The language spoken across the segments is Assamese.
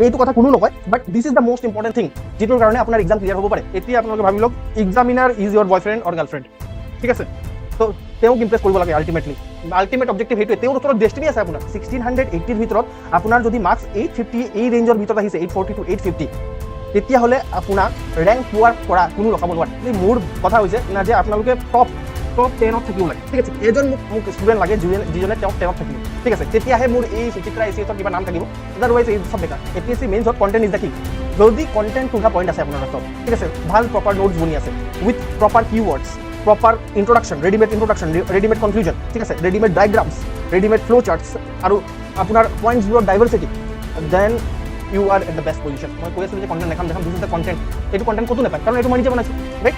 এইটো কথা কোনো নকয়, বাট দিছ is the most important thing যিটোৰ কাৰণে আপোনাৰ এক্সাম ক্লিয়াৰ হ'ব পাৰে। এতিয়া আপোনালোকে ভাবি লওক examiner is your boyfriend or girlfriend, ঠিক আছে? তো তেওঁক ইমপ্ৰেছ কৰিব লাগে আল্টিমেটলি। আল্টিমেট অবজেক্টিভ সেইটোৱে। তেওঁৰ ওচৰত ডেষ্টিনি আছে আপোনাৰ 1680 ভিতৰত আপোনাৰ যদি মাৰ্কছ 850 এই ৰেঞ্জৰ ভিতৰত আহিছে 840 to 850, তেতিয়াহ'লে আপোনাক ৰেংক পোৱাৰ পৰা কোনো ৰখাব নোৱাৰে। মোৰ কথা হৈছে না যে আপোনালোকে টপ 10ত থাকিব লাগে, ঠিক আছে? এজন মোক ষ্টুডেণ্ট লাগে যিজনে টপ 10ত থাকিব, ঠিক আছে? তেতিয়াহে মোৰ এই সুচিত্ৰা ACS কিবা নাম থাকিব, আদাৰৱাইজ এই চব বেকাৰ। APSC মেইনছত কণ্টেণ্ট ইজ দ্য কিং। যদি কণ্টেণ্ট টু দ্য পইণ্ট আছে আপোনাৰ হাতত, ঠিক আছে, ভাল প্ৰপাৰ নোটছ বনি আছে with proper keywords, proper introduction, readymade conclusion, ঠিক আছে, readymade diagrams, readymade flow' charts, আৰু আপোনাৰ পইণ্টছবোৰৰ diversity, then you are at the best position. মই কৈ আছিলোঁ যে কণ্টেণ্ট দেখাম দিছ ইজ দ্য কণ্টেণ্ট। এইটো কণ্টেণ্ট ক'তো নাপায়, কাৰণ এইটো মই নিজে বনাইছোঁ, ৰাইট?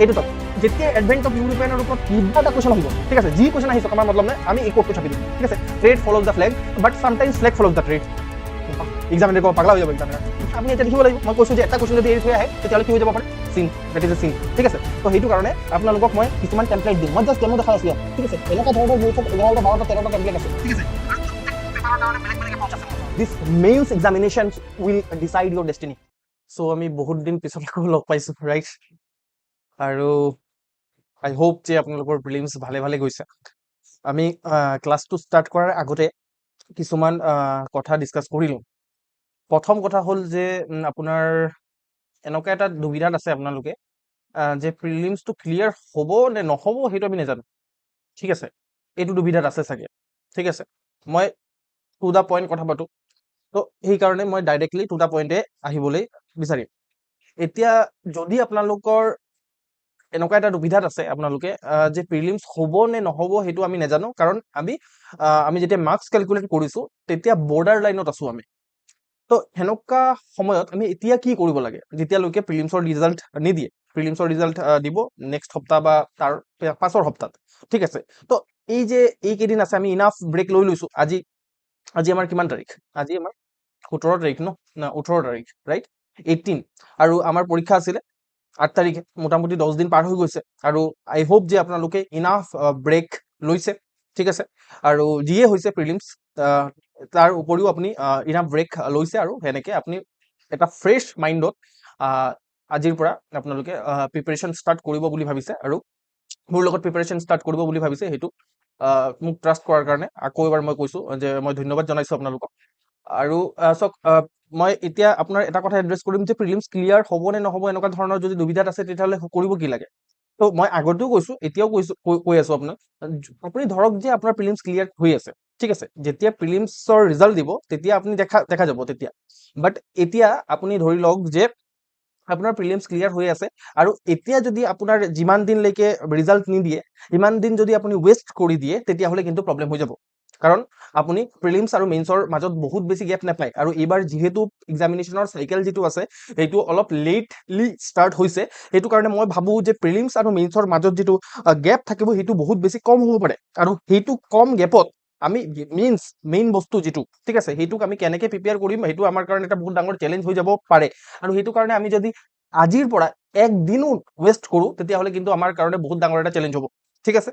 এইটো চাওক, যেতিয়া এডভেন্ট অফ ইউৰোপিয়ানৰ ওপৰত কিবা এটা কুৱেশ্যন আহিব, ঠিক আছে, যি কুৱেশ্যন আহিছে আমাৰ মতলব নাই, আমি এই কোডটো ছাপি দিম, ঠিক আছে? Trade follows the flag, but sometimes flag follows the trade. Examiner ক'ব পাগলা হৈ যাব এক্সামিনাৰ। আপুনি এতিয়া লিখিব লাগিব, মই কৈছোঁ যে এটা কুৱেশ্যন যদি এৰি থৈ আহে তেতিয়াহ'লে কি হৈ যাব পাৰে? চিন, দেট ইজ এ চিন, ঠিক আছে? তো সেইটো কাৰণে আপোনালোকক মই কিছুমান টেমপ্লেট দিম। মই জাষ্ট ডেমো দেখাই আছোঁ, ঠিক আছে? এনেকুৱা ধৰণৰ বহুত 11টা 12টা 13টা টেমপ্লেট আছে, ঠিক আছে? This mains examinations will decide your destiny. So আমি বহুত দিন পিছত আকৌ লগ পাইছোঁ, ৰাইট? আৰু আই হোপ যে আপোনালোকৰ প্ৰিলিমছ ভালে ভালে গৈছে। আমি ক্লাছটো ষ্টাৰ্ট কৰাৰ আগতে কিছুমান কথা ডিছকাছ কৰিলোঁ। প্ৰথম কথা হ'ল যে আপোনাৰ এনেকুৱা এটা দুবিধাত আছে আপোনালোকে যে প্ৰিলিমছটো ক্লিয়াৰ হ'ব নে নহ'ব সেইটো আমি নাজানো, ঠিক আছে? এইটো দুবিধাত আছে চাগে, ঠিক আছে? মই টু দ্য পইণ্ট কথা পাতোঁ, তো সেইকাৰণে মই ডাইৰেক্টলি টু দ্য পইণ্টে আহিবলৈ বিচাৰিম। এতিয়া যদি আপোনালোকৰ এনেকুৱা এটা দুবিধাত আছে আপোনালোকে যে প্ৰিলিমছ হ'ব নে নহ'ব সেইটো আমি নাজানো, কাৰণ আমি যেতিয়া মাৰ্কছ কেলকুলেট কৰিছোঁ তেতিয়া বৰ্ডাৰ লাইনত আছোঁ আমি। তো সেনেকুৱা সময়ত আমি এতিয়া কি কৰিব লাগে যেতিয়ালৈকে প্ৰিলিমছৰ ৰিজাল্ট নিদিয়ে? প্ৰিলিমছৰ ৰিজাল্ট দিব নেক্সট সপ্তাহ বা তাৰ পাছৰ সপ্তাহত, ঠিক আছে? তো এই যে এইকেইদিন আছে আমি ইনাফ ব্ৰেক লৈ লৈছোঁ। আজি আমাৰ কিমান তাৰিখ? আজি আমাৰ 17 তাৰিখ ন 18 তাৰিখ, ৰাইট? 18, আৰু আমাৰ পৰীক্ষা আছিলে 8 তাৰিখে। মোটামুটি 10 দিন পাৰ হৈ গৈছে, আৰু আই হোপ যে আপোনালোকে ইনাফ ব্ৰেক লৈছে, ঠিক আছে? আৰু যিয়ে হৈছে প্ৰিলিমছ তাৰ উপৰিও আপুনি ইনাফ ব্ৰেক লৈছে, আৰু সেনেকৈ আপুনি এটা ফ্ৰেছ মাইণ্ডত আজিৰ পৰা আপোনালোকে প্ৰিপাৰেশ্যন ষ্টাৰ্ট কৰিব বুলি ভাবিছে, আৰু মোৰ লগত প্ৰিপাৰেশ্যন ষ্টাৰ্ট কৰিব বুলি ভাবিছে। সেইটো মোক ট্ৰাষ্ট কৰাৰ কাৰণে আকৌ এবাৰ মই কৈছোঁ যে মই ধন্যবাদ জনাইছোঁ আপোনালোকক। আৰু চাওক, মই এতিয়া আপোনাৰ এটা কথা এড্ৰেছ কৰিম যে প্ৰিলিমছ ক্লিয়াৰ হ'ব নে নহ'ব এনেকুৱা ধৰণৰ যদি দুবিধাত আছে তেতিয়াহ'লে কৰিব কি লাগে? তো মই আগতেও কৈছোঁ, এতিয়াও কৈ আছোঁ আপোনাক, আপুনি ধৰক যে আপোনাৰ প্ৰিলিমছ ক্লিয়াৰ হৈ আছে, ঠিক আছে? যেতিয়া প্ৰিলিমছৰ ৰিজাল্ট দিব তেতিয়া আপুনি দেখা যাব তেতিয়া। বাট এতিয়া আপুনি ধৰি লওক যে আপোনাৰ প্ৰিলিমছ ক্লিয়াৰ হৈ আছে, আৰু এতিয়া যদি আপোনাৰ যিমান দিনলৈকে ৰিজাল্ট নিদিয়ে ইমান দিন যদি আপুনি ৱেষ্ট কৰি দিয়ে তেতিয়াহ'লে কিন্তু প্ৰব্লেম হৈ যাব। কাৰণ আপুনি প্ৰিলিমছ আৰু মেইনছৰ মাজত বহুত বেছি গেপ নাপায়, আৰু এইবাৰ যিহেতু এক্সামিনেশ্যনৰ চাইকেল যিটো আছে সেইটো অলপ লেটলি ষ্টাৰ্ট হৈছে, সেইটো কাৰণে মই ভাবোঁ যে প্ৰিলিমছ আৰু মেইনছৰ মাজত যিটো গেপ থাকিব সেইটো বহুত বেছি কম হ'ব পাৰে, আৰু সেইটো কম গেপত আমি মেইন বস্তু যিটো, ঠিক আছে, সেইটোক আমি কেনেকৈ প্ৰিপেয়াৰ কৰিম সেইটো আমাৰ কাৰণে এটা বহুত ডাঙৰ চেলেঞ্জ হৈ যাব পাৰে। আৰু সেইটো কাৰণে আমি যদি আজিৰ পৰা একদিনো ৱেষ্ট কৰোঁ তেতিয়াহ'লে কিন্তু আমাৰ কাৰণে বহুত ডাঙৰ এটা চেলেঞ্জ হ'ব, ঠিক আছে?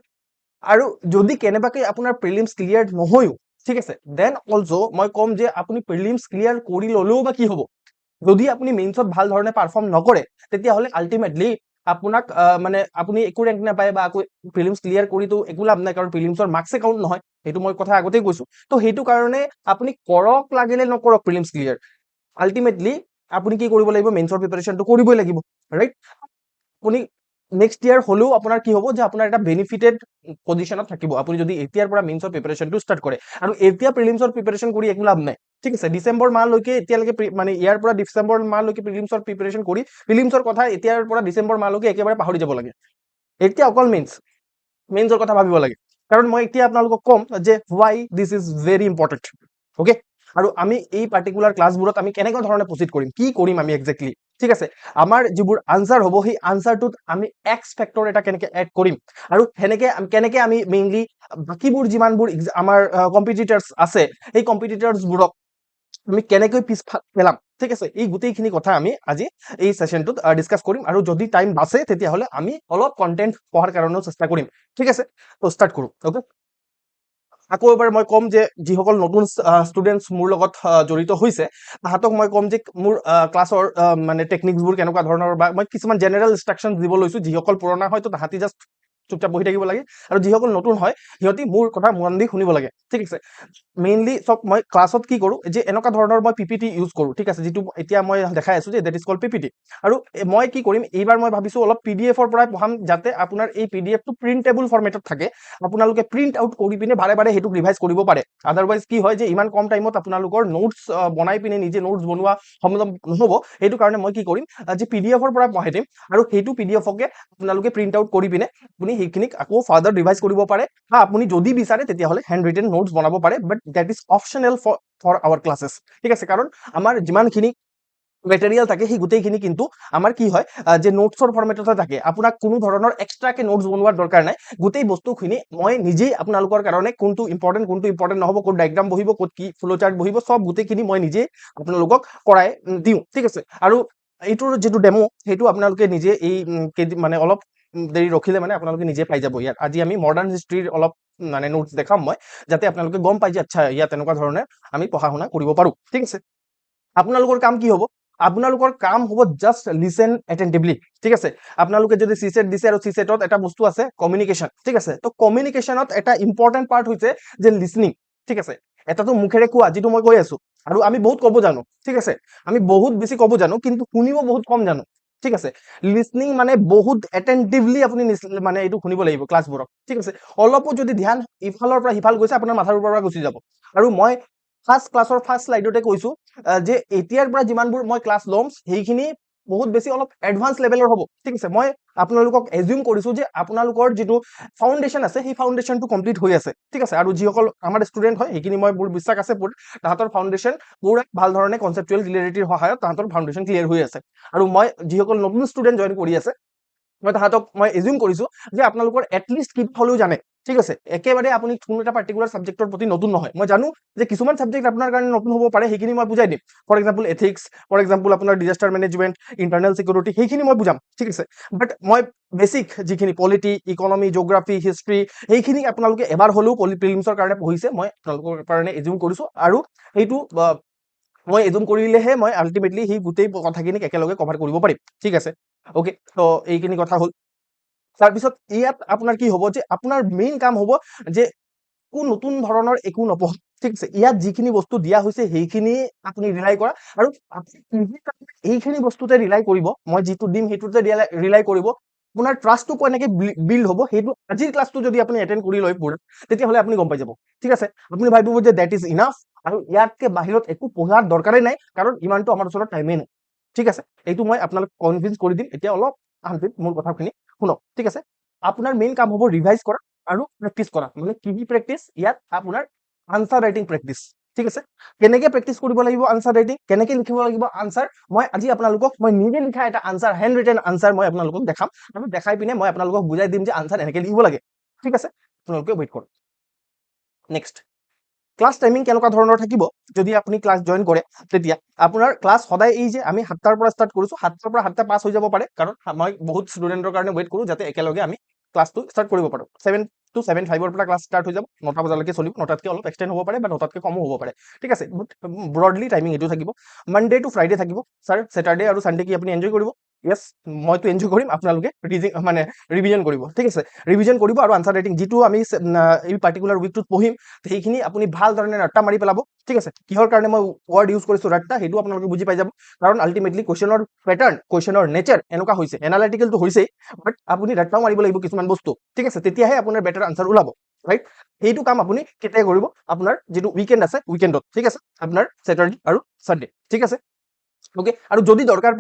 আৰু যদি কেনেবাকৈ আপোনাৰ প্ৰিলিমছ ক্লিয়াৰ নহয়ও, ঠিক আছে, দেন অলছ' মই ক'ম যে আপুনি প্ৰিলিমছ ক্লিয়াৰ কৰি ল'লেও বা কি হ'ব? যদি আপুনি মেইনছত ভাল ধৰণে পাৰফৰ্ম নকৰে তেতিয়াহ'লে আল্টিমেটলি আপোনাক মানে আপুনি একো ৰেংক নাপায়, বা আকৌ প্ৰিলিমছ ক্লিয়াৰ কৰিতো একো লাভ নাই, কাৰণ প্ৰিলিমছৰ মাৰ্কছে কাউণ্ট নহয়। সেইটো মই কথা আগতেই কৈছোঁ। তো সেইটো কাৰণে আপুনি কৰক লাগিলে নকৰক প্ৰিলিমছ ক্লিয়াৰ, আল্টিমেটলি আপুনি কি কৰিব লাগিব? মেইনছৰ প্ৰিপাৰেশ্যনটো কৰিবই লাগিব, ৰাইট? আপুনি নেক্সট ইয়াৰ হ'লেও আপোনাৰ কি হ'ব যে আপোনাৰ এটা বেনিফিটেড পজিশ্যনত থাকিব আপুনি যদি এতিয়াৰ পৰা মেইনছৰ প্ৰিপাৰেশ্যনটো ষ্টাৰ্ট কৰে। আৰু এতিয়া প্ৰিলিমছৰ প্ৰিপাৰেশ্যন কৰি একো লাভ নাই, ঠিক আছে? ডিচেম্বৰ মাহলৈকে এতিয়ালৈকে মানে ইয়াৰ পৰা ডিচেম্বৰ মাহলৈকে প্ৰিলিমছৰ প্ৰিপাৰেশ্যন কৰি প্ৰিলিমছৰ কথা এতিয়াৰ পৰা ডিচেম্বৰ মাহলৈকে একেবাৰে পাহৰি যাব লাগে। এতিয়া অকল মেইনছৰ কথা ভাবিব লাগে, কাৰণ মই এতিয়া আপোনালোকক ক'ম যে why this is very important, okay? আৰু আমি এই পাৰ্টিকুলাৰ ক্লাছবোৰত আমি কেনেকুৱা ধৰণে প্ৰচিড কৰিম, কি কৰিম আমি একজেক্টলি, ঠিক আছে? আমাৰ যিবোৰ আনচাৰ হ'ব সেই আনচাৰটোত আমি এক্স ফেক্টৰ এটা কেনেকৈ এড কৰিম, আৰু কেনেকৈ আমি মেইনলি বাকীবোৰ যিমানবোৰ আমাৰ কম্পিটিটাৰ্ছ আছে সেই কম্পিটিটাৰ্ছবোৰক আমি কেনেকৈ পিছ পেলাম, ঠিক আছে? এই গোটেইখিনি কথা আমি আজি এই ছেশ্যনটোত ডিছকাছ কৰিম, আৰু যদি টাইম বাচে তেতিয়াহ'লে আমি অলপ কণ্টেণ্ট পঢ়াৰ কাৰণেও চেষ্টা কৰিম, ঠিক আছে? তো ষ্টাৰ্ট কৰোঁ, অ'কে? আকৌ এবাৰ মই ক'ম যে যিসকল নতুন ষ্টুডেণ্টছ মোৰ লগত জড়িত হৈছে তাহাঁতক মই ক'ম যে মোৰ ক্লাছৰ মানে টেকনিকছবোৰ কেনেকুৱা ধৰণৰ বা মই কিছুমান জেনেৰেল ইনষ্ট্ৰাকশ্যন দিব লৈছোঁ যিসকল পুৰণা হয় তো তাহাঁতি জাষ্ট চুপচাপ বহি থাকিব লাগে আৰু যিসকল নতুন হয় সিহঁতি মোৰ কথা মন দি শুনিব লাগে ঠিক আছে মেইনলি চব মই ক্লাছত কি কৰোঁ যে এনেকুৱা ধৰণৰ মই পিপিটি ইউজ কৰোঁ ঠিক আছে যিটো এতিয়া মই দেখাই আছোঁ যে দেট ইজ কল পিপিটি আৰু মই কি কৰিম এইবাৰ মই ভাবিছোঁ অলপ পিডিএফৰ পৰাই পঢ়াম যাতে আপোনাৰ এই পিডিএফটো প্ৰিণ্টেবল ফৰ্মেটত থাকে আপোনালোকে প্ৰিণ্ট আউট কৰি পিনে বাৰে বাৰে সেইটোক ৰিভাইজ কৰিব পাৰে আদাৰৱাইজ কি হয় যে ইমান কম টাইমত আপোনালোকৰ নোটছ বনাই পিনে নিজে নোটছ বনোৱা সম্ভৱ নহ'ব সেইটো কাৰণে মই কি কৰিম যে পিডিএফৰ পৰা পঢ়াই দিম আৰু সেইটো পিডিএফকে আপোনালোকে প্ৰিণ্ট আউট কৰি পিনে আপুনি সেইখিনিক আকৌ ফাৰ্দাৰ ৰিভাইজ কৰিব পাৰে বা আপুনি যদি বিচাৰে তেতিয়াহ'লে হেণ্ড ৰিটেন নোটছ বনাব পাৰে but that is optional for our classes ঠিক আছে কাৰণ আমাৰ যিমানখিনি মেটেৰিয়েল থাকে সেই গোটেইখিনি কিন্তু আমাৰ কি হয় যে নোটছৰ ফৰ্মেটতে থাকে আপোনাক কোনো ধৰণৰ এক্সট্ৰাকে নোটছ বনোৱাৰ দৰকাৰ নাই গোটেই বস্তুখিনি মই নিজেই আপোনালোকৰ কাৰণে কোনটো ইম্পৰ্টেণ্ট নহ'ব ক'ত ডায়েগ্ৰাম বহিব ক'ত কি ফ্ল' চাৰ্ট বহিব চব গোটেইখিনি মই নিজেই আপোনালোকক কৰাই দিওঁ ঠিক আছে আৰু এইটোৰ যিটো ডেমো সেইটো আপোনালোকে নিজে এই মানে অলপ দেৰি ৰখিলে মানে আপোনালোকে নিজে পাই যাব ইয়াত আজি আমি মডাৰ্ণ হিষ্ট্ৰীৰ অলপ মানে নোটছ দেখাম মই যাতে আপোনালোকে গম পাই যে আচ্ছা ইয়াত এনেকুৱা ধৰণে আমি পঢ়া শুনা কৰিব পাৰোঁ ঠিক আছে আপোনালোকৰ কাম কি হ'ব আপোনালোকৰ কাম হ'ব জাষ্ট লিসেন এটেন্টিভলি ঠিক আছে আপোনালোকে যদি সিসেট দিছে আৰু সিসেটত এটা বস্তু আছে কমিউনিকেশ্যন ঠিক আছে তো কমিউনিকেশ্যনত এটা ইম্পৰ্টেণ্ট পাৰ্ট হৈছে যে লিসনিং ঠিক আছে এটাতো মুখেৰে কোৱা যিটো মই কৈ আছো আৰু আমি বহুত ক'ব জানো ঠিক আছে আমি বহুত বেছি ক'ব জানো কিন্তু শুনিব বহুত কম জানো ঠিক আছে লিসনিং মানে বহুত এটেন্টিভলি আপুনি মানে এইটো শুনিব লাগিব ক্লাছবোৰক ঠিক আছে অলপো যদি ধ্যান ইফালৰ পৰা সিফাল গৈছে আপোনাৰ মাথাৰ পৰা গুচি যাব আৰু মই ফাৰ্ষ্ট ক্লাছৰ ফাৰ্ষ্ট স্লাইডতে কৈছো যে এতিয়াৰ পৰা যিমানবোৰ মই ক্লাছ ল'ম সেইখিনি বহুত বেছি অলপ এডভান্স লেভেলৰ হ'ব ঠিক আছে মই আপোনালোকক এজিউম কৰিছো যে আপোনালোকৰ যিটো ফাউণ্ডেশ্যন আছে সেই ফাউণ্ডেশ্যনটো কমপ্লিট হৈ আছে ঠিক আছে আৰু যিসকল আমাৰ ষ্টুডেণ্ট হয় সেইখিনি মই মোৰ বিশ্বাস আছে তাহাঁতৰ ফাউণ্ডেশ্যন পুৰা ভাল ধৰণে কনচেপচুৱেল ক্লিয়াৰিটিৰ সহায়ত তাহাঁতৰ ফাউণ্ডেশ্যন ক্লিয়াৰ হৈ আছে আৰু মই যিসকল নতুন ষ্টুডেণ্ট জইন কৰি আছে মই তাহাঁতক মই এজিউম কৰিছো যে আপোনালোকৰ এটলিষ্ট কিবা হ'লেও জানে ঠিক আছে একেবাৰে আপুনি কোনো এটা পাৰ্টিকুলাৰ ছাবজেক্টৰ প্ৰতি নতুন নহয় মই জানো যে কিছুমান ছাবজেক্ট আপোনাৰ কাৰণে নতুন হ'ব পাৰে সেইখিনি মই বুজাই দিম for example ethics for example আপোনাৰ ডিজাষ্টাৰ মেনেজমেণ্ট ইণ্টাৰনেল চিকিউৰিটি সেইখিনি মই বুজাম ঠিক আছে বাট মই বেছিক যিখিনি পলিটি ইকনমি জিঅ'গ্ৰাফী হিষ্ট্ৰী সেইখিনি আপোনালোকে এবাৰ হ'লেও প্ৰিলিমছৰ কাৰণে পঢ়িছে মই আপোনালোকৰ কাৰণে এজিউম কৰিছো আৰু সেইটো মই এজিউম কৰিলেহে মই আল্টিমেটলি সেই গোটেই কথাখিনিক একেলগে কভাৰ কৰিব পাৰিম ঠিক আছে ওকে তো এইখিনি কথা হ'ল তাৰপিছত ইয়াত আপোনাৰ কি হ'ব যে আপোনাৰ মেইন কাম হ'ব যে একো নতুন ধৰণৰ একো নপঢ়া ঠিক আছে ইয়াত যিখিনি বস্তু দিয়া হৈছে সেইখিনি আপুনি ৰিলাই কৰা আৰু এইখিনি বস্তুতে ৰিলাই কৰিব মই যিটো দিম সেইটোতে ৰিলাই কৰিব আপোনাৰ ট্ৰাষ্টটো কেনেকৈ বিল্ড হ'ব সেইটো আজিৰ ক্লাছটো যদি আপুনি এটেণ্ড কৰি লয় পুৰা তেতিয়াহ'লে আপুনি গম পাই যাব ঠিক আছে আপুনি ভাবিব যে ডেট ইজ ইনাফ আৰু ইয়াতকে বাহিৰত একো পঢ়াৰ দৰকাৰেই নাই কাৰণ ইমানটো আমাৰ ওচৰত টাইমেই নাই ঠিক আছে এইটো মই আপোনালোক কনভিন্স কৰি দিম এতিয়া অলপ শান্তিত মোৰ কথাখিনি শুনক ঠিক আছে আপোনাৰ মেইন কাম হ'ব ৰিভাইজ কৰা আৰু প্ৰেক্টিছ কৰা মানে কি প্ৰেক্টিছ ইয়াত আপোনাৰ আনসাৰ ৰাইটিং প্ৰেক্টিছ ঠিক আছে কেনেকৈ প্ৰেক্টিছ কৰিব লাগিব আনসাৰ ৰাইটিং কেনেকৈ লিখিব লাগিব আনসাৰ মই আজি আপোনালোকক মই নিজে লিখা এটা আনসাৰ হেণ্ড ৰিটেন আনসাৰ মই আপোনালোকক দেখাম আৰু দেখাই পিনে মই আপোনালোকক বুজাই দিম যে আনসাৰ এনেকৈ লিখিব লাগে ঠিক আছে আপোনালোকে ৱেইট কৰক নেক্সট ক্লাছ টাইমিং কেনেকুৱা ধৰণৰ থাকিব যদি আপুনি ক্লাছ জইন কৰে তেতিয়া আপোনাৰ ক্লাছ সদায় এই যে আমি 7টাৰ পৰা ষ্টাৰ্ট কৰিছো 7টাৰ পৰা 7টা পাছ হৈ যাব পাৰে কাৰণ মই বহুত ষ্টুডেণ্টৰ কাৰণে ৱেইট কৰোঁ যাতে একেলগে আমি ক্লাছটো ষ্টাৰ্ট কৰিব পাৰোঁ 7 to 7:05 পৰা ক্লাছ ষ্টাৰ্ট হৈ যাব 9টা বজালৈকে চলিব 9টাতকৈ অলপ এক্সটেণ্ড হ'ব পাৰে বা 9টাতকৈ কমো হ'ব পাৰে ঠিক আছে ব্ৰডলি টাইমিং এইটো থাকিব মানডে টু ফ্ৰাইডে থাকিব ছাৰ ছেটাৰডে আৰু ছানডে কি আপুনি এনজয় কৰিব য়েছ মইতো এনজয় কৰিম আপোনালোকে মানে ৰিভিজন কৰিব ঠিক আছে ৰিভিজন কৰিব আৰু আনসাৰ ৰাইটিং যিটো আমি এই পাৰ্টিকুলাৰ উইকটোত পঢ়িম সেইখিনি আপুনি ভাল ধৰণে ৰাট্টা মাৰি পেলাব ঠিক আছে কিহৰ কাৰণে মই ৱৰ্ড ইউজ কৰিছোঁ ৰাট্টা সেইটো আপোনালোকে বুজি পাই যাব কাৰণ আল্টিমেটলি কুৱেশ্যনৰ পেটাৰ্ণ কুৱেশ্যনৰ নেচাৰ এনেকুৱা হৈছে এনালাইটিকেলটো হৈছেই বাট আপুনি ৰাট্টাও মাৰিব লাগিব কিছুমান বস্তু ঠিক আছে তেতিয়াহে আপোনাৰ বেটাৰ আনসাৰ ওলাব ৰাইট সেইটো কাম আপুনি কেতিয়া কৰিব আপোনাৰ যিটো উইকেণ্ড আছে উইকেণ্ডত ঠিক আছে আপোনাৰ ছেটাৰডে আৰু ছানডে ঠিক আছে ওকে আৰু যদি দৰকাৰ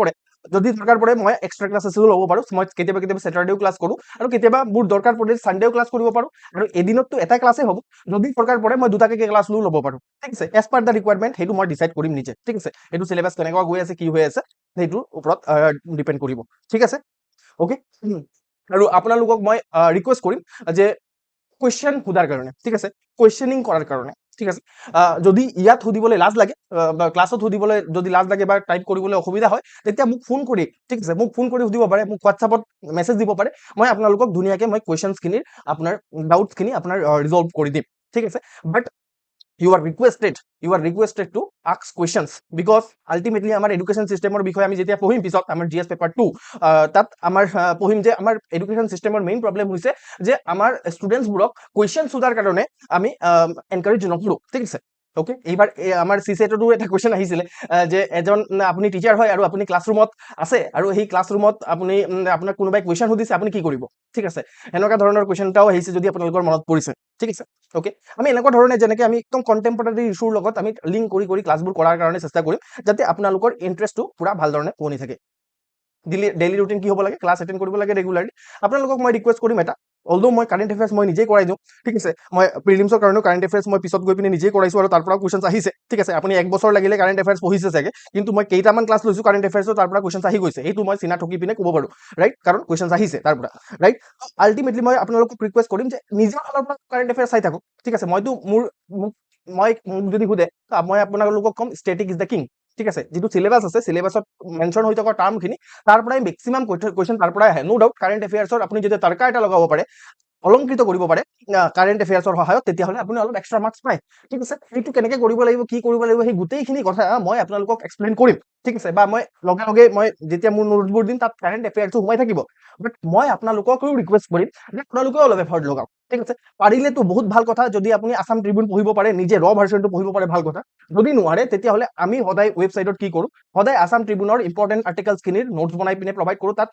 পৰে মই এক্সট্ৰা ক্লাছেছো ল'ব পাৰোঁ মই কেতিয়াবা ছেটাৰডেও ক্লাছ কৰোঁ আৰু কেতিয়াবা মোৰ দৰকাৰ পৰে ছানডেও ক্লাছ কৰিব পাৰোঁ আৰু এদিনততো এটা ক্লাছে হ'ব যদি দৰকাৰ পৰে মই দুটাকে ক্লাছ ল'ব পাৰোঁ ঠিক আছে এজ পাৰ দ্য ৰিকুৱাৰমেণ্ট সেইটো মই ডিচাইড কৰিম নিজে ঠিক আছে এইটো চিলেবাছ কেনেকুৱা গৈ আছে কি হৈ আছে সেইটোৰ ওপৰত ডিপেণ্ড কৰিব ঠিক আছে ওকে আৰু আপোনালোকক মই ৰিকুৱেষ্ট কৰিম যে কুৱেশ্যন সোধাৰ কাৰণে ঠিক আছে কুৱেশ্যনিং কৰাৰ কাৰণে ঠিক আছে যদি ইয়াত সুধিবলৈ লাজ লাগে বা ক্লাছত সুধিবলৈ যদি লাজ লাগে বা টাইপ কৰিবলৈ অসুবিধা হয় তেতিয়া মোক ফোন কৰি ঠিক আছে মোক ফোন কৰি সুধিব পাৰে মোক হোৱাটছআপত মেছেজ দিব পাৰে মই আপোনালোকক ধুনীয়াকৈ মই কুৱেশ্যনছখিনিৰ আপোনাৰ ডাউটছখিনি আপোনাৰ ৰিজল্ভ কৰি দিম ঠিক আছে, বাট you are requested to ask questions because ultimately আমাৰ এডুকেশ্যন চিষ্টেমৰ বিষয়ে আমি যেতিয়া পঢ়িম পিছত আমাৰ জিএছ পেপাৰ 2 তাত আমাৰ পঢ়িম যে আমাৰ এডুকেশ্যন চিষ্টেমৰ মেইন প্ৰব্লেম হৈছে যে আমাৰ ষ্টুডেণ্টছবোৰক কুৱেশ্যন সোধাৰ কাৰণে আমি এনকাৰেজ নকৰোঁ, ঠিক আছে। ওকে, এইবাৰ আমাৰ চিচেটতো এটা কুৱেশ্যন আহিছিলে যে এজন আপুনি টিচাৰ হয় আৰু আপুনি ক্লাছৰুমত আছে আৰু সেই ক্লাছৰুমত আপুনি আপোনাক কোনোবাই কুৱেশ্যন সুধিছে, আপুনি কি কৰিব, ঠিক আছে। এনেকুৱা ধৰণৰ কুৱেশ্যন এটাও আহিছে যদি আপোনালোকৰ মনত পৰিছে, ঠিক আছে। ওকে, আমি এনেকুৱা ধৰণে যেনেকৈ আমি একদম কণ্টেম্পৰাৰী ইছ্যুৰ লগত আমি লিংক কৰি কৰি ক্লাছবোৰ কৰাৰ কাৰণে চেষ্টা কৰিম যাতে আপোনালোকৰ ইণ্টাৰেষ্টটো পুৰা ভাল ধৰণে বনি থাকে। ডেইলি ৰুটিন কি হ'ব লাগে, ক্লাছ এটেণ্ড কৰিব লাগে ৰেগুলাৰলি। আপোনালোকক মই ৰিকুৱেষ্ট কৰিম এটা, অলদো মই কাৰেণ্ট এফেয়াৰ্ছ মই নিজেই কৰাই দিওঁ, ঠিক আছে। মই প্ৰিলিমছৰ কাৰণেও কাৰেণ্ট এফেয়াৰ্ছ মই পিছত গৈ পিনে নিজেই কৰাইছোঁ আৰু তাৰ পৰা কুৱেশ্যন আহিছে, ঠিক আছে। আপুনি 1 বছৰ লাগিলে কাৰেণ্ট এফেয়াৰ্ছ পঢ়িছে চাগে, কিন্তু মই কেইটামান ক্লাছ লৈছোঁ কাৰেণ্ট এফেয়াৰ্ছৰ, তাৰ পৰা কুৱেশ্যন আহি গৈছে, এইটো মই চিনা ঠকি পিনে ক'ব পাৰোঁ, ৰাইট, কাৰণ কুৱেশ্যন আহিছে তাৰ পৰা, ৰাইট। আল্টিমেটলি মই আপোনালোকক ৰিকুৱেষ্ট কৰিম যে নিজৰ ফালৰ পৰা কাৰেণ্ট এফেয়াৰ্ছ চাই থাকক, ঠিক আছে। মইতো মোক যদি সোধে মই আপোনালোকক ক'ম ষ্টেটিক ইজ দ্য কিং, ঠিক আছে। যিটো চিলেবাছ আছে, চিলেবাছত মেনশ্যন হৈ থকা টাৰ্মখিনি তাৰ পৰাই মেক্সিমাম কুৱেশ্যন তাৰ পৰাই আহে, নো ডাউট। কাৰেণ্ট এফেয়াৰ্ছৰ আপুনি যদি তাৰকা এটা লগাব পাৰে, অলংকৃত কৰিব পাৰে কাৰেণ্ট এফেয়াৰ্ছৰ সহায়ত, তেতিয়াহ'লে আপুনি অলপ এক্সট্ৰা মাৰ্কছ পায়, ঠিক আছে। সেইটো কেনেকৈ কৰিব লাগিব, কি কৰিব লাগিব, সেই গোটেইখিনি কথা মই আপোনালোকক এক্সপ্লেইন কৰিম, ঠিক আছে। বা মই লগে লগে মই যেতিয়া মোৰ নোটছবোৰ দিম তাত কাৰেণ্ট এফেয়াৰ্ছটো সোমাই থাকিব, বাট মই আপোনালোককো ৰিকুৱেষ্ট কৰিম যে আপোনালোকেও অলপ এফৰ্ট লগাওক, ঠিক আছে। পাৰিলেতো বহুত ভাল কথা, যদি আপুনি আছাম ট্ৰিবিউন পঢ়িব পাৰে, নিজে ভাৰ্চনটো পঢ়িব পাৰে, ভাল কথা। যদি নোৱাৰে তেতিয়াহ'লে আমি সদায় ৱেবছাইটত কি কৰোঁ, সদায় আছাম ট্ৰিবিউনৰ ইম্পৰ্টেণ্ট আৰ্টিকলছখিনিৰ নোটছ বনাই পিনে প্ৰভাইড কৰোঁ, তাত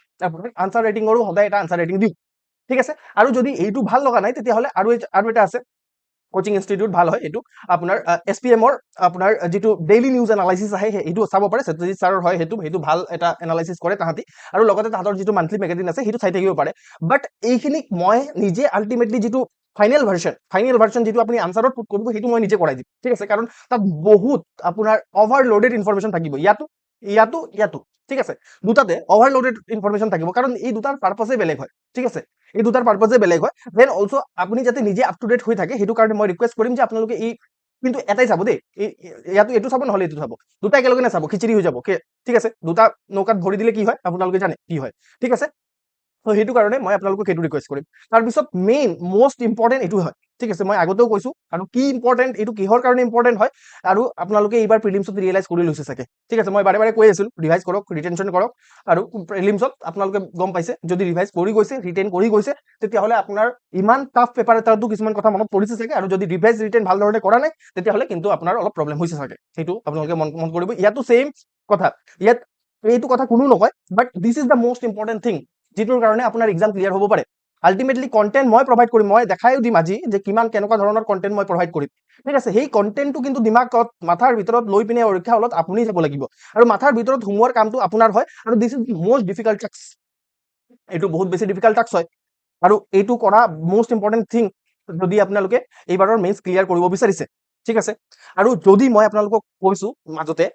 আনচাৰ ৰেটিঙৰো সদায় এটা আনচাৰ ৰেটিং দিওঁ, ঠিক আছে। আৰু যদি এইটো ভাল লগা নাই তেতিয়াহ'লে আৰু এটা আছে, কোচিং ইনষ্টিটিউট ভাল হয়, এইটো আপোনাৰ SPMৰ আপোনাৰ যিটো ডেইলি নিউজ এনালাইচিছ আহে সেইটো চাব পাৰে, সত্যজিৎ ছাৰৰ হয়, সেইটো ভাল এটা এনালাইচিছ কৰে তাহাঁতি, আৰু লগতে তাহাঁতৰ যিটো মান্থলি মেগাজিন আছে সেইটো চাই থাকিব পাৰে। বাট এইখিনিক মই নিজে আল্টিমেটলি যিটো ফাইনেল ভাৰ্চন যিটো আপুনি আনচাৰত পুট কৰিব, সেইটো মই নিজে কৰাই দিম, ঠিক আছে। কাৰণ তাত বহুত আপোনাৰ অভাৰলোডেড ইনফৰমেশ্যন থাকিব, ইয়াতো, ঠিক আছে। দুটাতে অভাৰলোডেড ইনফৰমেশ্যন থাকিব, কাৰণ এই দুটাৰ পাৰ্পাছে বেলেগ হয়, ঠিক আছে। এই দুটাৰ পাৰ্পাছে বেলেগ হয়। দেন অলছ' আপুনি যাতে নিজে আপ টু ডেট হৈ থাকে, সেইটো কাৰণে মই ৰিকুৱেষ্ট কৰিম যে আপোনালোকে এই কিন্তু এটাই চাব দেই, এইটো চাব নহ'লে এইটো চাব, দুটা একেলগে নাচাব, খিচিৰি হৈ যাব, ঠিক আছে। দুটা নৌকাত ভৰি দিলে কি হয় আপোনালোকে জানে কি হয়, ঠিক আছে। তো সেইটো কাৰণে মই আপোনালোকক সেইটো ৰিকুৱেষ্ট কৰিম। তাৰপিছত মেইন মষ্ট ইম্পৰ্টেণ্ট এইটো হয়, ঠিক আছে। মই আগতেও কৈছোঁ, আৰু কি ইম্পৰ্টেণ্ট, এইটো কিহৰ কাৰণে ইম্পৰ্টেণ্ট হয়, আৰু আপোনালোকে এইবাৰ প্ৰিলিমছত ৰিয়েলাইজ কৰি লৈছে চাগে, ঠিক আছে। মই বাৰে বাৰে কৈ আছিলোঁ ৰিভাইজ কৰক, ৰিটেনশ্যন কৰক, আৰু প্ৰিলিমছত আপোনালোকে গম পাইছে যদি ৰিভাইজ কৰি গৈছে, ৰিটেন কৰি গৈছে, তেতিয়াহ'লে আপোনাৰ ইমান টাফ পেপাৰ এটাতো কিছুমান কথা মনত পৰিছে চাগে, আৰু যদি ৰিভাইজ ৰিটেন ভাল ধৰণে কৰা নাই তেতিয়াহ'লে কিন্তু আপোনাৰ অলপ প্ৰব্লেম হৈছে চাগে, সেইটো আপোনালোকে মন কৰিব। ইয়াতো ছেইম কথা, ইয়াত এইটো কথা কোনো নকয়, বাট দিছ is the most important thing, যিটোৰ কাৰণে আপোনাৰ এক্সাম ক্লিয়াৰ হ'ব পাৰে। আল্টিমেটলি কণ্টেণ্ট মই প্ৰভাইড কৰিম, মই দেখাইও দিম আজি যে কেনেকুৱা ধৰণৰ কণ্টেণ্ট মই প্ৰভাইড কৰিম, ঠিক আছে। সেই কণ্টেণ্টটো কিন্তু দিমাগত মাথাৰ ভিতৰত লৈ পিনে পৰীক্ষা হলত আপুনি যাব লাগিব, আৰু মাথাৰ ভিতৰত সোমোৱাৰ কামটো আপোনাৰ হয়, আৰু this is most difficult task, এইটো বহুত বেছি ডিফিকাল্ট টাস্ক হয়, আৰু এইটো কৰা মষ্ট ইম্পৰ্টেণ্ট থিং যদি আপোনালোকে এইবাৰৰ মেইনছ ক্লিয়াৰ কৰিব বিচাৰিছে, ঠিক আছে। আৰু যদি মই আপোনালোকক কৈছোঁ মাজতে,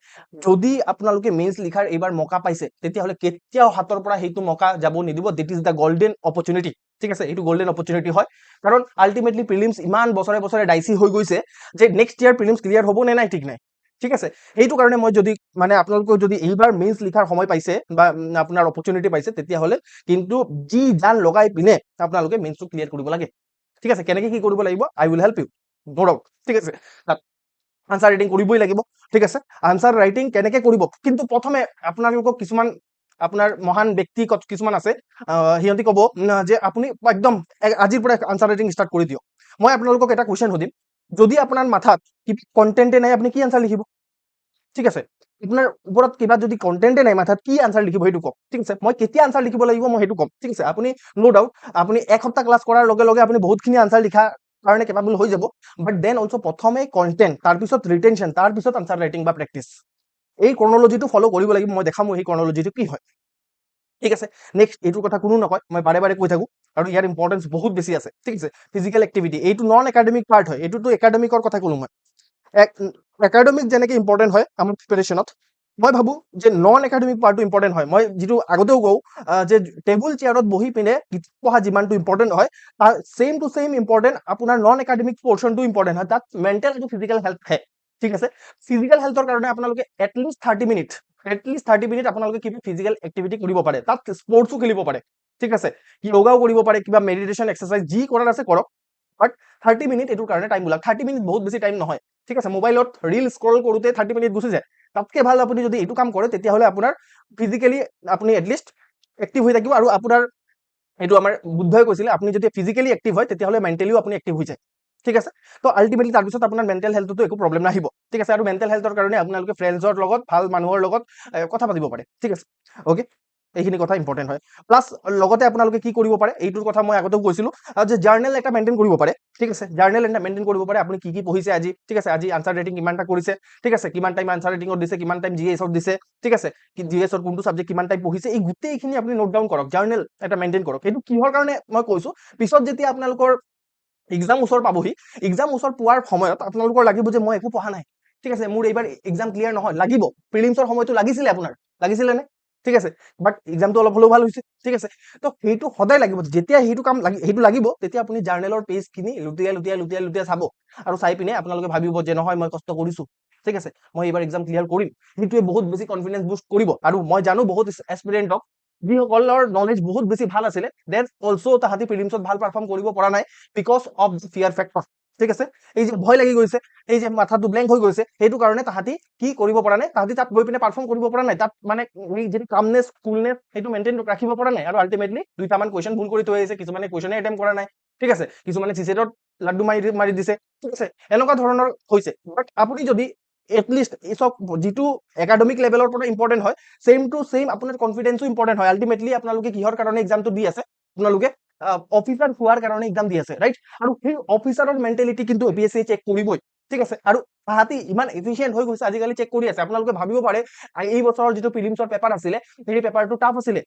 যদি আপোনালোকে মেইনছ লিখাৰ এইবাৰ মৌকা পাইছে, তেতিয়াহ'লে কেতিয়াও হাতৰ পৰা সেইটো মৌকা যাব নিদিব, দিট ইজ দ্য গল্ডেন অপৰচুনিটি, ঠিক আছে। এইটো গল্ডেন অপৰচুনিটি হয়, কাৰণ আল্টিমেটলি প্ৰিলিমছ ইমান বছৰে বছৰে ডাইচি হৈ গৈছে যে নেক্সট ইয়াৰ প্ৰিলিমছ ক্লিয়াৰ হ'ব নে নাই ঠিক নাই, ঠিক আছে। সেইটো কাৰণে মই যদি আপোনালোকক যদি এইবাৰ মেইনছ লিখাৰ সময় পাইছে বা আপোনাৰ অপৰচুনিটি পাইছে, তেতিয়াহ'লে কিন্তু যি জান লগাই পিনে আপোনালোকে মেইনছটো ক্লিয়াৰ কৰিব লাগে, ঠিক আছে। কেনেকৈ কি কৰিব লাগিব, I will help you, no doubt, ঠিক আছে। আনচাৰ ৰাইটিং কৰিবই লাগিব, ঠিক আছে। আনচাৰ ৰাইটিং কেনেকৈ কৰিব, কিন্তু প্ৰথমে আপোনালোকক কিছুমান আপোনাৰ মহান ব্যক্তি কিছুমান আছে, সিহঁতি ক'ব যে আপুনি একদম আজিৰ পৰা আনচাৰ ৰাইটিং ষ্টাৰ্ট কৰি দিয়ক। মই আপোনালোকক এটা কুৱেশ্যন সুধিম, যদি আপোনাৰ মাথাত কণ্টেণ্টে নাই, আপুনি কি আনচাৰ লিখিব, ঠিক আছে। আপোনাৰ ওপৰত কিবা যদি কণ্টেণ্টে নাই মাথাত, কি আনচাৰ লিখিব সেইটো কওক, ঠিক আছে। মই কেতিয়া আনচাৰ লিখিব লাগিব মই সেইটো ক'ম, ঠিক আছে। আপুনি ন' ডাউট আপুনি এসপ্তাহ ক্লাছ কৰাৰ লগে লগে আপুনি বহুতখিনি আনচাৰ লিখা কাৰণে কেপাবল হৈ যাব, বাট দেন অলছ' প্ৰথমে কণ্টেণ্ট, তাৰপিছত ৰিটেনশ্যন, তাৰপিছত আনচাৰ ৰাইটিং বা প্ৰেক্টিছ, এই ক্ৰনলজিটো ফ'ল' কৰিব লাগিব। মই দেখাম সেই ক্ৰনলজিটো কি হয়, ঠিক আছে। নেক্সট এইটোৰ কথা কোনো নকয়, মই বাৰে বাৰে কৈ থাকোঁ, আৰু ইয়াৰ ইম্পৰ্টেঞ্চ বহুত বেছি আছে, ঠিক আছে। ফিজিকেল এক্টিভিটি, এইটো নন একাডেমিক পাৰ্ট হয়, এইটোতো একাডেমিকৰ কথা ক'লো মই। একাডেমিক যেনেকৈ ইম্পৰ্টেণ্ট হয় আমাৰ প্ৰিপেৰেশ্যনত, মই ভাবোঁ যে নন একাডেমিক পাৰ্টটো ইম্পৰ্টেণ্ট হয়। মই যিটো আগতেও কওঁ যে টেবুল চেয়াৰত বহি পিনে কিতাপ পঢ়া যিমানটো ইম্পৰ্টেণ্ট হয়, তাৰ ছেইম টু ছেইম ইম্পৰ্টেণ্ট আপোনাৰ নন একাডেমিক পৰ্চনটো ইম্পৰ্টেণ্ট হয়, তাত মেণ্টেল আৰু ফিজিকেল হেল্থ থাকে, ঠিক আছে। ফিজিকেল হেল্থৰ কাৰণে আপোনালোকে এটলিষ্ট 30 মিনিট আপোনালোকে কিবা ফিজিকেল এক্টিভিটি কৰিব পাৰে, তাত স্পৰ্টছো খেলিব পাৰে, ঠিক আছে। য়োগাও কৰিব পাৰে, কিবা মেডিটেশ্যন এক্সাৰচাইজ যি কৰাৰ আছে কৰক, বাট 30 মিনিট এইটোৰ কাৰণে টাইম বোলাক 30 মিনিট বহুত বেছি টাইম নহয় ঠিক আছে মোবাইলত ৰিল স্ক্ৰল কৰোঁতে 30 মিনিট গুচি যায় তাতকে ভাল আপুনি যদি এইটো কাম কৰে তেতিয়াহ'লে আপোনাৰ ফিজিকেলি আপুনি এটলিষ্ট এক্টিভ হৈ থাকিব আৰু আপোনাৰ এইটো আমাৰ বুদ্ধই কৈছিলে আপুনি যদি ফিজিকেলি এক্টিভ হয় তেতিয়াহ'লে মেণ্টেলিও আপুনি এক্টিভ হৈ যায় ঠিক আছে তো আল্টিমেটলি তাৰপিছত আপোনাৰ মেণ্টেল হেল্থতো একো প্ৰব্লেম নাহিব ঠিক আছে আৰু মেণ্টেল হেল্থৰ কাৰণে আপোনালোকে ফ্ৰেণ্ডছৰ লগত ভাল মানুহৰ লগত কথা পাতিব পাৰে ঠিক আছে অ'কে এইখিনি কথা ইম্পৰ্টেণ্ট হয় প্লাছ লগতে আপোনালোকে কি কৰিব পাৰে এইটোৰ কথা মই আগতেও কৈছিলোঁ যে জাৰ্নেল এটা মেইনটেইন কৰিব পাৰে ঠিক আছে জাৰ্নেল এটা মেইনটেইন কৰিব পাৰে আপুনি কি পঢ়িছে আজি ঠিক আছে আজি আনচাৰ ৰেটিং কিমানটা কৰিছে ঠিক আছে কিমান টাইম আনচাৰ ৰেটিঙত দিছে কিমান টাইম জিএছত দিছে ঠিক আছে জিএছৰ কোনটো ছাবজেক্ট কিমান টাইম পঢ়িছে এই গোটেইখিনি আপুনি নোট ডাউন কৰক জাৰ্নেল এটা মেইনটেইন কৰক সেইটো কিহৰ কাৰণে মই কৈছোঁ পিছত যেতিয়া আপোনালোকৰ এক্সাম ওচৰ পাবহি এক্সাম ওচৰ পোৱাৰ সময়ত আপোনালোকৰ লাগিব যে মই একো পঢ়া নাই ঠিক আছে মোৰ এইবাৰ এক্সাম ক্লিয়াৰ নহয় লাগিব প্ৰিলিমছৰ সময়টো লাগিছিলে আপোনাৰ লাগিছিলে নে ঠিক আছে বাট এক্সামটো অলপ হ'লেও ভাল হৈছে ঠিক আছে তো সেইটো সদায় লাগিব যেতিয়া সেইটো কাম সেইটো লাগিব তেতিয়া আপুনি জাৰ্নেলৰ পেজখিনি লুটিয়াই চাব আৰু চাই পিনে আপোনালোকে ভাবিব যে নহয় মই কষ্ট কৰিছোঁ ঠিক আছে মই এইবাৰ এক্সাম ক্লিয়াৰ কৰিম সেইটোৱে বহুত বেছি কনফিডেন্স বুষ্ট কৰিব আৰু মই জানো বহুত এস্পিৰেণ্টক যিসকলৰ নলেজ বহুত বেছি ভাল আছিলে দেন অলছ' তাহাঁতি প্ৰিলিমছত ভাল পাৰফৰ্ম কৰিব পৰা নাই বিকজ অফ ফিয়াৰ ফেক্টৰ ঠিক আছে এই যে ভয় লাগি গৈছে এই যে মাথাটো ব্লেংক হৈ গৈছে সেইটো কাৰণে তাহাঁতি কি কৰিব পৰা নাই তাহাঁতি তাত গৈ পিনে পাৰফৰ্ম কৰিব পৰা নাই তাত মানে এই যিটো কামনেছ কুলনেছ সেইটো মেইনটেইন ৰাখিব পৰা নাই আৰু আল্টিমেটলি দুইটামান কুৱেশ্যন ভুল কৰি থৈ আহিছে কিছুমানে কুৱেশ্যনে এটেম্প কৰা নাই ঠিক আছে কিছুমানে চিছেটত লাড্ডু মাৰি দিছে ঠিক আছে এনেকুৱা ধৰণৰ হৈছে বাট আপুনি যদি এটলিষ্ট এই চব যিটো একাডেমিক লেভেলৰ পৰা ইম্পৰ্টেণ্ট হয় চেম টু চেম আপোনাৰ কনফিডেন্সো ইম্পৰ্টেণ্ট হয় আল্টিমেটলি আপোনালোকে কিহৰ কাৰণে এক্সামটো দি আছে আপোনালোকে অফিচাৰ হোৱাৰ কাৰণে এক্সাম দি আছে ৰাইট আৰু সেই অফিচাৰৰ মেণ্টেলিটি কিন্তু এপিএছচি চেক কৰিবই ঠিক আছে আৰু তাহাঁতি ইমান এফিচিয়েণ্ট হৈ গৈছে আজিকালি চেক কৰি আছে আপোনালোকে ভাবিব পাৰে এই বছৰৰ যিটো প্ৰিলিমছৰ পেপাৰ আছিলে সেই পেপাৰটো টাফ আছিলে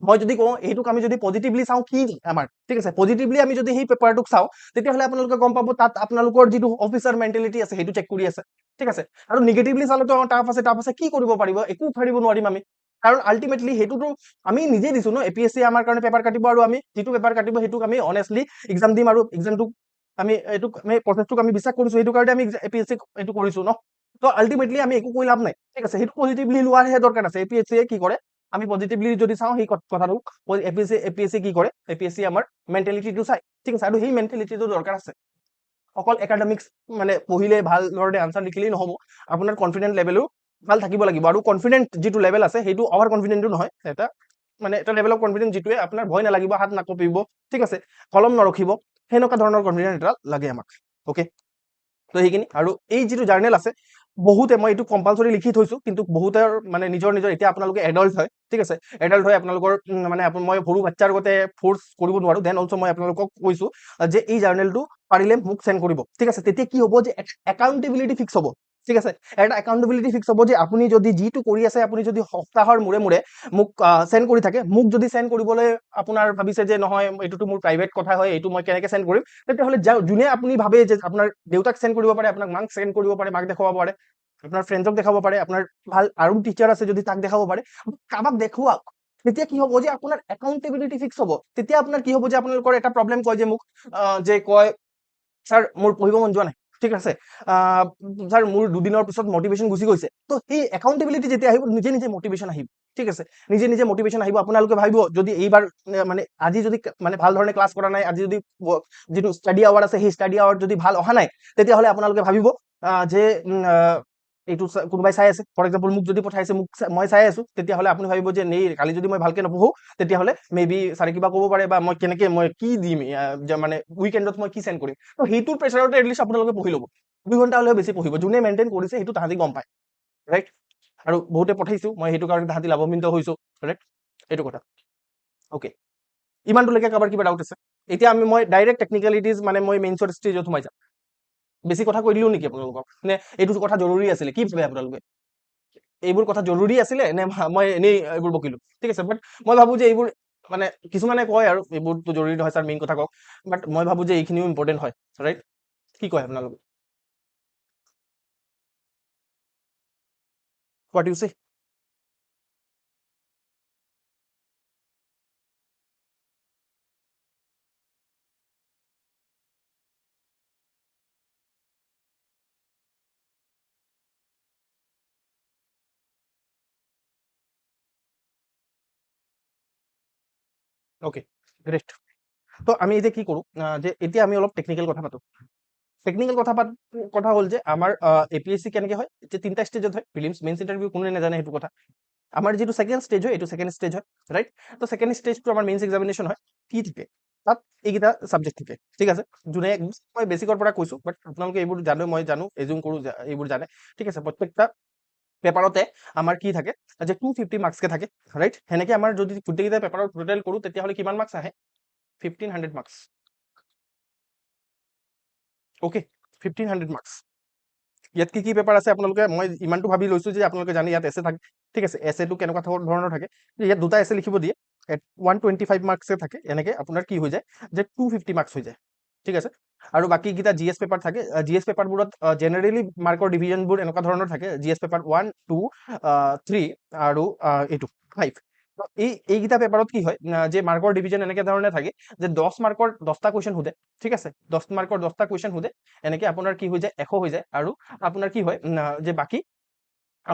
মই যদি কওঁ এইটোক আমি যদি পজিটিভলি চাওঁ কি আমাৰ ঠিক আছে পজিটিভলি আমি যদি সেই পেপাৰটোক চাওঁ তেতিয়াহ'লে আপোনালোকে গম পাব তাত আপোনালোকৰ যিটো অফিচাৰ মেণ্টেলিটি আছে সেইটো চেক কৰি আছে ঠিক আছে আৰু নিগেটিভলি চালেতো টাফ আছে কি কৰিব পাৰিব একো পাৰিব নোৱাৰিম আমি কাৰণ আল্টিমেটলি সেইটোতো আমি নিজে দিছো ন এপিএছচি আমাৰ কাৰণে পেপাৰ কাটিব আৰু আমি যিটো পেপাৰ কাটিব সেইটোক আমি অনেষ্টলি এক্সাম দিম আৰু এক্সামটোক আমি এইটোক আমি প্ৰচেছটোক আমি বিশ্বাস কৰিছো সেইটো কাৰণে আমি এপিএছচি এইটো কৰিছো ন তো আল্টিমেটলি আমি একো কৈ লাভ নাই ঠিক আছে সেইটো পজিটিভলি লোৱাৰহে দৰকাৰ আছে এপিএছচিয়ে কি কৰে আমি পজিটিভলি যদি চাওঁ সেই কথাটো এপিএছচি কি কৰে এপিএছচি আমাৰ মেণ্টেলিটিটো চাই ঠিক আছে আৰু সেই মেণ্টেলিটিটো দৰকাৰ আছে অকল একাডেমিক্স মানে পঢ়িলে ভাল ধৰণে আনচাৰ লিখিলেই নহ'ব আপোনাৰ কনফিডেন্ট লেভেলো ভাল থাকিব লাগিব আৰু কনফিডেন্ট যিটো লেভেল আছে সেইটো অভাৰ কনফিডেন্টটো নহয় এটা মানে এটা লেভেল অফ কনফিডেন্স যিটোৱে আপোনাৰ ভয় নালাগিব হাত নাকঁপিব ঠিক আছে কলম নৰখিব সেনেকুৱা ধৰণৰ কনফিডেন্স এটা লাগে আমাক অ'কে তো সেইখিনি আৰু এই যিটো জাৰ্নেল আছে বহুতে মই এইটো কম্পালচৰি লিখি থৈছো কিন্তু বহুতৰ মানে নিজৰ এতিয়া আপোনালোকে এডাল্ট হয় ঠিক আছে এডাল্ট হয় আপোনালোকৰ মানে মই সৰু বাচ্চাৰ আগতে ফ'ৰ্চ কৰিব নোৱাৰো দেন অলছ' মই আপোনালোকক কৈছো যে এই জাৰ্নেলটো পাৰিলে মোক চেণ্ড কৰিব ঠিক আছে তেতিয়া কি হ'ব যে একাউণ্টেবিলিটি ফিক্স হ'ব ঠিক আছে এটা একাউণ্টেবিলিটি ফিক্স হ'ব যে আপুনি যদি যিটো কৰি আছে আপুনি যদি সপ্তাহৰ মূৰে মোক চেণ্ড কৰি থাকে মোক যদি চেণ্ড কৰিবলৈ আপোনাৰ ভাবিছে যে নহয় এইটোতো মোৰ প্ৰাইভেট কথা হয় এইটো মই কেনেকৈ চেণ্ড কৰিম তেতিয়াহ'লে যোনে আপুনি ভাবে যে আপোনাৰ দেউতাক চেণ্ড কৰিব পাৰে আপোনাক মাক চেণ্ড কৰিব পাৰে মাক দেখাব পাৰে আপোনাৰ ফ্ৰেণ্ডক দেখাব পাৰে আপোনাৰ ভাল আৰু টিচাৰ আছে যদি তাক দেখাব পাৰে কাৰোবাক দেখুৱাওক তেতিয়া কি হ'ব যে আপোনাৰ একাউণ্টেবিলিটি ফিক্স হ'ব তেতিয়া আপোনাৰ কি হ'ব যে আপোনালোকৰ এটা প্ৰব্লেম কয় যে মোক যে কয় ছাৰ মোৰ পঢ়িব মন যোৱা নাই ঠিক আছে ছাৰ মোৰ দুদিনৰ পিছত মটিভেশ্যন গুচি গৈছে তো সেই একাউণ্টেবিলিটি যেতিয়া আহিব নিজে মটিভেশ্যন আহিব ঠিক আছে নিজে মটিভেশ্যন আহিব আপোনালোকে ভাবিব যদি এইবাৰ মানে আজি যদি মানে ভাল ধৰণে ক্লাছ কৰা নাই আজি যদি যিটো ষ্টাডি আৱাৰ আছে সেই ষ্টাডি আৱাৰ যদি ভাল অহা নাই তেতিয়াহ'লে আপোনালোকে ভাবিব যে এইটো কোনোবাই চাই আছে ফৰ এক্সাম্পল মোক যদি পঠাইছে মই চাই আছো তেতিয়াহ'লে আপুনি ভাবিব যে নেই কালি যদি মই ভালকে নপঢ়ো তেতিয়াহ'লে মেবি ছাৰে কিবা ক'ব পাৰে বা মই কেনেকে মই কি দিম মানে উইকেণ্ডত মই কি চেণ্ড কৰিম তো সেইটোৰ প্ৰেছাৰতে এটলিষ্ট আপোনালোকে পঢ়ি ল'ব 2 ঘণ্টা হ'লেও বেছি পঢ়িব যোনে মেইনটেইন কৰিছে সেইটো তাহাঁতি গম পায় ৰাইট আৰু বহুতে পঠাইছো মই সেইটো কাৰণে তাহাঁতি লাভান্বিত হৈছো ৰাইট এইটো কথা অ'কে ইমানটোলৈকে কাৰোবাৰ কিবা ডাউট আছে এতিয়া মই ডাইৰেক্ট টেকনিকেলিটিজ মানে মই মেইনছৰ ষ্টেজত সোমাই যাম বেছি কথা কৈ দিলো নেকি আপোনালোকক নে এইটো কথা জৰুৰী আছিলে কি ভাবে আপোনালোকে এইবোৰ কথা জৰুৰী আছিলে নে মই এনেই এইবোৰ বকিলো ঠিক আছে বাট মই ভাবো যে এইবোৰ মানে কিছুমানে কয় আৰু এইবোৰতো জৰুৰী নহয় ছাৰ মেইন কথা কওক বাট মই ভাবো যে এইখিনিও ইম্পৰ্টেণ্ট হয় ৰাইট কি কয় আপোনালোকে হোৱাট ইউ চে Okay, great. তো আমি এতিয়া কি কৰো যে এতিয়া আমি অলপ টেকনিকেল কথা পাতো। টেকনিকেল কথা হ'ল যে আমাৰ এপিএসসি কেনেকে হয় যে 3টা ষ্টেজত হয়, প্ৰিলিমছ মেইনছ ইণ্টাৰভিউ কোনে নাজানে সেইটো কথা। আমাৰ যিটো সেকেন্ড ষ্টেজ হয় এইটো সেকেন্ড ষ্টেজ হয়, ৰাইট? তো সেকেন্ড ষ্টেজটো আমাৰ মেইনছ এক্সামিনেশ্যন হয়। কি থাকে তাত? এইকেইটা সাবজেক্ট থাকে, ঠিক আছে? যোনে মই বেছিকৰ পৰা কৈছো, বাট আপোনালোকে এইবোৰ জানো, মই জানো, এজুম কৰো এইবোৰ জানে, ঠিক আছে? প্ৰত্যেকটা পেপাৰতে আমাৰ কি থাকে যে 250 মাৰ্কছকে থাকে, ৰাইট? সেনেকে আমাৰ যদি গোটেইকেইটা পেপাৰৰ টোটেল কৰো তেতিয়াহ'লে কিমান মাৰ্কছ আহে? 1500 মাৰ্কছ। Okay, 1500 marks. ইয়াত কি কি পেপাৰ আছে আপোনালোকে, মই ইমানটো ভাবি লৈছো যে আপোনালোকে জানে ইয়াত এছে থাকে, ঠিক আছে? এছেটো কেনেকুৱা ধৰণৰ থাকে, ইয়াত দুটা এছে লিখিব দিয়ে, 125 মাৰ্কছে থাকে, এনেকে আপোনাৰ কি হৈ যায় যে 250 মাৰ্কছ হৈ যায়, ঠিক আছে? আৰু বাকী কেইটা জিএছ পেপাৰ থাকে, জিএছ পেপাৰবোৰত জেনেৰেলি মাৰ্কৰ ডিভিজনবোৰ এনেকুৱা ধৰণৰ থাকে, জিএছ পেপাৰ 1, 2, 3 আৰু এইটো 5। এইকেইটা পেপাৰত কি হয় যে মাৰ্কৰ ডিভিজন এনেকে ধৰণে থাকে যে 10 মাৰ্কৰ 10টা কুৱেশ্যন সোধে, ঠিক আছে? 10 মাৰ্কৰ 10টা কুৱেশ্যন সোধে, এনেকে আপোনাৰ কি হৈ যায় 100 হৈ যায়। আৰু আপোনাৰ কি হয় যে বাকী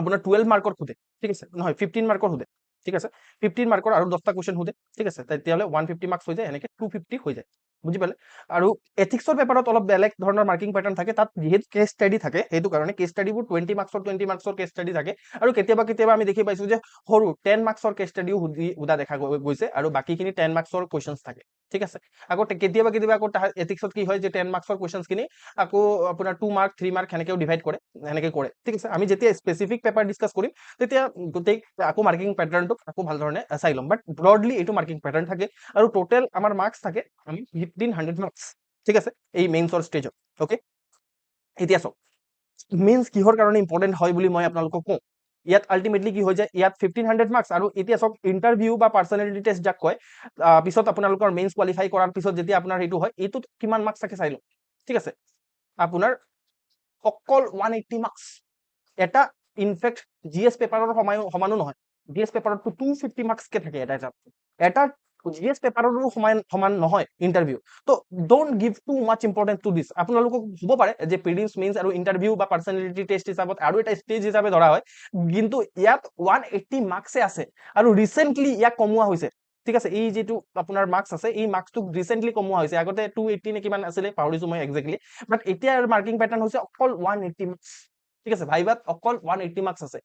আপোনাৰ 12 মাৰ্কৰ সোধে, ঠিক আছে? নহয়, 15 মাৰ্কৰ সোধে, ঠিক আছে? 15 মাৰ্কৰ আৰু 10টা কুৱেশ্যন সোধে, ঠিক আছে? তেতিয়াহ'লে 150 মাৰ্কছ হৈ যায়, এনেকে 250 হৈ যায়, বুজি পালে? আৰু এথিক্সৰ পেপাৰত অলপ বেলেগ ধৰণৰ মাৰ্কিং পেটাৰ্ণ থাকে, তাত যিহেতু কেছ ষ্টাডি থাকে, সেইটো কাৰণে কেছ ষ্টাডিবোৰ 20 মাৰ্কছৰ কেছ ষ্টাডি থাকে। আৰু কেতিয়াবা কেতিয়াবা আমি দেখি পাইছো যে সৰু 10 মাৰ্কছৰ কেছ ষ্টাডিও সোধা দেখা গৈছে, আৰু বাকীখিনি 10 মাৰ্কছৰ কুৱেশ্যনছ থাকে, ঠিক আছে? আকৌ কেতিয়াবা কেতিয়াবা আকৌ এথিক্সত কি হয় যে 10 মাৰ্কছৰ কুৱেশ্যনছ খিনি আকৌ আপোনাৰ 2 মাৰ্ক 3 মাৰ্ক সেনেকেও ডিভাইড কৰে, সেনেকে কৰে, ঠিক আছে? আমি যেতিয়া স্পেচিফিক পেপাৰ ডিছকাছ কৰিম তেতিয়া গোটেই আকৌ মাৰ্কিং পেটাৰ্ণটোক আকৌ ভাল ধৰণে চাই ল'ম, বাট ব্ৰডলি এইটো মাৰ্কিং পেটাৰ্ণ থাকে। আৰু টোটেল আমাৰ মাৰ্কছ থাকে আমি 1500 মাৰ্কছ, ঠিক আছে? এই মেইনছৰ ষ্টেজত, ওকে? এতিয়া চাওক মেইনছ কিহৰ কাৰণে ইম্পৰ্টেণ্ট হয় বুলি মই আপোনালোকক কওঁ। ইয়াত আল্টিমেটলি কি হৈ যায়, ইয়াত 1500 মাৰ্কছ, আৰু এতিয়া চাওক ইণ্টাৰভিউ বা পাৰ্চনেলিটি টেষ্ট যাক কয়, পিছত আপোনালোকৰ মেইনছ কোৱালিফাই কৰাৰ পিছত যেতিয়া আপোনাৰ এইটো হয়, এইটোত কিমান মাৰ্কছ থাকে চাই লওক, ঠিক আছে? আপোনাৰ অকল 180 মাৰ্কছ। এটা ইনফেক্ট জিএছ পেপাৰৰ সমানো নহয়, জিএছ পেপাৰতটো 250 মাৰ্কছকে থাকে এটা জিএছ পেপাৰৰো সমান নহয় ইণ্টাৰভিউ। তো don't give too much importance to this. আপোনালোকক হ'ব পাৰে যে প্ৰিলিমছ মেইনছ আৰু ইণ্টাৰভিউ বা পাৰ্চনেলিটি টেষ্ট হিচাপত আৰু এটা ষ্টেজ হিচাপে ধৰা হয়, কিন্তু ইয়াত 180 মাৰ্কছে আছে, আৰু ৰিচেণ্টলি ইয়াক কমোৱা হৈছে, ঠিক আছে? এই যিটো আপোনাৰ মাৰ্কছ আছে, এই মাৰ্কছটোক ৰিচেণ্টলি কমোৱা হৈছে, আগতে 280 নে কিমান আছিলে পাহৰিছো মই একজেক্টলি, বাট এতিয়া মাৰ্কিং পেটাৰ্ণ হৈছে অকল 180 মাৰ্কছ, ঠিক আছে? ভাইবাত অকল 180 মাৰ্কছ আছে।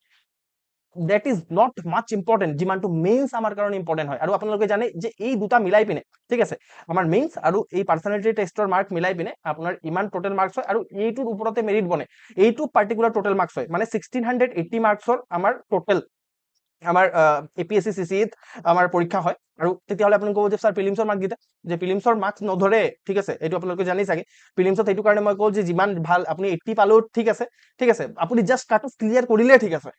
That is not much important যিমানটো মেইনছ আমাৰ কাৰণে ইম্পৰ্টেণ্ট হয়। আৰু আপোনালোকে জানে যে এই দুটা মিলাই পিনে, ঠিক আছে, আমাৰ মেইনছ আৰু এই পাৰ্চনেলিটি টেষ্টৰ মাৰ্ক মিলাই পিনে আপোনাৰ ইমান টোটেল মাৰ্কছ হয়, আৰু এইটোৰ ওপৰতে মেৰিট বনে, এইটো পাৰ্টিকুলাৰ টোটেল মাৰ্কছ হয়, মানে 1680 মাৰ্কছৰ আমাৰ টোটেল আমাৰ এপিএসসি চিচিত আমাৰ পৰীক্ষা হয়। আৰু তেতিয়াহ'লে আপুনি ক'ব যে ছাৰ প্ৰিলিমছৰ মাৰ্ক কেইটা, যে প্ৰিলিমছৰ মাৰ্কছ নধৰে, ঠিক আছে? এইটো আপোনালোকে জানি চাগে প্ৰিলিমছত, সেইটো কাৰণে মই কওঁ যে যিমান ভাল আপুনি 80 পালেও ঠিক আছে, ঠিক আছে? আপুনি জাষ্ট কাট অফ ক্লিয়াৰ কৰিলে ঠিক আছে,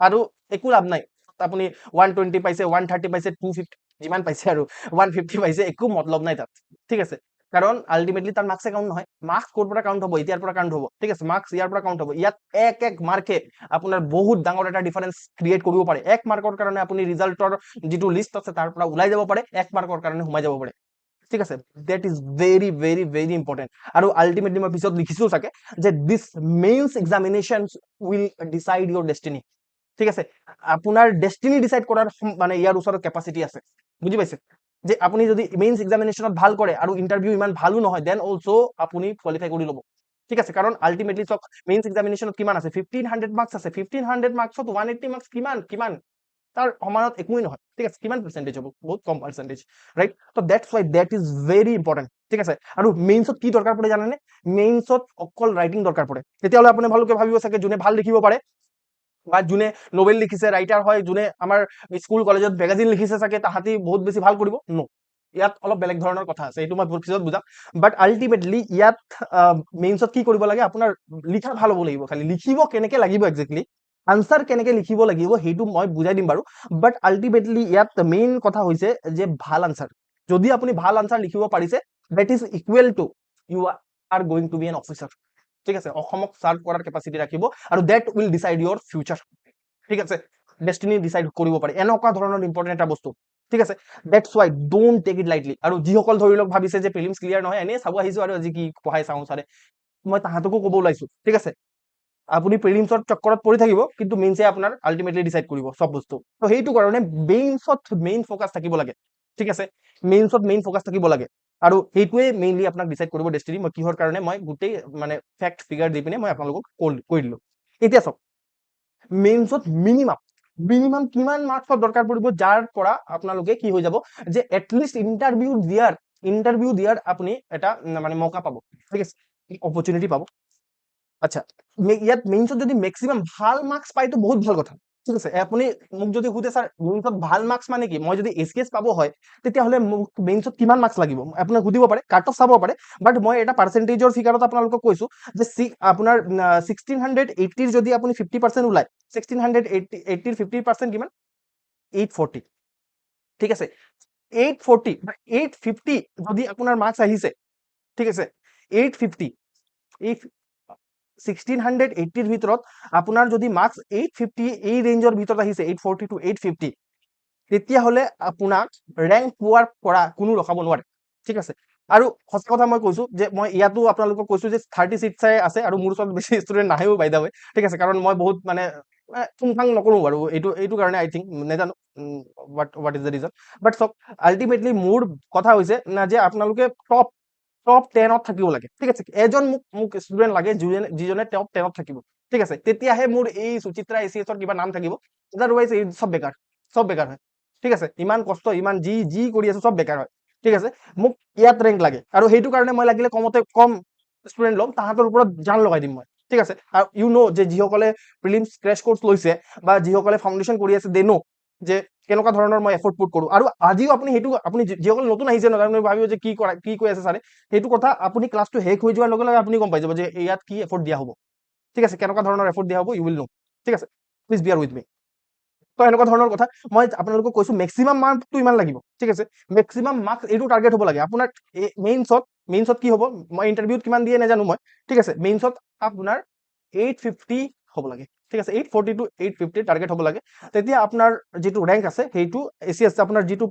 আৰু একো লাভ নাই। আপুনি 120 পাইছে, 130 পাইছে, 250 যিমান পাইছে আৰু 150 পাইছে, একো মতলব নাই তাত, ঠিক আছে? কাৰণ আল্টিমেটলি তাৰ মাৰ্কছে কাউণ্ট নহয়, মাৰ্কছ ক'ৰ পৰা কাউণ্ট হ'ব? এতিয়াৰ পৰা কাউণ্ট হ'ব, ঠিক আছে? মাৰ্কছ ইয়াৰ পৰা কাউণ্ট হ'ব। ইয়াত এক মাৰ্কে আপোনাৰ বহুত ডাঙৰ এটা ডিফাৰেঞ্চ ক্ৰিয়েট কৰিব পাৰে। 1 মাৰ্কৰ কাৰণে আপুনি ৰিজাল্টৰ যিটো লিষ্ট আছে তাৰ পৰা ওলাই যাব পাৰে, 1 মাৰ্কৰ কাৰণে সোমাই যাব পাৰে, ঠিক আছে? That is very very very important. আৰু আল্টিমেটলি মই পিছত লিখিছো চাগে যে this mains examination will decide your destiny, ঠিক আছে? আপোনাৰ ডেষ্টিনি ডিচাইড কৰাৰ মানে ইয়াৰ ওচৰত কেপাচিটি আছে, বুজি পাইছে? যে আপুনি যদি মেইনছ এক্সামিনেশ্যনত ভাল কৰে আৰু ইণ্টাৰভিউ ইমান ভালো নহয়, দেন অলছো আপুনি কোৱালিফাই কৰি ল'ব, ঠিক আছে? কাৰণ আল্টিমেটলি চাওক মেইনছ এক্সামিনেশ্যনত কিমান আছে? 1500 মাৰ্কছ আছে। 1500 মাৰ্কছত 180 মাৰ্কছ কিমান তাৰ সমানত একোৱেই নহয়, ঠিক আছে? কিমান পাৰ্চেণ্টেজ হ'ব? বহুত কম পাৰ্চেণ্টেজ, ৰাইট? তো that's Y that is very important, ঠিক আছে? আৰু মেইনছত কি দৰকাৰ পৰে জানেনে? মেইনছত অকল ৰাইটিং দৰকাৰ পৰে। তেতিয়াহ'লে আপুনি ভালকে ভাবিব চাগে যোনে ভাল লিখিব পাৰে, বা যোনে নভেল লিখিছে, ৰাইটাৰ হয়, যোনে আমাৰ স্কুল কলেজত মেগাজিন লিখিছে, চাগে তাহাঁতি বহুত বেছি ভাল কৰিব? নো, ইয়াত অলপ বেলেগ ধৰণৰ কথা আছে, এইটো মই পিছত বুজাম। বাট আল্টিমেটলি ইয়াত মেইনছত কি কৰিব লাগে? আপোনাৰ লিখা ভাল হ'ব লাগিব। খালি লিখিব কেনেকে লাগিব একজেক্টলি, আনচাৰ কেনেকে লিখিব লাগিব সেইটো মই বুজাই দিম বাৰু। বাট আল্টিমেটলি ইয়াত মেইন কথা হৈছে যে ভাল আনচাৰ। যদি আপুনি ভাল আনচাৰ লিখিব পাৰিছে, that is equal to you are going to be an officer, ঠিক আছে? অসমক চাৰ্ভ কৰাৰ কেপাচিটি ৰাখিব, আৰু that will decide your future, ঠিক আছে? ডেষ্টিনি ডিচাইড কৰিব পাৰে, এনেকুৱা ধৰণৰ ইম্পৰ্টেণ্ট এটা বস্তু, ঠিক আছে? That's Y don't take it lightly. আৰু যিসকল ধৰি লওক ভাবিছে যে প্ৰিলিমছ ক্লিয়াৰ নহয়, এনেই চাব আহিছো আৰু আজি কি পঢ়াই চাওঁ চাৰে, মই তাহাঁতকো ক'ব ওলাইছো, ঠিক আছে? আপুনি প্ৰিলিমছৰ চক্কৰত পৰি থাকিব, কিন্তু মেইনছে আপোনাৰ আল্টিমেটলি ডিচাইড কৰিব চব বস্তু। তো সেইটো কাৰণে মেইনছত মেইন ফ'কাছ থাকিব লাগে, ঠিক আছে? মেইনছত মেইন ফ'কাছ থাকিব লাগে। আৰু সেইটোৱে মেইনলি আপোনাক ডিচাইড কৰিব ডেষ্টিনি। মই কিহৰ কাৰণে মই গোটেই মানে ফেক্ট ফিগাৰ দি পিনে মই আপোনালোকক কৈ দিলো। এতিয়া চাওক, মেইনছত মিনিমাম মিনিমাম কিমান মাৰ্কছৰ দৰকাৰ পৰিব, যাৰ পৰা আপোনালোকে কি হৈ যাব যে এটলিষ্ট ইণ্টাৰভিউ দিয়াৰ আপুনি এটা মানে মৌকা পাব, ঠিক আছে, অপৰচুনিটি পাব। আচ্ছা, ইয়াত মেইনছত যদি মেক্সিমাম ভাল মাৰ্কছ পাইতো বহুত ভাল কথা, ঠিক আছে। আপুনি মোক যদি সুধে ছাৰ মেইনছত ভাল মাৰ্কছ মানে কি, মই যদি ACS পাব হয় তেতিয়াহ'লে মোক মেইনছত কিমান মাৰ্কছ লাগিব আপোনাক সুধিব পাৰে, কাট অফ চাব পাৰে। বাট মই এটা পাৰ্চেণ্টেজৰ ফিগাৰত আপোনালোকক কৈছো যে আপোনাৰ 1680 যদি আপুনি 50% ওলাই, 1680 50% কিমান, 840, ঠিক আছে। 850 যদি আপোনাৰ মাৰ্কছ আহিছে, ঠিক আছে, 850 এই 1680ৰ ভিতৰত আপোনাৰ যদি মাৰ্কছ 850 এই ৰেঞ্জৰ ভিতৰত আহিছে, 840 to 850, তেতিয়াহ'লে আপোনাক ৰেংক পোৱাৰ পৰা কোনো ৰখাব নোৱাৰে, ঠিক আছে। আৰু সঁচা কথা মই কৈছো যে মই ইয়াতো আপোনালোকক কৈছো যে 30 চিটছাই আছে আৰু মোৰ ওচৰত বেছি ষ্টুডেণ্ট নাহেও বাই দা ৱে, ঠিক আছে, কাৰণ মই বহুত মানে ফুংফাং নকৰো বাৰু, এইটো কাৰণে আই থিংক, নেজানো হোৱাট ইজ দ্য ৰিজন। বাট চব আল্টিমেটলি মোৰ কথা হৈছে না যে আপোনালোকে টপ 10ত থাকিব লাগে, ঠিক আছে। এজন মোক ষ্টুডেণ্ট লাগে যিজনে টপ 10ত থাকিব, ঠিক আছে, তেতিয়াহে মোৰ এই সুচিত্ৰা ACSৰ কিবা নাম থাকিব। আদাৰৱাইজ এই চব বেকাৰ হয়, ঠিক আছে। ইমান কষ্ট, ইমান যি কৰি আছে চব বেকাৰ হয়, ঠিক আছে। মোক ইয়াত ৰেংক লাগে, আৰু সেইটো কাৰণে মই লাগিলে কম ষ্টুডেণ্ট ল'ম, তাহাঁতৰ ওপৰত জান লগাই দিম মই, ঠিক আছে। আৰু ইউ নো যে যিসকলে প্ৰিলিমছ ক্ৰেছ কৰ্চ লৈছে বা যিসকলে ফাউণ্ডেশ্যন কৰি আছে, দে নো যে কেনেকুৱা ধৰণৰ মই এফৰ্ট পুট কৰো। আৰু আজিও আপুনি যিসকলে নতুন আহিছে নহয়, আপুনি ভাবিব যে কি কৈ আছে ছাৰে, সেইটো কথা আপুনি ক্লাছটো শেষ হৈ যোৱাৰ লগে লগে আপুনি গম পাই যাব যে ইয়াত কি এফৰ্ট দিয়া হ'ব, ঠিক আছে, কেনেকুৱা ধৰণৰ এফৰ্ট দিয়া হ'ব, ইউ উইল নো, ঠিক আছে। প্লিজ বিয়াৰ উইথ মি। তো এনেকুৱা ধৰণৰ কথা মই আপোনালোকক কৈছো, মেক্সিমাম মাৰ্কটো ইমান লাগিব, ঠিক আছে। মেক্সিমাম মাৰ্কছ এইটো টাৰ্গেট হ'ব লাগে আপোনাৰ। মেইনছত কি হ'ব, মই ইণ্টাৰভিউত কিমান দিয়ে নাজানো মই, ঠিক আছে। মেইনছত আপোনাৰ 850 হ'ব লাগে, ঠিক আছে, 840 to 850 টাৰ্গেট হ'ব লাগে। তেতিয়া আপোনাৰ যিটো ৰেংক আছে সেইটো ACS আপোনাৰ যিটো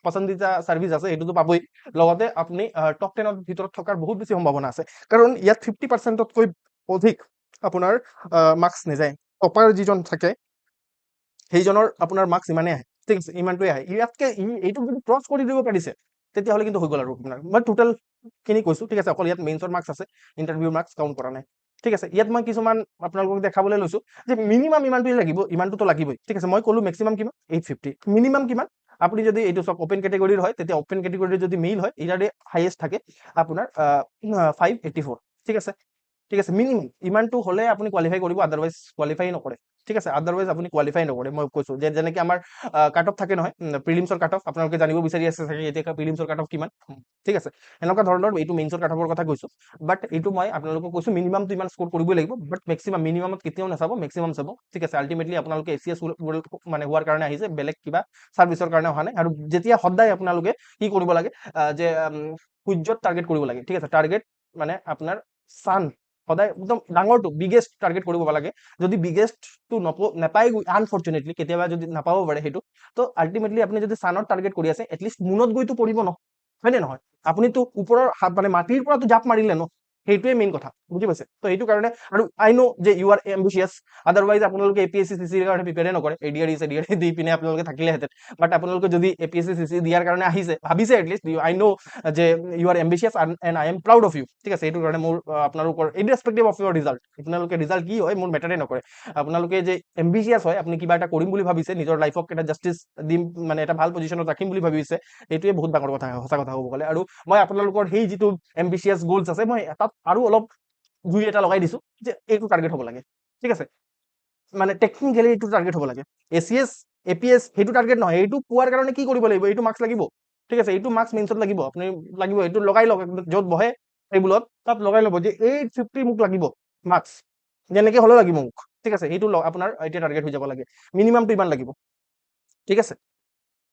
পচন্দিতা চাৰ্ভিচ আছে সেইটোতো পাবই, লগতে আপুনি টপ 10ৰ ভিতৰত থকাৰ বহুত বেছি সম্ভাৱনা আছে, কাৰণ ইয়াত 50%তকৈ অধিক আপোনাৰ মাৰ্কছ নাযায়। টপাৰ যিজন থাকে সেইজনৰ আপোনাৰ মাৰ্কছ ইমানেই আহে, ঠিক আছে, ইমানটোৱে আহে। ইয়াতকে এইটো যদি ক্ৰছ কৰি দিব পাৰিছে তেতিয়াহ'লে কিন্তু হৈ গ'ল আৰু আপোনাৰ। মই টোটেল খিনি কৈছো, ঠিক আছে, অকল ইয়াত মেইনছৰ মাৰ্কছ আছে, ইণ্টাৰভিউ মাৰ্কছ কাউণ্ট কৰা নাই, ঠিক আছে। ইয়াত মই কিছুমান আপোনালোকক দেখাবলৈ লৈছো যে মিনিমাম ইমানটোৱে লাগিব, ইমানটোতো লাগিবই, ঠিক আছে। মই ক'লো মেক্সিমাম কিমান, 850, মিনিমাম কিমান। আপুনি যদি এইটো চব অপেন কেটেগৰীৰ হয় তেতিয়া অপেন কেটেগৰীৰ যদি মেইল হয় ইয়াৰে হাইয়েষ্ট থাকে আপোনাৰ 584, ঠিক আছে, ঠিক আছে। মিনিমাম ইমানটো হ'লে আপুনি কোৱালিফাই কৰিব, আদাৰৱাইজ কোৱালিফাই নকৰে, ঠিক আছে, আদাৰৱাইজ আপুনি কোৱালিফাই নকৰে। মই কৈছো যে যেনেকে আমাৰ কাট অফ থাকে নহয়, প্ৰিলিমছৰ কাট অফ, আপোনালোকে জানিব বিচাৰি আছে চাগে এতিয়া প্ৰিলিমছৰ কাট অফ কিমান, ঠিক আছে, এনেকুৱা ধৰণৰ এইটো মেইনছৰ কাট অফৰ কথা কৈছো। বাট এইটো মই আপোনালোকক কৈছো মিনিমামটো ইমান স্ক'ৰ কৰিবই লাগিব, বাট মেক্সিমাম মিনিমামত কেতিয়াও নাচাব, মেক্সিমাম চাব, ঠিক আছে। আল্টিমেটলি আপোনালোকে ACS মানে হোৱাৰ কাৰণে আহিছে, বেলেগ কিবা চাৰ্ভিচৰ কাৰণে অহা নাই। আৰু যেতিয়া সদায় আপোনালোকে কি কৰিব লাগে যে সূৰ্যত টাৰ্গেট কৰিব লাগে, ঠিক আছে। টাৰ্গেট মানে আপোনাৰ চান, সদায় একদম ডাঙৰটো বিগেষ্ট টাৰ্গেট কৰিব লাগে। যদি বিগেষ্টটো নাপায় আনফৰ্চুনেটলি, কেতিয়াবা যদি নাপাব পাৰে সেইটো, তো আল্টিমেটলি আপুনি যদি চানত টাৰ্গেট কৰি আছে এটলিষ্ট মুনত গৈতো পৰিব ন, হয় নে নহয়? আপুনিতো ওপৰৰ মানে মাটিৰ পৰাতো জাপ মাৰিলে ন, সেইটোৱে মেইন কথা, বুজি পাইছে? তো সেইটো কাৰণে, আৰু আই নো যে ইউ আৰ এম্বিচিয়াছ, আদাৰৱাইজ আপোনালোকে APSC CC কাৰণে প্ৰিপেয়াৰে নকৰে, ADRE দি পিনে আপোনালোকে থাকিলেহেঁতেন। বাট আপোনালোকে যদি APSC CC দিয়াৰ কাৰণে আহিছে, ভাবিছে এটলিষ্ট, আই নো যে you are ambitious and I am proud of you, ঠিক আছে। সেইটো কাৰণে মোৰ আপোনালোকৰ ইনৰেচপেক্টিভ অফ ইউৰ ৰিজাল্ট, আপোনালোকে ৰিজাল্ট কি হয় মোৰ মেটাৰে নকৰে। আপোনালোকে যে এম্বিচিয়াছ হয়, আপুনি কিবা এটা কৰিম বুলি ভাবিছে, নিজৰ লাইফক এটা জাষ্টিছ দিম, মানে এটা ভাল পজিশ্যনত ৰাখিম বুলি ভাবিছে, এইটোৱে বহুত ডাঙৰ কথা, সঁচা কথা হ'ব গ'লে। আৰু মই আপোনালোকৰ সেই যিটো এম্বিচিয়াছ গ'লছ আছে, মই তাত আৰু অলপ জুই এটা লগাই দিছো যে এইটো টাৰ্গেট হ'ব লাগে, ঠিক আছে। মানে টেকনিকেলি এইটো টাৰ্গেট হ'ব লাগে। ACS APS সেইটো টাৰ্গেট নহয়, এইটো পোৱাৰ কাৰণে কি কৰিব লাগিব, এইটো মাৰ্কছ লাগিব, ঠিক আছে। এইটো মাৰ্কছ মেইনছত লাগিব, আপুনি লাগিব, এইটো লগাই লওক, য'ত বহে টেবুলত তাত লগাই ল'ব যে 850 মোক লাগিব মাৰ্কছ, যেনেকে হ'লেও লাগিব মোক, ঠিক আছে। এইটো আপোনাৰ এতিয়া টাৰ্গেট হৈ যাব লাগে, মিনিমামটো ইমান লাগিব, ঠিক আছে।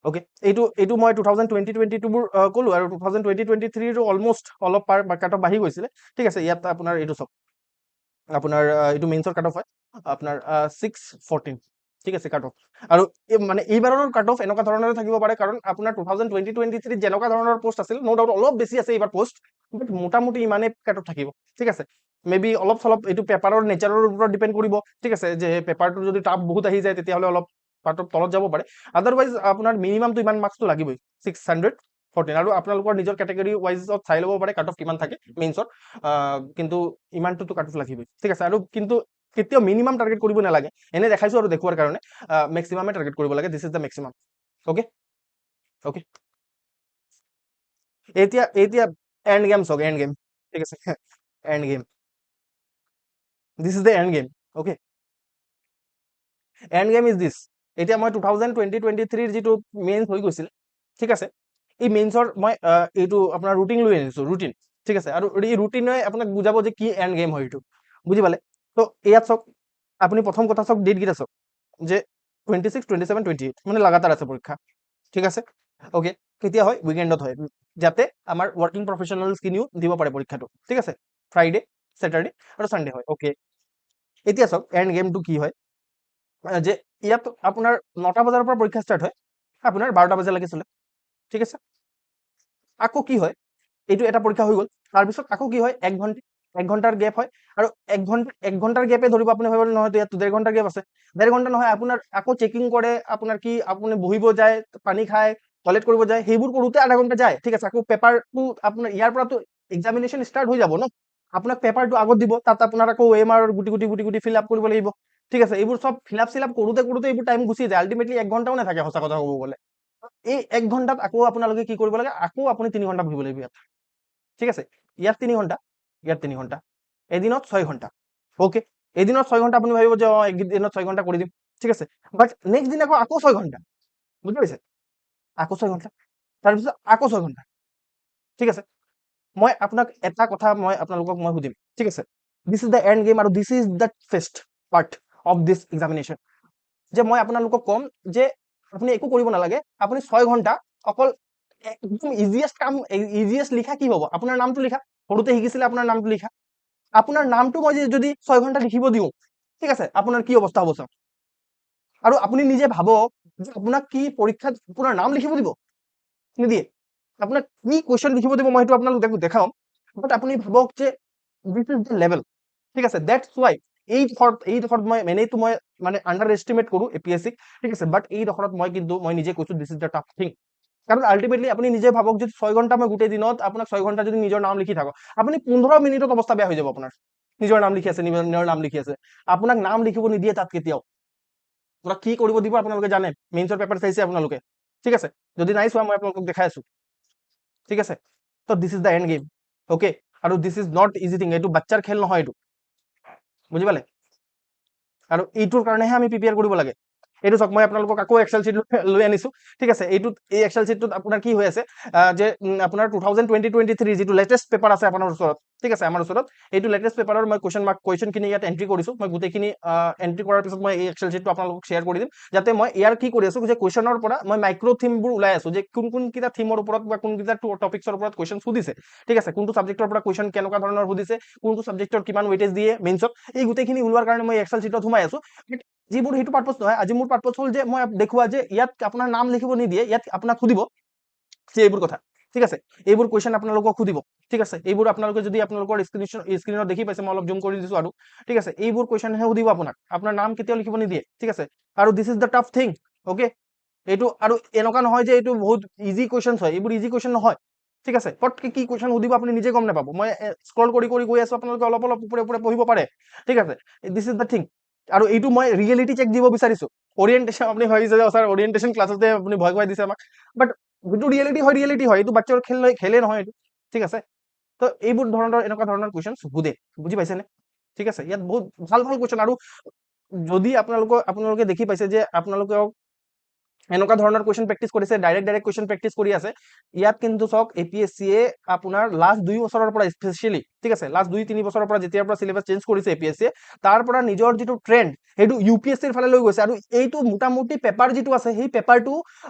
অ'কে, এইটো মই 2020-22বোৰ ক'লো, আৰু 2020-23টো অলমষ্ট অলপ কাট অফ বাঢ়ি গৈছিলে, ঠিক আছে। ইয়াত আপোনাৰ এইটো চব আপোনাৰ এইটো মেইনছৰ কাট অফ হয় আপোনাৰ 614, ঠিক আছে, কাট অফ। আৰু মানে এইবাৰৰ কাট অফ এনেকুৱা ধৰণৰ থাকিব পাৰে, কাৰণ আপোনাৰ 2020-23 যেনেকুৱা ধৰণৰ পোষ্ট আছিল, ন' ডাউট অলপ বেছি আছে এইবাৰ পোষ্ট, বাট মোটামুটি ইমানেই কাট অফ থাকিব, ঠিক আছে। মেবি অলপ চলপ এইটো পেপাৰৰ নেচাৰৰ ওপৰত ডিপেণ্ড কৰিব, ঠিক আছে, যে পেপাৰটো যদি টাফ বহুত আহি যায় তেতিয়াহ'লে অলপ কাট অফ তলত যাব পাৰে। আদাৰৱাইজ আপোনাৰ মিনিমামটো ইমান মাৰ্কছটো লাগিবই, 600 14 আৰু আপোনালোকৰ নিজৰ কেটেগৰী ৱাইজত চাই ল'ব পাৰে কাট অফ কিমান থাকে মেইনছত, কিন্তু ইমানটোতো কাট অফ লাগিবই, ঠিক আছে। আৰু কিন্তু কেতিয়াও মিনিমাম টাৰ্গেট কৰিব নালাগে, এনে দেখাইছো আৰু দেখুৱাৰ কাৰণে, মেক্সিমামে টাৰ্গেট কৰিব লাগে, দিছ is the maximum. Okay okay, এতিয়া এতিয়া এণ্ড গেম চাওক, এণ্ড গেম, ঠিক আছে। And game, this is the end game. Okay, and game is this. এতিয়া মই 2023 যিটো মেইনছ হৈ গৈছিল, ঠিক আছে, এই মেইনছৰ মই এইটো আপোনাৰ ৰুটিন লৈ আনিছো, ৰুটিন, ঠিক আছে। আৰু এই ৰুটিনে আপোনাক বুজাব যে কি এণ্ড গেম হয় এইটো, বুজি পালে? তো ইয়াত চাওক, আপুনি প্ৰথম কথা চাওক, ডেটকেইটা চাওক, যে 26, 27, 28 মানে লাগাতাৰ আছে পৰীক্ষা, ঠিক আছে। অ'কে, কেতিয়া হয়? উইকেণ্ডত হয়, যাতে আমাৰ ৱৰ্কিং প্ৰফেচনেলছখিনিও দিব পাৰে পৰীক্ষাটো, ঠিক আছে। ফ্ৰাইডে, ছেটাৰডে আৰু চানডে হয়। অ'কে, এতিয়া চাওক এণ্ড গেমটো কি হয়, যে ইয়াত আপোনাৰ 9টা বজাৰ পৰা পৰীক্ষা ষ্টাৰ্ট হয়, আপোনাৰ 12টা বজালৈকে চলে, ঠিক আছে। আকৌ কি হয়, এইটো এটা পৰীক্ষা হৈ গ'ল, তাৰপিছত আকৌ কি হয়, 1 ঘণ্টাৰ গেপ হয়। আৰু 1 ঘণ্টাৰ গেপে ধৰিব, আপুনি ভাবিব নহয় ইয়াত 1.5 ঘণ্টাৰ গেপ আছে, 1.5 ঘণ্টা নহয়, আপোনাৰ আকৌ চেকিং কৰে, আপোনাৰ কি আপুনি বহিব যায়, পানী খায়, টয়লেট কৰিব যায়, সেইবোৰ কৰোঁতে আধা ঘণ্টা যায়, ঠিক আছে। আকৌ পেপাৰটো আপোনাৰ ইয়াৰ পৰাতো এক্সামিনেশ্যন ষ্টাৰ্ট হৈ যাব ন, আপোনাক পেপাৰটো আগত দিব, তাত আপোনাৰ আকৌ OMR গুটি গুটি গুটি গুটি ফিল আপ কৰিব লাগিব, ঠিক আছে। এইবোৰ চব ফিল আপ কৰোঁতে কৰোঁতে এইবোৰ টাইম গুচি যায়, আল্টিমেটলি 1 ঘণ্টাও নাথাকে সঁচা কথা ক'ব গ'লে। এই 1 ঘণ্টাত আকৌ আপোনালোকে কি কৰিব লাগে, আকৌ আপুনি 3 ঘণ্টা বহিব লাগিব ইয়াত, ঠিক আছে। ইয়াত 3 ঘণ্টা, ইয়াত 3 ঘণ্টা, এদিনত 6 ঘণ্টা। অ'কে, এদিনত 6 ঘণ্টা আপুনি ভাবিব যে একদিনত 6 ঘণ্টা কৰি দিম, ঠিক আছে। বাট নেক্সট দিন আকৌ 6 ঘণ্টা, বুজি পাইছে? আকৌ 6 ঘণ্টা, তাৰপিছত আকৌ 6 ঘণ্টা, ঠিক আছে। মই আপোনাক এটা কথা মই আপোনালোকক মই সুধিম, ঠিক আছে। This is the end game আৰু this is the first part of this examination. যে মই আপোনালোকক ক'ম যে আপুনি একো কৰিব নালাগে, আপুনি 6 ঘণ্টা অকল একদম ইজিয়েষ্ট কাম, ইজিয়েষ্ট লিখা কি হ'ব, আপোনাৰ নামটো লিখা, সৰুতে শিকিছিলে আপোনাৰ নামটো লিখা। আপোনাৰ নামটো মই যদি 6 ঘণ্টা লিখিব দিওঁ, ঠিক আছে, আপোনাৰ কি অৱস্থা হ'ব চাওক। আৰু আপুনি নিজে ভাবক যে আপোনাক কি পৰীক্ষাত আপোনাৰ নাম লিখিব দিব, নিদিয়ে। আপোনাক কি কুৱেশ্যন লিখিব দিব, মই সেইটো আপোনালোক দেখাম, বাট আপুনি ভাবক যে দিছ ইজ দ্য লেভেল, ঠিক আছে। দেটছ ৱাই এই ডোখৰত মই এনেইতো মই মানে আণ্ডাৰ এষ্টিমেট কৰোঁ APSC-ক, ঠিক আছে, বাট এই ডোখৰত মই নিজে কৈছোঁ দিছ ইজ দ্য টাফ থিং। কাৰণ আল্টিমেটলি আপুনি নিজে ভাবক যে 6 ঘণ্টা মই গোটেই দিনত আপোনাক 6 ঘণ্টা যদি নিজৰ নাম লিখি থাকক, আপুনি 15 মিনিটত অৱস্থা বেয়া হৈ যাব আপোনাৰ, নিজৰ নাম লিখি আছে, নিজৰ নাম লিখি আছে, আপোনাক নাম লিখিব নিদিয়ে তাত কেতিয়াও। আপোনাক কি কৰিব দিব আপোনালোকে জানে, মেইনছৰ পেপাৰ চাইছে আপোনালোকে, ঠিক আছে। যদি নাই চোৱা মই আপোনালোকক দেখাই আছো, ঠিক আছে। তো this is the end game, okay. আৰু this is not easy thing, এইটো বাচ্চাৰ খেল নহয় এইটো, বুজি পালে? আৰু এইটোৰ কাৰণেহে আমি প্ৰিপেয়াৰ কৰিব লাগে। এইটো চাওক, মই আপোনালোকক আকৌ এক্সেল চিট লৈ আনিছো, ঠিক আছে। এই এক্সেল চিটটোত আপোনাৰ কি হৈ আছে, যে আপোনাৰ 2023 যিটো লেটেষ্ট পেপাৰ আছে আপোনাৰ ওচৰত, ঠিক আছে, আমাৰ ওচৰত এইটো লেটেষ্ট পেপাৰৰ মই কুৱেশ্যনখিনি ইয়াত এণ্ট্ৰি কৰিছো। মই গোটেইখিনি এণ্ট্ৰি কৰাৰ পিছত মই এই এক্সেল চিটটো আপোনালোকক শ্বেয়াৰ কৰি দিম, যাতে মই ইয়াৰ কি কৰি আছো, যে কুৱেশ্যনৰ পৰা মই মাইক্ৰ' থিমবোৰ ওলাই আছো, যে কোনকেইটা থিমৰ ওপৰত বা কোনকেইটা টপিক্সৰ ওপৰত কুৱেশ্যন সুধিছে, ঠিক আছে, কোনটো ছাবজেক্টৰ পৰা কুৱেশ্যন কেনেকুৱা ধৰণৰ সুধিছে, কোনটো ছাবজেক্টৰ কিমান ৱেইটেজ দিয়ে মেইনছত, এই গোটেইখিনি ওলোৱাৰ কাৰণে মই এক্সেল চিটত সোমাই আছো। যিবোৰ সেইটো পাৰ্পছ নহয়, আজি মোৰ পাৰ্পছ হ'ল যে মই দেখুওৱা যে ইয়াত আপোনাৰ নাম লিখিব নিদিয়ে, ইয়াত আপোনাক সুধিব যে এইবোৰ কথা, ঠিক আছে। এইবোৰ কুৱেশ্যন আপোনালোকক সুধিব, ঠিক আছে। এইবোৰ আপোনালোকে যদি আপোনালোকৰ স্ক্ৰীনত দেখি পাইছে, মই অলপ জুম কৰি দিছো আৰু, ঠিক আছে। এইবোৰ কুৱেশ্যনহে সুধিব আপোনাক, আপোনাৰ নাম কেতিয়াও লিখিব নিদিয়ে, ঠিক আছে। আৰু this is the tough thing, okay. এইটো আৰু এনেকুৱা নহয় যে এইটো বহুত ইজি কুৱেশ্যনছ হয়, এইবোৰ ইজি কুৱেশ্যন নহয়, ঠিক আছে। পটকে কি কুৱেশ্যন সুধিব আপুনি নিজে গম নাপাব। মই স্ক্ৰল কৰি কৰি গৈ আছো, আপোনালোকে অলপ অলপ ওপৰে ওপৰে পঢ়িব পাৰে, ঠিক আছে। This is the thing. আৰু এইটো মই ৰিয়েলিটি চেক দিব বিচাৰিছো। অৰিয়েণ্টেশ্যন আপুনি ভাবিছে যে ছাৰ অৰিয়েণ্টেশ্যন ক্লাছতে আপুনি ভয় খুৱাই দিছে আমাক, বাট যিটো ৰিয়েলিটি হয়, এইটো বাচ্চাৰ খেলে নহয় এইটো, ঠিক আছে। তো এইবোৰ ধৰণৰ এনেকুৱা ধৰণৰ কুৱেশ্যন সোধে, বুজি পাইছেনে? ঠিক আছে, ইয়াত বহুত ভাল ভাল কুৱেশ্যন। আৰু যদি আপোনালোকে দেখি পাইছে যে আপোনালোকক এনেকুৱা ধৰণৰ কুৱেশ্যন প্ৰেক্টিচ কৰিছে, ডাইৰেক্ট কুৱেশ্যন প্ৰেক্টিচ কৰি আছে, ইয়াত কিন্তু চাওক APSC-য়ে আপোনাৰ লাষ্ট 2 বছৰৰ পৰা স্পেচিয়েলি, ঠিক আছে, লাষ্ট 2-3 বছৰৰ পৰা যেতিয়াৰ পৰা চিলেবাছ চেঞ্জ কৰিছে APSC-য়ে, তাৰ পৰা নিজৰ যিটো ট্ৰেণ্ড সেইটো UPSC-ৰ ফালে লৈ গৈছে। আৰু এইটো মোটামুটি পেপাৰ যিটো আছে, সেই পেপাৰটো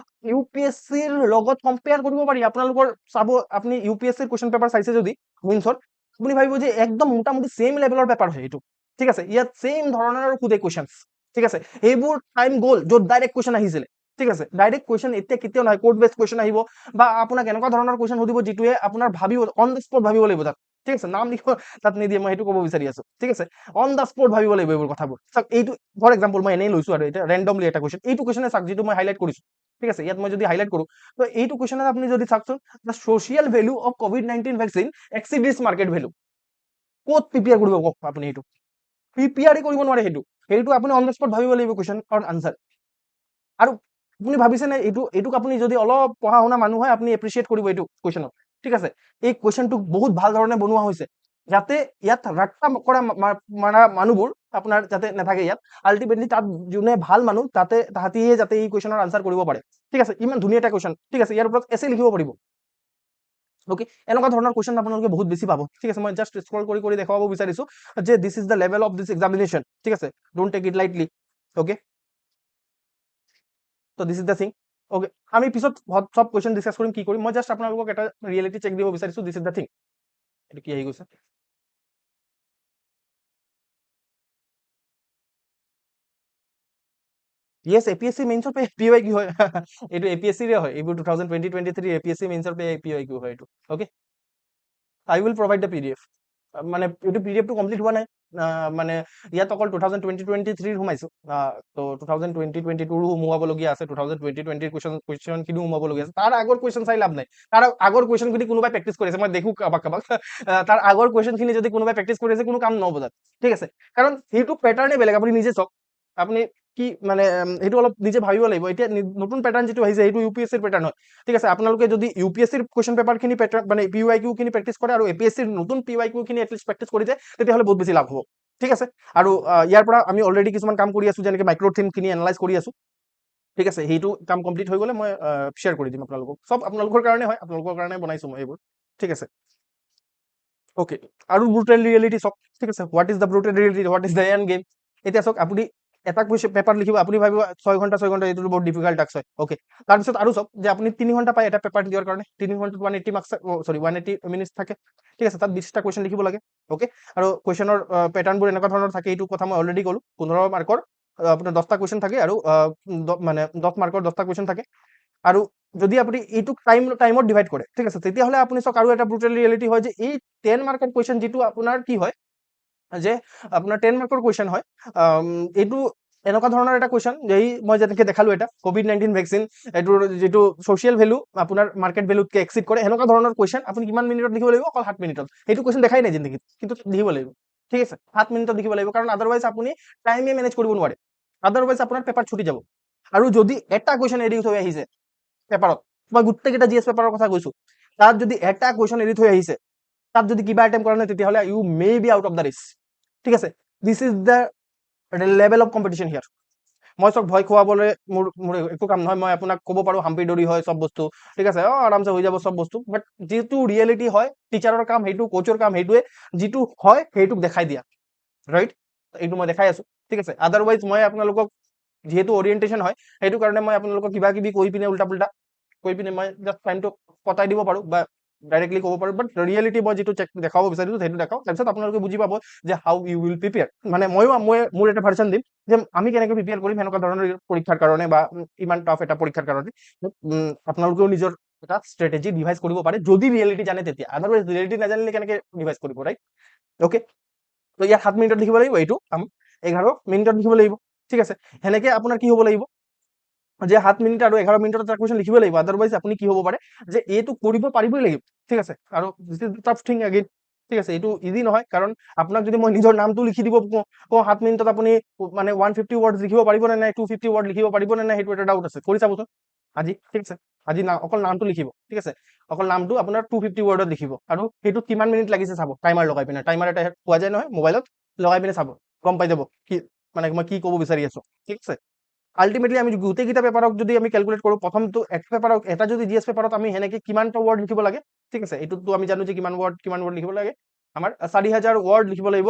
UPSC-ৰ লগত কম্পেয়াৰ কৰিব পাৰি। আপোনালোকৰ চাব, আপুনি UPSC-ৰ কুৱেশ্যন পেপাৰ চাইছে যদি মেইনছত, আপুনি ভাবিব যে একদম মোটামুটি ছেম লেভেলৰ পেপাৰ হয় এইটো, ঠিক আছে। ইয়াত ছেম ধৰণৰ সোধে কুৱেশ্যন, ঠিক আছে। এইবোৰ টাইম গ'ল য'ত ডাইৰেক্ট কুৱেশ্যন আহিছিলে, ঠিক আছে। ডাইৰেক্ট কুৱেশ্যন এতিয়া কেতিয়াও নহয়, কোড বেছ কুৱেশ্যন আহিব, বা আপোনাক এনেকুৱা ধৰণৰ কুৱেশ্যন সুধিব যিটোৱে আপোনাৰ ভাবিব, অন দ্য স্পট ভাবিব লাগিব তাত, ঠিক আছে। নাম লিখিব তাত নিদিয়ে, মই সেইটো ক'ব বিচাৰি আছো, ঠিক আছে। অন দ্য স্পট ভাবিব লাগিব এইবোৰ কথাবোৰ। চাওক, এইটো ফৰ এক্সাম্পল মই এনেই লৈছো আৰু এতিয়া ৰেণ্ডমলি এটা কুৱেশ্যন, এইটো কুৱেশ্যনে চাওক যিটো মই হাইলাইট কৰিছো, ঠিক আছে, ইয়াত মই যদি হাইলাইট কৰো, তো এইটো কুৱেশ্যনত আপুনি যদি চাওকচোন, the social value of COVID-19 vaccine exceed its market value. ক'ত প্ৰিপেয়াৰ কৰিব কওক আপুনি? এইটো প্ৰিপেয়াৰে কৰিব নোৱাৰে। সেইটো আপুনি অন দ্য স্পট ভাবিব লাগিব কুৱেশ্যন অৰ আনচাৰ। আৰু আপুনি ভাবিছেনে এইটোক আপুনি যদি অলপ পঢ়া শুনা মানুহ হয়, আপুনি এপ্ৰিচিয়েট কৰিব এইটো কুৱেশ্যনক। ঠিক আছে, এই কুৱেশ্যনটোক বহুত ভাল ধৰণে বনোৱা হৈছে, যাতে ইয়াত ৰাট্টা কৰা মাৰা মানুহবোৰ আপোনাৰ যাতে নাথাকে ইয়াত। আল্টিমেটলি তাত যোনে ভাল মানুহ তাহাঁতিয়ে যাতে এই কুৱেশ্যনৰ আনচাৰ কৰিব পাৰে। ঠিক আছে, ইমান ধুনীয়া এটা কুৱেশ্যন। ঠিক আছে, ইয়াৰ ওপৰত এছে লিখিব পাৰিব। অ'কে, এনেকুৱা ধৰণৰ কুৱেশ্যন আপোনালোকে বহুত বেছি পাব। ঠিক আছে, মই জাষ্ট স্ক্ৰল কৰি দেখুৱাব বিচাৰিছো যে this is the level of this examination. ঠিক আছে, don't take it lightly. Okay, তো this is the thing. Okay, আমি পিছত সব কুৱেশ্যন ডিছকাছ কৰিম, কি কৰিম। মই জাষ্ট আপোনালোকক এটা ৰিয়েলিটি চেক দিব বিচাৰিছো। This is the thing. এইটো কি আহি গৈছে? ইয়েছ, APSC মেইনছৰ পৰা PYQ হয়। এইটো APSC ৰে হয়, এইবোৰ 2020-23 APSC মেইনছৰ পৰা PYQ হয় এইটো। Okay, I will provide the PDF। মানে এইটো PDF টো কমপ্লিট হোৱা নাই, মানে ইয়াত অকল 2020-23 সোমাইছো। তো 2020-22 সোমোৱাবলগীয়া আছে, 2020-20 কুৱেশ্যন খিনিও সোমাবলগীয়া আছে। তাৰ আগৰ কুৱেশ্যন চাই লাভ নাই। তাৰ আগৰ কুৱেশ্যন খিনি কোনোবাই প্ৰেক্টিচ কৰিছে, মই দেখো কাবাক তাৰ আগৰ কুৱেশ্যন খিনি যদি কোনোবাই প্ৰেক্টিচ কৰিছে, কোনো কাম নহ'ব তাত। ঠিক আছে, কাৰণ সেইটো পেটাৰ্নে বেলেগ। আপুনি নিজে চাওক, আপুনি কি মানে সেইটো অলপ নিজে ভাবিব লাগিব। এতিয়া নতুন পেটাৰ্ণ যিটো আহিছে, সেইটো UPSC পেটাৰ্ণ হয়। ঠিক আছে, আপোনালোকে যদি UPSC কুৱেশ্যন পেপাৰ খিনি মানে PYQ খিনি প্ৰেক্টিচ কৰে আৰু APSC নতুন PYQ খিনি এটলিষ্ট প্ৰেক্টিচ কৰি যায়, তেতিয়াহ'লে বহুত বেছি লাভ হ'ব। ঠিক আছে, আৰু ইয়াৰ পৰা আমি অলৰেডি কিছুমান কাম কৰি আছো, যেনেকে মাইক্ৰ' থিম খিনি এনালাইজ কৰি আছো। ঠিক আছে, সেইটো কাম কমপ্লিট হৈ গ'লে মই শ্বেয়াৰ কৰি দিম আপোনালোকক। চব আপোনালোকৰ কাৰণে হয়, আপোনালোকৰ কাৰণে বনাইছো মই এইবোৰ। ঠিক আছে, অ'কে, আৰু ব্ৰুটেল ৰিয়েলিটি চাওক। ঠিক আছে, what is the brutal reality, what is the end game. এতিয়া চাওক, আপুনি এটা কুৱেশ্যন পেপাৰ লিখিব, আপুনি ভাবিব 6 ঘণ্টা এইটো বহুত ডিফিকাল্ট টাস্ক হয়। অ'কে, তাৰপিছত আৰু চাওক যে আপুনি 3 ঘণ্টা পায় এটা পেপাৰ দিয়াৰ কাৰণে। 3 ঘণ্টাত 180 মাৰ্কছ, 180 মিনিটছ থাকে। ঠিক আছে, তাত 20টা কুৱেশ্যন লিখিব লাগে। অ'কে, আৰু কুৱেশ্যনৰ পেটাৰ্ণবোৰ এনেকুৱা ধৰণৰ থাকে। এইটো কথা মই অলৰেডি ক'লো। 15 মাৰ্কৰ আপোনাৰ 10টা কুৱেশ্যন থাকে, আৰু মানে 10 মাৰ্কৰ 10টা কুৱেশ্যন থাকে। আৰু যদি আপুনি এইটোক টাইমত ডিভাইড কৰে, ঠিক আছে, তেতিয়াহ'লে আপুনি চাওক আৰু এটা ব্ৰুটেল ৰিয়েলিটি হয় যে এই 10 মাৰ্কৰ কুৱেশ্যন যিটো আপোনাৰ কি হয়, যে আপোনাৰ 10 মাৰ্কৰ কুৱেশ্যন হয়, এইটো এনেকুৱা ধৰণৰ এটা কুৱেশ্যন যে মই যেনেকে দেখালো, এটা COVID-19 ভেকচিন, এইটোৰ যিটো ছ'চিয়েল ভেলু আপোনাৰ মাৰ্কেট ভেলুতকে এক্সিড কৰে। এনেকুৱা ধৰণৰ কুৱেশ্যন আপুনি কিমান মিনিটত লিখিব লাগিব? অকল 7 মিনিটত। সেইটো কুৱেশ্যন দেখাই নাই জিন্দগীত, কিন্তু লিখিব লাগিব। ঠিক আছে, 7 মিনিটত লিখিব লাগিব, কাৰণ আদাৰৱাইজ আপুনি টাইমে মেনেজ কৰিব নোৱাৰে। আদাৰৱাইজ আপোনাৰ পেপাৰ ছুটি যাব। আৰু যদি এটা কুৱেশ্যন এৰি থৈ আহিছে পেপাৰত, মই গোটেইকেইটা GS পেপাৰৰ কথা কৈছো, তাত যদি এটা কুৱেশ্যন এৰি থৈ আহিছে, তাত যদি কিবা এটেম্প কৰা নাই, তেতিয়াহ'লে you may be out of the race. ঠিক আছে, this is the level of competition here. মই চব ভয় খুৱাবলৈ মোৰ একো কাম নহয়। মই আপোনাক ক'ব পাৰো হাম্পি দৌৰি হয় চব বস্তু। ঠিক আছে, আৰামছে হৈ যাব চব বস্তু। বাট যিটো ৰিয়েলিটি হয়, টিচাৰৰ কাম সেইটো, কোচৰ কাম সেইটোৱে, যিটো হয় সেইটোক দেখাই দিয়া। ৰাইট, এইটো মই দেখাই আছো। ঠিক আছে, আদাৰৱাইজ মই আপোনালোকক, যিহেতু অৰিয়েণ্টেশ্যন হয়, সেইটো কাৰণে মই আপোনালোকক কিবা কিবি কৈ পিনে উল্টা পুল্টা কৈ পিনে মই জাষ্ট টাইমটো কটাই দিব পাৰো, বা ডাইৰেক্টলি ক'ব পাৰো। বাট ৰিয়েলিটি মই যিটো দেখাব বিচাৰিছো সেইটো দেখাওঁ, তাৰপিছত আপোনালোকে বুজি পাব যে হাউ ইউ উইল প্ৰিপেয়াৰ। মানে মই মোৰ এটা ভাৰ্চন দিম যে আমি কেনেকৈ প্ৰিপেয়াৰ কৰিম সেনেকুৱা ধৰণৰ পৰীক্ষাৰ কাৰণে, বা ইমান টাফ এটা পৰীক্ষাৰ কাৰণে। আপোনালোকেও নিজৰ এটা ষ্ট্ৰেটেজি ডিভাইচ কৰিব পাৰে, যদি ৰিয়েলিটি জানে তেতিয়া। আদাৰৱাইজ ৰিয়েলিটি নাজানিলে কেনেকে ডিভাইচ কৰিব, ৰাইট? অ'কে, তো ইয়াত 7 মিনিটত লিখিব লাগিব, এইটো 11 মিনিটত লিখিব লাগিব। ঠিক আছে, সেনেকে আপোনাৰ কি হ'ব লাগিব যে 7 মিনিট আৰু 11 মিনিটত এটা কুৱেশ্যন লিখিব লাগিব। আদাৰৱাইজ আপুনি কি হ'ব পাৰে যে এইটো কৰিব পাৰিবই লাগিব। ঠিক আছে, আৰু this is tough thing again. ঠিক আছে, এইটো ইজি নহয়, কাৰণ আপোনাক যদি মই নিজৰ নামটো লিখি দিব কওঁ 7 মিনিটত আপুনি মানে 150 ৱৰ্ড লিখিব পাৰিব নে নাই, 250 ৱৰ্ড লিখিব পাৰিব নে নাই, সেইটো এটা ডাউট আছে। কৰি চাবচোন আজি। ঠিক আছে, আজি অকল নামটো লিখিব। ঠিক আছে, অকল নামটো আপোনাৰ 250 ৱৰ্ডত লিখিব, আৰু সেইটো কিমান মিনিট লাগিছে চাব, টাইমাৰ লগাই পিনে। টাইমাৰ এটা পোৱা যায় নহয় মোবাইলত, লগাই পিনে চাব, গম পাই যাব কি মানে মই কি ক'ব বিচাৰি আছো। ঠিক আছে, আল্টিমেটলি আমি গোটেইকেইটা পেপাৰক যদি আমি কেলকুলেট কৰো, প্ৰথমটো এটা পেপাৰক, এটা যদি GS পেপাৰত আমি সেনেকে কিমানটা ৱৰ্ড লিখিব লাগে। ঠিক আছে, এইটোতো আমি জানো যে কিমান ৱৰ্ড লিখিব লাগে। আমাৰ 4000 ৱৰ্ড লিখিব লাগিব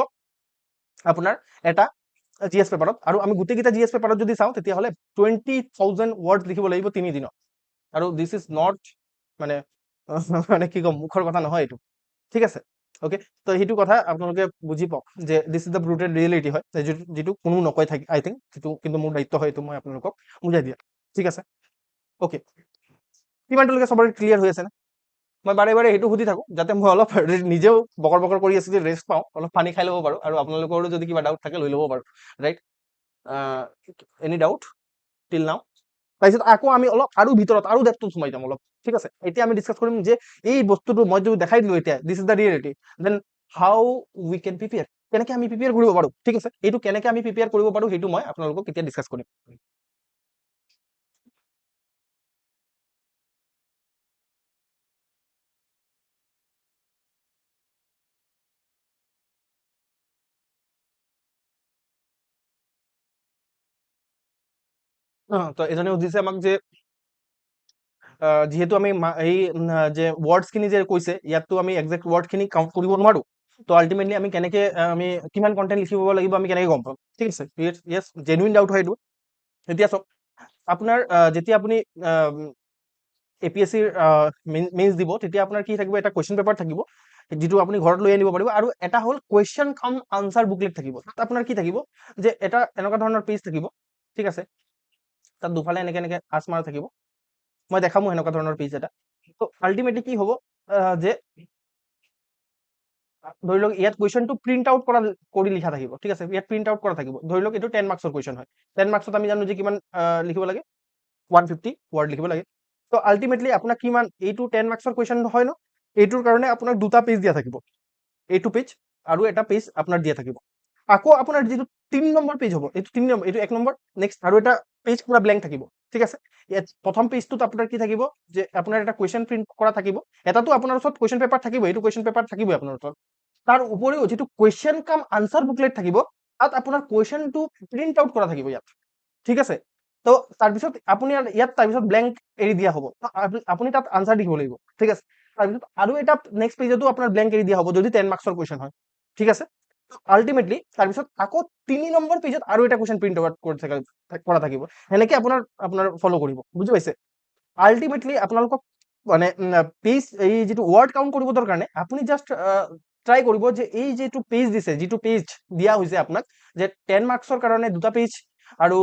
আপোনাৰ এটা GS পেপাৰত। আৰু আমি গোটেইকেইটা GS পেপাৰত যদি চাওঁ, তেতিয়াহ'লে 20,000 ৱৰ্ড লিখিব লাগিব 3 দিনত। আৰু দিছ ইজ নট মানে মানে কি ক'ম, মুখৰ কথা নহয় এইটো। ঠিক আছে, অ'কে, তো সেইটো কথা আপোনালোকে বুজি পাওক যে দিছ ইজ দ্য ব্ৰুটেড ৰিয়েলিটি হয়, যিটো কোনো নকয় থাকে, আই থিংক, যিটো কিন্তু মোৰ দায়িত্ব হয় এইটো মই আপোনালোকক বুজাই দিয়া। ঠিক আছে, অ'কে, কিমানটোলৈকে চবৰে ক্লিয়াৰ হৈ আছে নে? মই বাৰে বাৰে সেইটো সুধি থাকো, যাতে মই অলপ নিজেও বকৰ বকৰ কৰি আছো যে ৰেষ্ট পাওঁ, অলপ পানী খাই ল'ব পাৰো, আৰু আপোনালোকৰো যদি কিবা ডাউট থাকে লৈ ল'ব পাৰো, right? Any doubt till now? তাৰপিছত আকৌ আমি অলপ আৰু ভিতৰত আৰু ডেপথত সোমাই যাম অলপ, ঠিক আছে। এতিয়া আমি ডিছকাছ কৰিম যে এই বস্তুটো মই যদি দেখাই দিলো এতিয়া, this is the reality, then how we can prepare, কেনেকে আমি প্ৰিপেয়াৰ কৰিব পাৰো, ঠিক আছে। এইটো কেনেকে আমি প্ৰিপেয়াৰ কৰিব পাৰো সেইটো মই আপোনালোকক এতিয়া ডিছকাছ কৰিম। তো এজনে সুধিছে আমাক যে যিহেতু আমি এই যে ৱৰ্ডছ খিনি যে কৈছে, ইয়াততো আমি একজেক্ট ৱৰ্ড খিনি কাউণ্ট কৰিব নোৱাৰো, তো আল্টিমেটলি আমি কেনেকে আমি কিমান কণ্টেণ্ট লিখিব লাগিব আমি কেনেকে গম পাম, ঠিক আছে। য়েছ, জেনুইন ডাউট হয় এইটো। এতিয়া চাওক, আপোনাৰ যেতিয়া আপুনি APSC মেইনছ দিব, তেতিয়া আপোনাৰ কি থাকিব, এটা কুৱেশ্যন পেপাৰ থাকিব যিটো আপুনি ঘৰত লৈ আনিব পাৰিব, আৰু এটা হ'ল কুৱেশ্যন কাম আনচাৰ বুকলেট থাকিব। তাত আপোনাৰ কি থাকিব, যে এটা এনেকুৱা ধৰণৰ পেজ থাকিব, ঠিক আছে। তাত দুফালে এনেকে এনেকে আঁচ মাৰা থাকিব, মই দেখাম এনেকুৱা ধৰণৰ পেজ এটা। তো আল্টিমেটলি কি হ'ব, যে ধৰি লওক ইয়াত কুৱেশ্যনটো প্ৰিণ্ট আউট কৰি লিখা থাকিব, ঠিক আছে। ইয়াত প্ৰিণ্ট আউট কৰা থাকিব, ধৰি লওক এইটো 10 মাৰ্কছৰ কুৱেশ্যন হয়। 10 মাৰ্কছত আমি জানো যে কিমান লিখিব লাগে, 150 ৱৰ্ড লিখিব লাগে। তো আল্টিমেটলি আপোনাক কিমান, এইটো 10 মাৰ্কছৰ কুৱেশ্যন হয় ন, এইটোৰ কাৰণে আপোনাক দুটা পেজ দিয়া থাকিব, এইটো পেজ আৰু এটা পেজ আপোনাৰ দিয়া থাকিব। আকৌ আপোনাৰ যিটো 3 নম্বৰ পেজ হ'ব, এইটো 3 নম্বৰ, এইটো 1 নম্বৰ, নেক্সট আৰু এটা পেজ পুৰা ব্লেংক থাকিব, ঠিক আছে। ইয়াত প্ৰথম পেজটোত আপোনাৰ কি থাকিব, যে আপোনাৰ এটা কুৱেশ্যন প্ৰিণ্ট কৰা থাকিব, এটাতো আপোনাৰ ওচৰত কুৱেশ্যন পেপাৰ থাকিব, এইটো কুৱেশ্যন পেপাৰ থাকিবই আপোনাৰ ওচৰত। তাৰ উপৰিও যিটো কুৱেশ্যন কাম আনচাৰ বুকলেট থাকিব, তাত আপোনাৰ কুৱেশ্যনটো প্ৰিণ্ট আউট কৰা থাকিব ইয়াত, ঠিক আছে। তো তাৰপিছত আপুনি ইয়াত তাৰপিছত ব্লেংক এৰি দিয়া হ'ব, আপুনি তাত আনচাৰ লিখিব লাগিব, ঠিক আছে। তাৰপিছত আৰু এটা নেক্সট পেজতো আপোনাৰ ব্লেংক এৰি দিয়া হ'ব যদি 10 মাৰ্কছৰ কুৱেশ্যন হয়, ঠিক আছে। আল্টিমেটলি তাৰপিছত আকৌ 3 নম্বৰ পেজত আৰু এটা কুৱেশ্যন প্ৰিণ্ট আউট কৰা থাকিব, সেনেকে আপোনাৰ আপোনাৰ ফ'ল' কৰিব, বুজি পাইছে। আল্টিমেটলি আপোনালোকক মানে পেজ, এই যিটো ৱৰ্ড কাউণ্ট কৰিবৰ কাৰণে আপুনি জাষ্ট ট্ৰাই কৰিব যে এই যিটো পেজ দিছে, যিটো পেজ দিয়া হৈছে আপোনাক, যে 10 মাৰ্কছৰ কাৰণে দুটা পেজ আৰু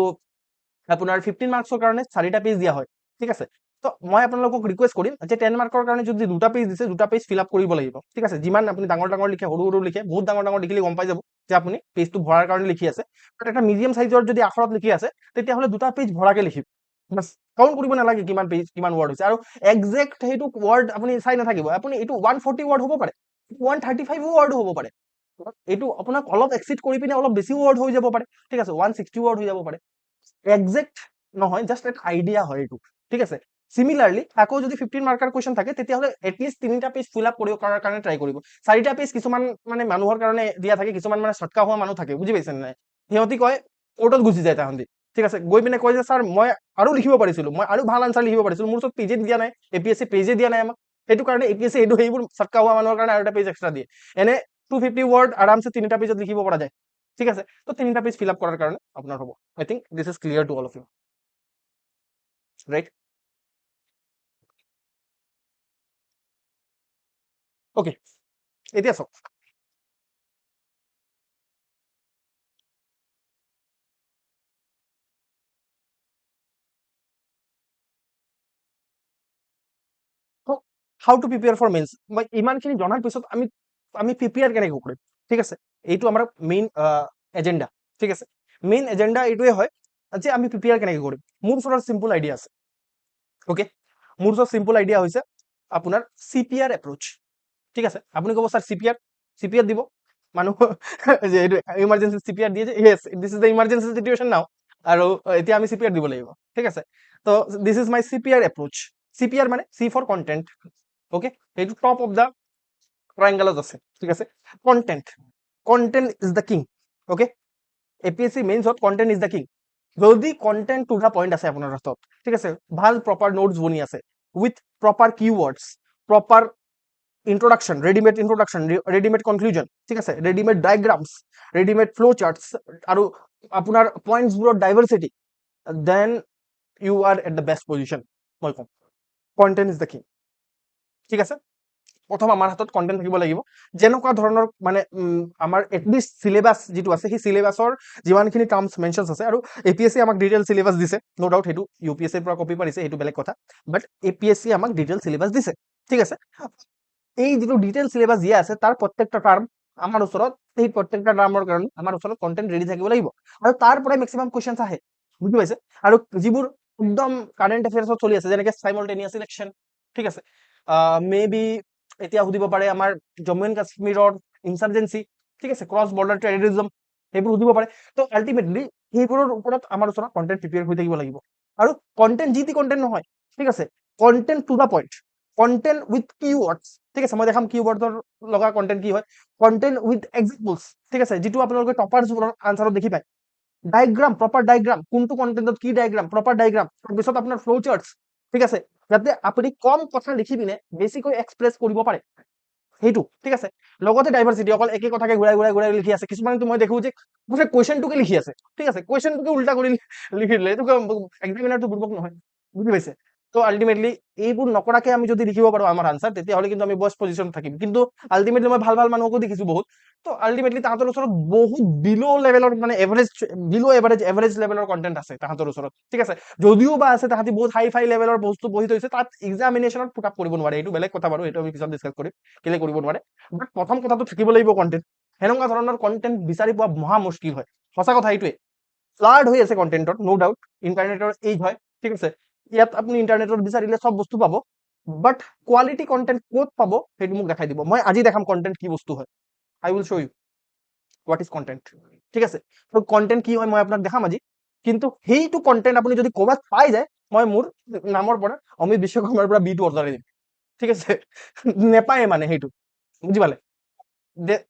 আপোনাৰ 15 মাৰ্কছৰ কাৰণে 4টা পেজ দিয়া হয়, ঠিক আছে। তো মই আপোনালোকক ৰিকুৱেষ্ট কৰিম যে 10 মাৰ্কৰ কাৰণে যদি দুটা পেজ দিছে, দুটা পেজ ফিল আপ কৰিব লাগিব, ঠিক আছে। যিমান আপুনি ডাঙৰ ডাঙৰ লিখে, সৰু সৰু লিখে, বহুত ডাঙৰ ডাঙৰ লিখিলে গম পাই যাব যে আপুনি পেজটো ভৰাৰ কাৰণে লিখি আছে। বাট এটা মিডিয়াম চাইজৰ যদি আখৰত লিখি আছে, তেতিয়াহ'লে দুটা পেজ ভৰাকে লিখিব, বাছ। কাউণ্ট কৰিব নালাগে কিমান পেজ কিমান ৱৰ্ড হৈছে, আৰু একজেক্ট সেইটো ৱৰ্ড আপুনি চাই নাথাকিব, আপুনি এইটো 140 ৱৰ্ড হ'ব পাৰে, 135 ৱৰ্ড হ'ব পাৰে, এইটো আপোনাক অলপ এক্সিড কৰি পিনে অলপ বেছি ৱৰ্ড হৈ যাব পাৰে, ঠিক আছে, 160 ৱৰ্ড হৈ যাব পাৰে। একজেক্ট নহয়, জাষ্ট এটা আইডিয়া হয় এইটো, ঠিক আছে। চিমিলাৰলি আকৌ যদি 15 মাৰ্কাৰ কুৱেশ্যন থাকে, তেতিয়াহ'লে এটলিষ্ট 3টা পেজ ফিল আপ কৰিব কৰাৰ কাৰণে ট্ৰাই কৰিব। 4টা পেজ কিছুমান মানে মানুহৰ কাৰণে দিয়া থাকে, কিছুমান মানে চটকা হোৱা মানুহ থাকে, বুজি পাইছে নাই। সিহঁতি কয় কোৰ্টত গুচি যায় তাহাঁতি, ঠিক আছে, গৈ পিনে কয় যে ছাৰ মই আৰু লিখিব পাৰিছিলো, মই আৰু ভাল আনচাৰ লিখিব পাৰিছিলো, মোৰ ওচৰত পেজে দিয়া নাই, APSC পেজে দিয়া নাই আমাক। সেইটো কাৰণে APSC এইটো সেইবোৰ চটকা হোৱা মানুহৰ কাৰণে আৰু এটা পেজ এক্সট্ৰা দিয়ে। এনে 250 ৱৰ্ড আৰামছে 3টা পেজত লিখিব পৰা যায়, ঠিক আছে। তো 3টা পেজ ফিল আপ কৰাৰ কাৰণে আপোনাৰ হ'ব। I think this is clear to all of you, right. Okay, এতিয়া চাওক, how to prepare for mains. মই ইমানখিনি জনাৰ পিছত আমি আমি প্ৰিপেয়াৰ কেনেকৈ কৰিম, ঠিক আছে। এইটো আমাৰ মেইন এজেণ্ডা, ঠিক আছে। মেইন এজেণ্ডা এইটোৱে হয় যে আমি প্ৰিপেয়াৰ কেনেকৈ কৰিম। মোৰ ওচৰত চিম্পল আইডিয়া আছে, অ'কে। মোৰ ওচৰত চিম্পল আইডিয়া হৈছে আপোনাৰ CPR এপ্ৰ'চ, ঠিক আছে। আপুনি ক'ব ছাৰ CPR দিব, মানুহ যে এইটো ইমাৰ্জেঞ্চি CPR দিয়ে যে, yes, this is the emergency situation now, আৰু এতিয়া আমি CPR দিব লাগিব, ঠিক আছে। তো this is my CPR approach. CPR মানে C ফৰ কণ্টেণ্ট, অ'কে। সেইটো টপ অফ দ্য ট্ৰাইংগলত আছে, ঠিক আছে। Content, content is the king, okay. APSC মেইনছত কণ্টেণ্ট ইজ দ্য কিং। যদি কণ্টেণ্ট টু দ্য পইণ্ট আছে আপোনাৰ হাতত, ঠিক আছে, ভাল প্ৰপাৰ নোটছ বনি আছে, with proper keywords, proper introduction, readymade conclusion, ঠিক আছে, readymade diagrams, readymade flow' charts, আৰু আপোনাৰ পইণ্টছবোৰৰ diversity, then you are at the best position, মই কম। কণ্টেণ্ট ইজ দ্য কিং, ঠিক আছে। প্ৰথম আমাৰ হাতত কণ্টেণ্ট থাকিব লাগিব, যেনেকুৱা ধৰণৰ মানে আমাৰ এটলিষ্ট চিলেবাছ যিটো আছে, সেই চিলেবাছৰ যিমানখিনি টাৰ্মছ মেনশ্যনছ আছে, আৰু APSC আমাক ডিটেইল চিলেবাছ দিছে, ন' ডাউট। সেইটো UPSC ৰ পৰা কপি পাৰিছে, সেইটো বেলেগ কথা, বাট APSC আমাক ডিটেইল চিলেবাছ দিছে, ঠিক আছে। এই যিটো ডিটেইল চিলেবাছ দিয়া আছে, তাৰ প্ৰত্যেকটা টাৰ্ম আমাৰ ওচৰত, সেই প্ৰত্যেকটা টাৰ্মৰ কাৰণে আমাৰ ওচৰত কণ্টেণ্ট ৰেডি থাকিব লাগিব, আৰু তাৰ পৰাই মেক্সিমাম কুৱেশ্যনছ আহে, বুজি পাইছে। আৰু যিবোৰ একদম কাৰেণ্ট এফেয়াৰ্ছত চলি আছে, যেনেকে চাইমultaneous ইলেকশ্যন, ঠিক আছে, মে বি এতিয়া সুধিব পাৰে আমাৰ জম্মু এণ্ড কাশ্মীৰৰ ইনচাৰ্জেঞ্চি, ঠিক আছে, ক্ৰছ বৰ্ডাৰ টেৰৰিজম, সেইবোৰ সুধিব পাৰে। তো আল্টিমেটলি সেইবোৰৰ ওপৰত আমাৰ ওচৰত কণ্টেণ্ট প্ৰিপেয়াৰ হৈ থাকিব লাগিব। আৰু কণ্টেণ্ট যি টি কণ্টেণ্ট নহয়, ঠিক আছে, content to the point, content with keywords, ঠিক আছে, মই দেখাম কিৱৰ্ডৰ লগা কণ্টেণ্ট কি হয়, কণ্টেণ্ট উইথ এক্সাম্পলছ, ঠিক আছে, যিটো আপোনালোকে টপাৰছবোৰৰ আনচাৰত দেখি পায়, ডায়গ্ৰাম, প্ৰপাৰ ডায়গ্ৰাম, কোনটো কণ্টেণ্টত কি ডায়গ্ৰাম, প্ৰপাৰ ডায়গ্ৰাম, তাৰপিছত আপোনাৰ ফ্ল' চাৰ্টছ, ঠিক আছে, যাতে আপুনি কম কথা লিখি পিনে বেছিকৈ এক্সপ্ৰেছ কৰিব পাৰে, সেইটো, ঠিক আছে। লগতে ডাইভাৰ্চিটি, অকল একে কথাকে ঘূৰাই ঘূৰাই ঘূৰাই লিখি আছে, কিছুমানতো মই দেখো যে গোটেই কুৱেশ্যনটোকে লিখি আছে, ঠিক আছে, কুৱেশ্যনটোকে উল্টা কৰি লিখি দিলে, এইটো এক্সামিনাৰটো বুৰ্বক নহয়, বুজি পাইছে। তো আল্টিমেটলি এইবোৰ নকৰাকে আমি যদি লিখিব পাৰো আমাৰ আনচাৰ, তেতিয়াহ'লে কিন্তু আমি বেষ্ট পজিশ্যন থাকিম। কিন্তু আল্টিমেটলি মই ভাল ভাল মানুহকো দেখিছো বহুত, তো আল্টিমেটলি তাহাঁতৰ ওচৰত বহুত বিল' লেভেলৰ, মানে এভাৰেজ, বিল' এভাৰেজ লেভেলৰ কণ্টেণ্ট আছে তাহাঁতৰ ওচৰত, ঠিক আছে, যদিও বা আছে তাহাঁতি বহুত হাই ফাই লেভেলৰ বস্তু পঢ়ি থৈছে, তাত এক্সামিনেশ্যনত পুট আপ কৰিব নোৱাৰে, এইটো বেলেগ কথা বাৰু, এইটো আমি পিছত ডিছকাছ কৰিম কেলে কৰিব নোৱাৰে। বাট প্ৰথম কথাটো থাকিব লাগিব কণ্টেণ্ট, সেনেকুৱা ধৰণৰ কণ্টেণ্ট বিচাৰি পোৱা মহা মুস্কিল হয়, সঁচা কথা এইটোৱে। ফ্লাড হৈ আছে কণ্টেণ্টত, ন' ডাউট, ইণ্টাৰনেটৰ এইজ হয়, ঠিক আছে, ইয়াত আপুনি ইণ্টাৰনেটত বিচাৰিলে চব বস্তু পাব, বাট কোৱালিটি কণ্টেণ্ট ক'ত পাব সেইটো মোক দেখাই দিব। মই আজি দেখাম কণ্টেণ্ট কি বস্তু হয়, I will show' you what is content, ঠিক আছে। তো কণ্টেণ্ট কি হয় মই আপোনাক দেখাম আজি, কিন্তু সেইটো কণ্টেণ্ট আপুনি যদি ক'ৰবাত পাই যায়, মই মোৰ নামৰ পৰা অমিত বিশ্বকৰ্মাৰ পৰা বিটো অৰ্ডাৰ দিম, ঠিক আছে, নেপায় মানে সেইটো, বুজি পালে।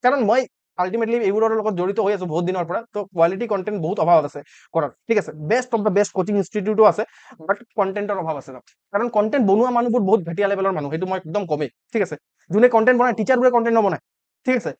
কাৰণ মই আল্টিমেটলি এইবোৰৰ লগত জড়িত হৈ আছো বহুত দিনৰ পৰা, তো কোৱালিটি কণ্টেণ্ট বহুত অভাৱ আছে কৰাৰ, ঠিক আছে, best of the best coaching ইনষ্টিটিউটো আছে, বাট কণ্টেণ্টৰ অভাৱ আছে তাত, কাৰণ কণ্টেণ্ট বনোৱা মানুহবোৰ বহুত ঘটীয়া লেভেলৰ মানুহ, সেইটো মই একদম কমেই, ঠিক আছে, যোনে কণ্টেণ্ট বনায়, টিচাৰবোৰে কণ্টেণ্ট নবনায়, ঠিক আছে,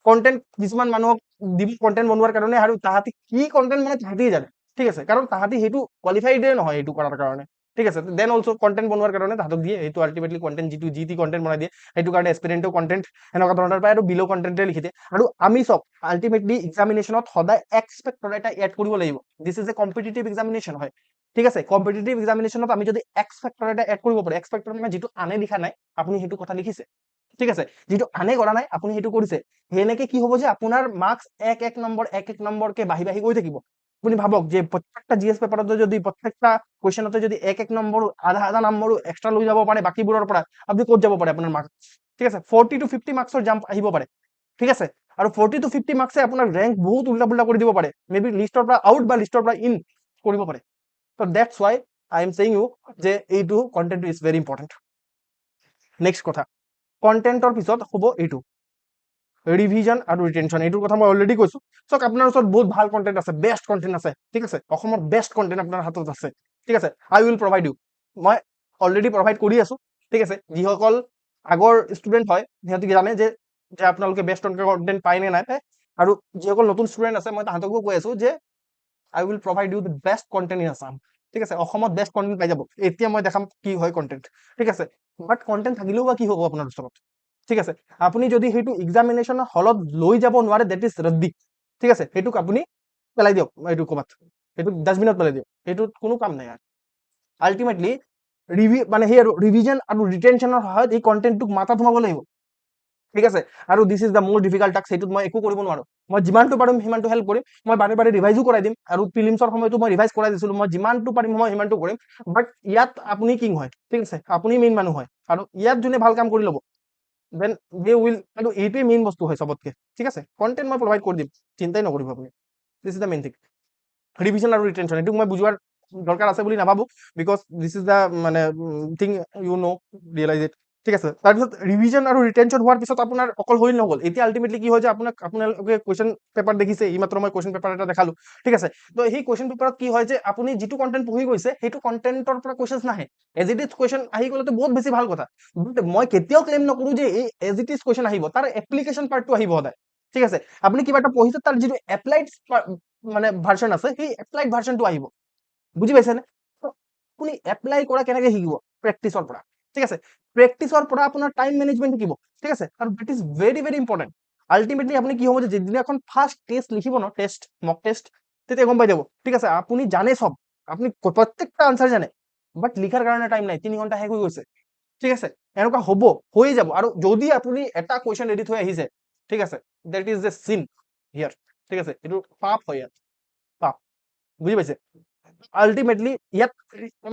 কণ্টেণ্ট কিছুমান মানুহক দিব কণ্টেণ্ট বনোৱাৰ কাৰণে, আৰু তাহাঁতি কি কণ্টেণ্ট বনায় তাহাঁতিয়ে জানে, ঠিক আছে, কাৰণ তাহাঁতি সেইটো কোৱালিফাইডে নহয় এইটো কৰাৰ কাৰণে, ঠিক আছে, দেন অলছ' কণ্টেণ্ট বনোৱাৰ কাৰণে তাহাঁতক দিয়ে, সেইটো আল্টিমেটলি কণ্টেণ্ট যিটো যি টি কণ্টেণ্ট বনাই দিয়ে, সেইটো কাৰণে এক্সপেৰিয়েণ্টও কণ্টেণ্ট এনেকুৱা ধৰণৰ পায়, আৰু বিল' কণ্টেণ্টে লিখি দিয়ে। আৰু আমি চব আল্টিমেটলি এক্সামিনেশ্যনত সদায় এক্সপেক্টৰ এটা এড কৰিব লাগিব, দিছ ইজ এ কম্পিটিটিভ এক্সামিনেশ্যন হয়, ঠিক আছে, কম্পিটিটিভ এক্সামিনেশ্যনত আমি যদি এক্সপেক্টৰ এটা এড কৰিব পাৰো, এক্সপেক্টৰ মানে যিটো আনে লিখা নাই আপুনি সেইটো কথা লিখিছে, ঠিক আছে, যিটো আনে কৰা নাই আপুনি সেইটো কৰিছে, সেনেকে কি হ'ব যে আপোনাৰ মাৰ্কছ এক এক নম্বৰকে বাঢ়ি বাঢ়ি গৈ থাকিব। আপুনি ভাবক যে প্ৰত্যেকটা জিএছ পেপাৰতে যদি প্ৰত্যেকটা কুৱেশ্যনতে যদি এক নম্বৰ আধা আধা নম্বৰো এক্সট্ৰা লৈ যাব পাৰে বাকীবোৰৰ পৰা, আপুনি ক'ত যাব পাৰে আপোনাৰ মাৰ্কছ, ঠিক আছে, 40 to 50 মাৰ্কছৰ জাম্প আহিব পাৰে, ঠিক আছে, আৰু 40 to 50 মাৰ্কছে আপোনাৰ ৰেংক বহুত উল্টা পুল্টা কৰি দিব পাৰে, মে বি লিষ্টৰ পৰা আউট বা লিষ্টৰ পৰা ইন কৰিব পাৰে। তো that's why I am saying you যে এইটো content is very important. Next কথা, কণ্টেণ্টৰ পিছত হ'ব এইটো ৰিভিজন আৰু ৰিটেনশ্যন, এইটোৰ কথা মই অলৰেডি কৈছো। চাওক আপোনাৰ ওচৰত বহুত ভাল কণ্টেণ্ট আছে, বেষ্ট কণ্টেণ্ট আছে, ঠিক আছে, অসমৰ বেষ্ট কণ্টেণ্ট আপোনাৰ হাতত আছে, ঠিক আছে, আই উইল প্ৰভাইড ইউ, মই অলৰেডি প্ৰভাইড কৰি আছো, ঠিক আছে, যিসকল আগৰ ষ্টুডেণ্ট হয় সিহঁতে জানে যে আপোনালোকে বেষ্ট কণ্টেণ্ট পায় নে নাই পায়, আৰু যিসকল নতুন ষ্টুডেণ্ট আছে মই তাহাঁতকো কৈ আছো যে I will provide you the best content in Assam, ঠিক আছে, অসমত বেষ্ট কণ্টেণ্ট পাই যাব, এতিয়া মই দেখাম কি হয় কণ্টেণ্ট, ঠিক আছে, বাট কণ্টেণ্ট থাকিলেও বা কি হ'ব আপোনাৰ ওচৰত, ঠিক আছে, আপুনি যদি সেইটো এক্সামিনেশ্যনৰ হলত লৈ যাব নোৱাৰে, দেট ইজ ৰদ্দি, ঠিক আছে, সেইটোক আপুনি পেলাই দিয়ক, এইটো ক'ৰবাত সেইটো ডাষ্টবিনত পেলাই দিয়ক, সেইটোত কোনো কাম নাই। আল্টিমেটলি মানে সেই আৰু ৰিভিজন আৰু ৰিটেনশ্যনৰ সহায়ত এই কণ্টেণ্টটোক মাথাত সোমাব লাগিব, ঠিক আছে, আৰু this is the most difficult task, সেইটোত মই একো কৰিব নোৱাৰো, মই যিমানটো পাৰিম সিমানটো হেল্প কৰিম, মই বাৰে বাৰে ৰিভাইজো কৰাই দিম, আৰু প্ৰিলিমছৰ সময়তো মই ৰিভাইজ কৰাই দিছিলো, মই যিমানটো পাৰিম মই সিমানটো কৰিম, বাট ইয়াত আপুনি কিং হয়, ঠিক আছে, আপুনি মেইন মানুহ হয়, আৰু ইয়াত যোনে ভাল কাম কৰি ল'ব দেন দে উইল, আৰু এইটোৱে মেইন বস্তু হয় চবতকে, ঠিক আছে, কণ্টেণ্ট মই প্ৰভাইড কৰি দিম, চিন্তাই নকৰিব আপুনি, দিছ is the main thing. Revision আৰু ৰিটেনশ্যন এইটোক মই বুজোৱাৰ দৰকাৰ আছে বুলি নাভাবো, বিকজ দিছ ইজ দ্য মানে thing you know' realise it, ঠিক আছে। তাৰপিছত ৰিভিজন আৰু ৰিটেনশ্যন হোৱাৰ পিছত আপোনাৰ অকল হৈ নগ'ল, এতিয়া আল্টিমেটলি কি হয় যে আপোনালোকে কুৱেশ্যন পেপাৰ দেখিছে, এইমাত্ৰ মই কুৱেশ্যন পেপাৰ এটা দেখালো, ঠিক আছে, তো সেই কুৱেশ্যন পেপাৰত কি হয় যে আপুনি যিটো কণ্টেণ্ট পঢ়ি গৈছে সেইটো কণ্টেণ্টৰ পৰা কুৱেশ্যন নাহে, এজ ইট ইজ কুৱেশ্যন আহি গ'লেতো বহুত বেছি ভাল কথা, মই কেতিয়াও ক্লেইম নকৰো যে এই এজ ইট ইজ কুৱেশ্যন আহিব, তাৰ এপ্লিকেশ্যন পাৰ্টটো আহিব সদায়, ঠিক আছে, আপুনি কিবা এটা পঢ়িছে তাৰ যিটো এপ্লাইড মানে ভাৰ্চন আছে সেই এপ্লাইড ভাৰ্চনটো আহিব, বুজি পাইছেনে। আপুনি এপ্লাই কৰা কেনেকে শিকিব, প্ৰেক্টিছৰ পৰা, ঠিক আছে, প্ৰেক্টিছৰ পৰা আপোনাৰ টাইম মেনেজমেণ্ট শিকিব, ঠিক আছে, আৰু that is very very important. Ultimately আপুনি কি হ'ব যে যিদিনাখন ফাৰ্ষ্ট টেষ্ট লিখিব ন, টেষ্ট মক টেষ্ট, তেতিয়া গম পাই যাব, ঠিক আছে, আপুনি জানে চব, আপুনি প্ৰত্যেকটা আনচাৰ জানে, বাট লিখাৰ কাৰণে টাইম নাই, 3 ঘণ্টা শেষ হৈ গৈছে, ঠিক আছে, এনেকুৱা হ'ব, হৈয়ে যাব, আৰু যদি আপুনি এটা কুৱেশ্যন ৰেডি থৈ আহিছে, ঠিক আছে, দেট ইজ দ্য চিন হিয়াৰ, ঠিক আছে, এইটো পাপ হয় ইয়াত, পাপ, বুজি পাইছে। আল্টিমেটলি ইয়াত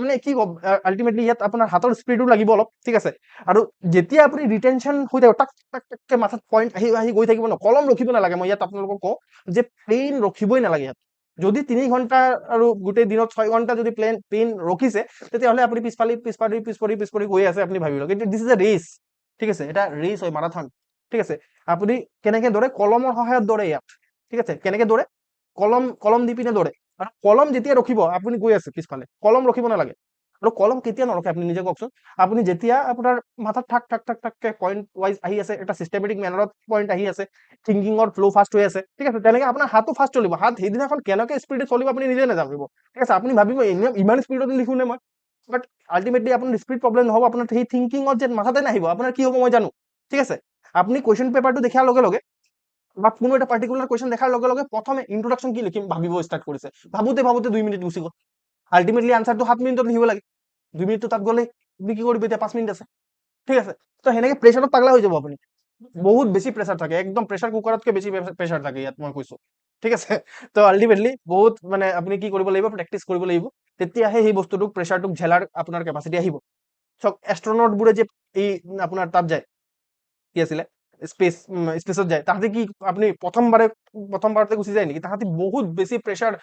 মানে কি কম, আল্টিমেটলি ইয়াত আপোনাৰ হাতৰ স্পীডো লাগিব অলপ, ঠিক আছে। আৰু যেতিয়া আপুনি ৰিটেনশ্যন হৈ থাকিব, টাক টাক টাককে মাথাত পইণ্ট আহি আহি গৈ থাকিব ন, কলম ৰখিব নালাগে। মই ইয়াত আপোনালোকক কওঁ যে পেইন ৰখিবই নালাগে ইয়াত। যদি 3 ঘণ্টা আৰু গোটেই দিনত 6 ঘণ্টা যদি পেইন ৰখিছে, তেতিয়াহ'লে আপুনি পিছপাৰি গৈ আছে, আপুনি ভাবি লওক। কিন্তু দিছ ইজ এ ৰেচ, ঠিক আছে, এটা ৰেচ হয়, মাৰাথন, ঠিক আছে। আপুনি কেনেকে দৌৰে, কলমৰ সহায়ত দৌৰে ইয়াত, ঠিক আছে। কেনেকে দৌৰে, কলম দি পিনে দৌৰে। আৰু কলম যেতিয়া ৰখিব, আপুনি গৈ আছে পিছফালে, কলম ৰখিব নালাগে। আৰু কলম কেতিয়া নৰখে আপুনি নিজে কওকচোন। আপুনি যেতিয়া আপোনাৰ মাথাত ঠাক ঠাক ঠাক ঠাককে পইণ্ট ৱাইজ আহি আছে, এটা চিষ্টেমেটিক মেনাৰত পইণ্ট আহি আছে, থিংকিঙৰ ফ্ল' ফাষ্ট হৈ আছে, ঠিক আছে, তেনেকে আপোনাৰ হাতো ফাষ্ট চলিব। হাত সেইদিনাখন কেনেকে স্পীডত চলিব আপুনি নিজে নাজানিব, ঠিক আছে। আপুনি ভাবিব ইমান স্পীডত লিখো নে মই, বাট আল্টিমেটলি আপোনাৰ স্পীড প্ৰব্লেম নহ'ব, আপোনাৰ সেই থিংকিঙত যে মাথাতে নাহিব, আপোনাৰ কি হ'ব মই জানো, ঠিক আছে। আপুনি কুৱেশ্যন পেপাৰটো দেখাৰ লগে লগে বা কোনো এটা পাৰ্টিকুলাৰ কুৱেশ্যন দেখাৰ লগে লগে প্ৰথমে ইন্ট্ৰডাকশ্যন কি লিখিম ভাবিব ষ্টাৰ্ট কৰিছে, ভাবোতে 2 মিনিট গুচি গ'ল। আল্টিমেটলি আনচাৰটো 7 মিনিটত লিখিব লাগে, 2 মিনিটটো তাত গ'লে তুমি কি কৰিবি এতিয়া, 5 মিনিট আছে, ঠিক আছে। তো সেনেকে প্ৰেছাৰত পাগলা হৈ যাব আপুনি। বহুত বেছি প্ৰেছাৰ থাকে, একদম প্ৰেছাৰ কুকাৰতকে বেছি প্ৰেছাৰ থাকে ইয়াত, মই কৈছো, ঠিক আছে। তো আল্টিমেটলি বহুত মানে আপুনি কি কৰিব লাগিব, প্ৰেক্টিচ কৰিব লাগিব, তেতিয়াহে সেই বস্তুটোক প্ৰেছাৰটোক ঝেলাৰ আপোনাৰ কেপাচিটি আহিব। চক এষ্ট্ৰনটবোৰে যে এই আপোনাৰ তাত যায়, কি আছিলে, স্পেচত যায়, তাহাঁতে কি আপুনি প্ৰথমবাৰতে গুচি যায় নেকি? তাহাঁতে বহুত বেছি প্ৰেছাৰ